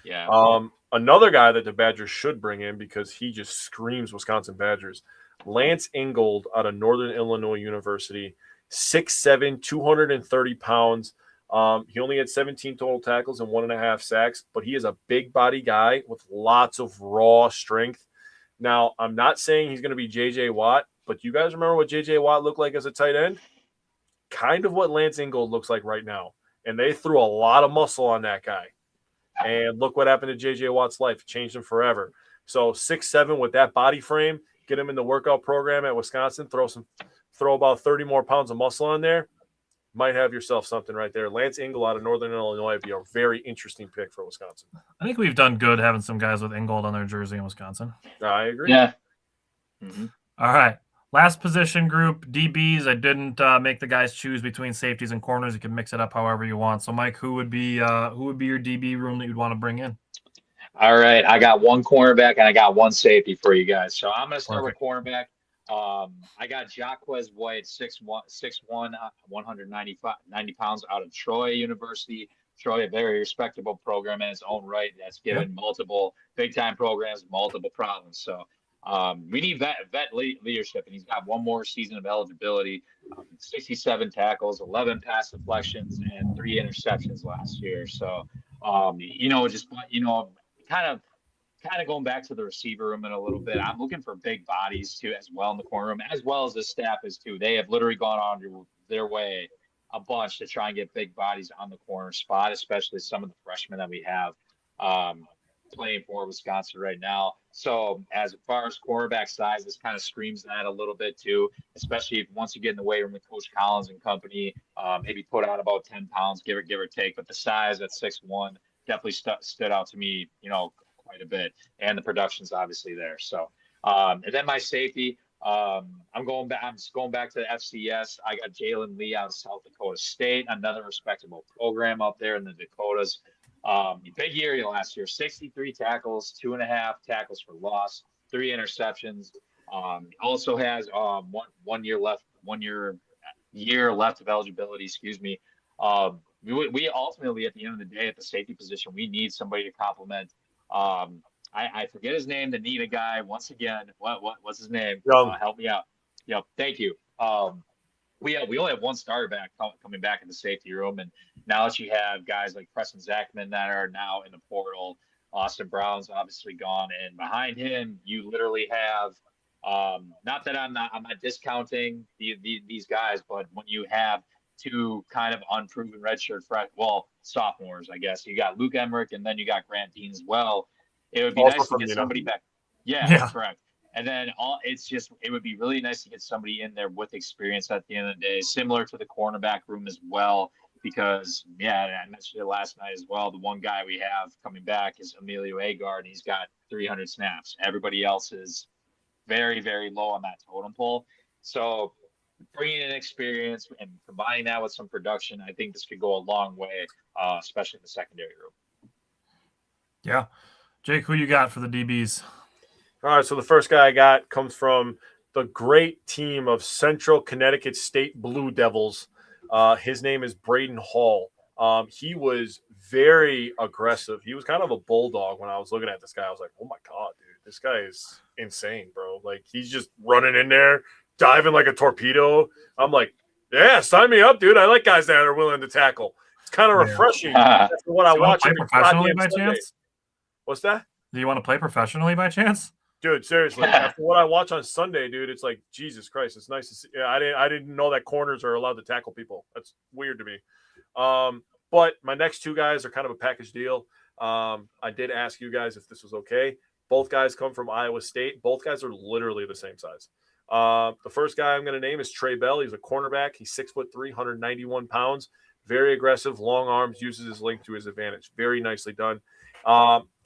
Yeah. Another guy that the Badgers should bring in because he just screams Wisconsin Badgers, Lance Ingold out of Northern Illinois University, 6'7", 230 pounds. He only had 17 total tackles and 1.5 sacks, but he is a big body guy with lots of raw strength. Now, I'm not saying he's going to be J.J. Watt, but you guys remember what J.J. Watt looked like as a tight end? Kind of what Lance Ingold looks like right now. And they threw a lot of muscle on that guy. And look what happened to J.J. Watt's life. It changed him forever. So 6'7" with that body frame, get him in the workout program at Wisconsin, throw about 30 more pounds of muscle on there, might have yourself something right there. Lance Ingold out of Northern Illinois would be a very interesting pick for Wisconsin. I think we've done good having some guys with Ingold on their jersey in Wisconsin. I agree. Yeah. Mm-hmm. All right. Last position group, DBs. I didn't make the guys choose between safeties and corners. You can mix it up however you want. So, Mike, who would be your DB room that you'd want to bring in? All right. I got one cornerback and I got one safety for you guys. So I'm going to start with cornerback. I got Jaquez White, 6'1", 190 pounds out of Troy University. Troy, a very respectable program in its own right. That's given multiple big-time programs multiple problems. So we need vet leadership, and he's got one more season of eligibility. 67 tackles, 11 pass deflections, and 3 interceptions last year. So, kind of going back to the receiver room in a little bit. I'm looking for big bodies too, as well in the corner room, as well as the staff is too. They have literally gone on their way a bunch to try and get big bodies on the corner spot, especially some of the freshmen that we have playing for Wisconsin right now. So as far as quarterback size, this kind of screams that a little bit too, especially if once you get in the weight room with Coach Collins and company, maybe put on about 10 pounds, give or take. But the size at 6'1" definitely stood out to me, quite a bit, and the production's obviously there. So, and then my safety, I'm just going back to the FCS. I got Jalen Lee out of South Dakota State, another respectable program up there in the Dakotas. Big year last year, 63 tackles, 2.5 tackles for loss, 3 interceptions. Also has one year left of eligibility. Excuse me. We ultimately, at the end of the day, at the safety position, we need somebody to complement. I forget his name, the Nina guy. Once again, what's his name? Help me out. Yep, thank you. We only have one starter back coming back in the safety room, and now that you have guys like Preston Zachman that are now in the portal, Austin Brown's obviously gone, and behind him you literally have. Not that I'm not discounting these guys, but when you have 2 kind of unproven redshirt sophomores, I guess. You got Luke Emmerich and then you got Grant Dean as well. It would be nice to get somebody back. Yeah, correct. And then it would be really nice to get somebody in there with experience at the end of the day, similar to the cornerback room as well, because, I mentioned it last night as well. The one guy we have coming back is Emilio Agar, and he's got 300 snaps. Everybody else is very, very low on that totem pole. So bringing in experience and combining that with some production, I think this could go a long way, especially in the secondary room. Yeah. Jake, who you got for the DBs? All right, so the first guy I got comes from the great team of Central Connecticut State Blue Devils. His name is Braden Hall. He was very aggressive. He was kind of a bulldog when I was looking at this guy. I was like, oh, my God, dude, this guy is insane, bro. Like, he's just running in there, diving like a torpedo. I'm like, yeah, sign me up, dude. I like guys that are willing to tackle. It's kind of refreshing. That's what I watch. Play professionally by chance? What's that? Do you want to play professionally by chance? Dude, seriously, after what I watch on Sunday, dude, it's like, Jesus Christ, it's nice to see. Yeah, I didn't know that corners are allowed to tackle people. That's weird to me. But my next 2 guys are kind of a package deal. I did ask you guys if this was okay. Both guys come from Iowa State. Both guys are literally the same size. The first guy I'm going to name is Trey Bell. He's a cornerback. He's 6'3", 191 pounds. Very aggressive, long arms, uses his length to his advantage. Very nicely done.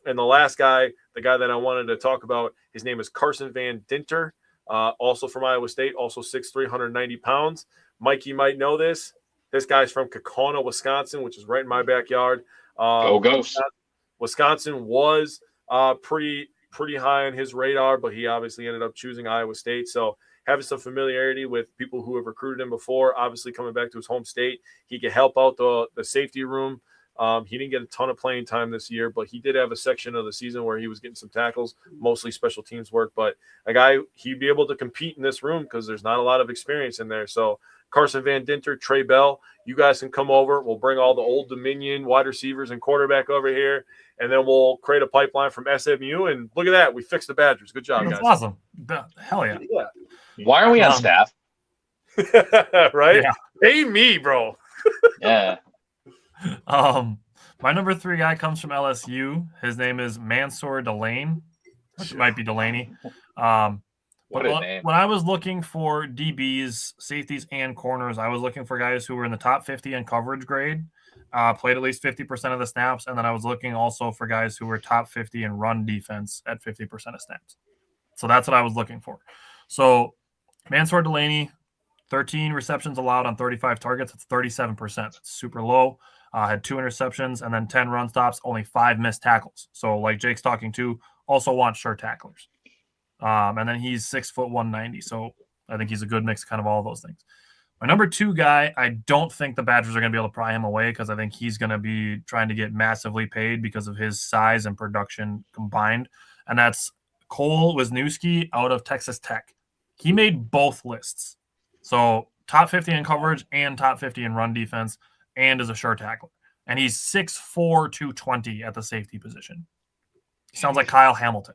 And the last guy, the guy that I wanted to talk about, his name is Carson Van Dinter, also from Iowa State, also 6'3", 190 pounds. Mikey might know this. This guy's from Kokona, Wisconsin, which is right in my backyard. Go Ghosts. Wisconsin was pretty high on his radar, but he obviously ended up choosing Iowa State. So having some familiarity with people who have recruited him before, obviously coming back to his home state, he could help out the safety room. He didn't get a ton of playing time this year, but he did have a section of the season where he was getting some tackles, mostly special teams work. But a guy, he'd be able to compete in this room because there's not a lot of experience in there. So Carson Van Dinter, Trey Bell, you guys can come over. We'll bring all the Old Dominion wide receivers and quarterback over here, and then we'll create a pipeline from SMU. And look at that. We fixed the Badgers. Good job, That's guys. awesome. Hell yeah. Why are we on staff? Right? Yeah. Hey, me, bro. Yeah. My number 3 guy comes from LSU. His name is Mansour Delane, which might be Delaney. What a name. When I was looking for DBs, safeties, and corners, I was looking for guys who were in the top 50 in coverage grade, played at least 50% of the snaps, and then I was looking also for guys who were top 50 in run defense at 50% of snaps. So that's what I was looking for. So Mansour Delaney, 13 receptions allowed on 35 targets. That's 37%. That's super low. Had 2 interceptions and then 10 run stops, only 5 missed tackles. So like Jake's talking to, also wants sure tacklers. And then he's 6 foot 190. So I think he's a good mix of kind of all those things. My number 2 guy, I don't think the Badgers are going to be able to pry him away because I think he's going to be trying to get massively paid because of his size and production combined. And that's Cole Wisniewski out of Texas Tech. He made both lists. So top 50 in coverage and top 50 in run defense and is a sure tackler. And he's 6'4", 220 at the safety position. He sounds like Kyle Hamilton.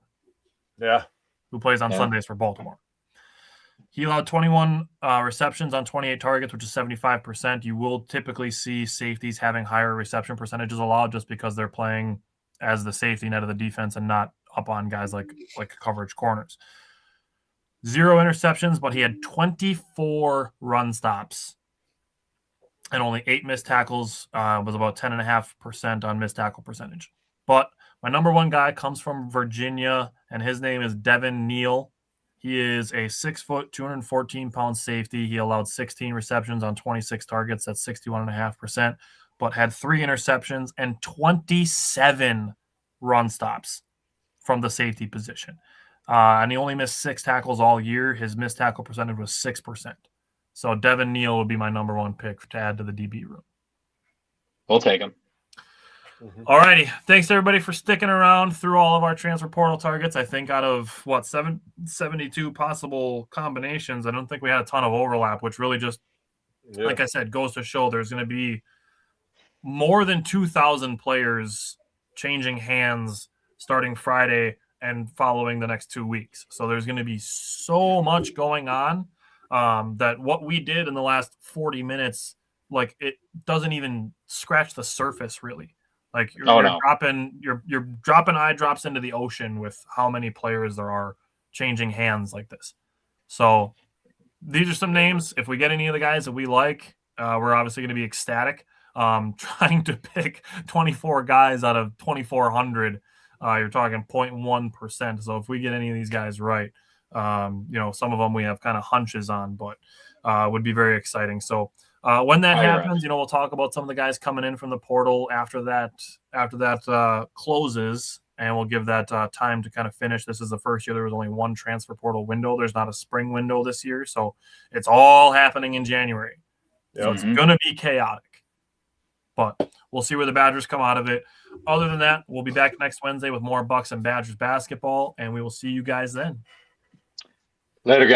Yeah. Who plays on Sundays for Baltimore. He allowed 21 receptions on 28 targets, which is 75%. You will typically see safeties having higher reception percentages allowed just because they're playing as the safety net of the defense and not up on guys like coverage corners. 0 interceptions, but he had 24 run stops and only 8 missed tackles, was about 10.5% on missed tackle percentage. But my number 1 guy comes from Virginia, and his name is Devin Neal. He is a 6 foot, 214-pound safety. He allowed 16 receptions on 26 targets. That's 61.5%, but had 3 interceptions and 27 run stops from the safety position. And he only missed 6 tackles all year. His missed tackle percentage was 6%. So Devin Neal would be my number 1 pick to add to the DB room. We'll take him. All righty. Thanks, everybody, for sticking around through all of our transfer portal targets. I think out of, 72 possible combinations, I don't think we had a ton of overlap, which really just, like I said, goes to show there's going to be more than 2,000 players changing hands starting Friday and following the next 2 weeks. So there's going to be so much going on that what we did in the last 40 minutes, like, it doesn't even scratch the surface, really. Like you're dropping eye drops into the ocean with how many players there are changing hands like this. So these are some names. If we get any of the guys that we like, we're obviously going to be ecstatic. Trying to pick 24 guys out of 2,400, you're talking 0.1%. So if we get any of these guys right, some of them we have kind of hunches on, but would be very exciting. So when that happens, we'll talk about some of the guys coming in from the portal after that closes, and we'll give that time to kind of finish. This is the first year there was only 1 transfer portal window. There's not a spring window this year, so it's all happening in January. So it's going to be chaotic, but we'll see where the Badgers come out of it. Other than that, we'll be back next Wednesday with more Bucks and Badgers basketball, and we will see you guys then. Later, guys.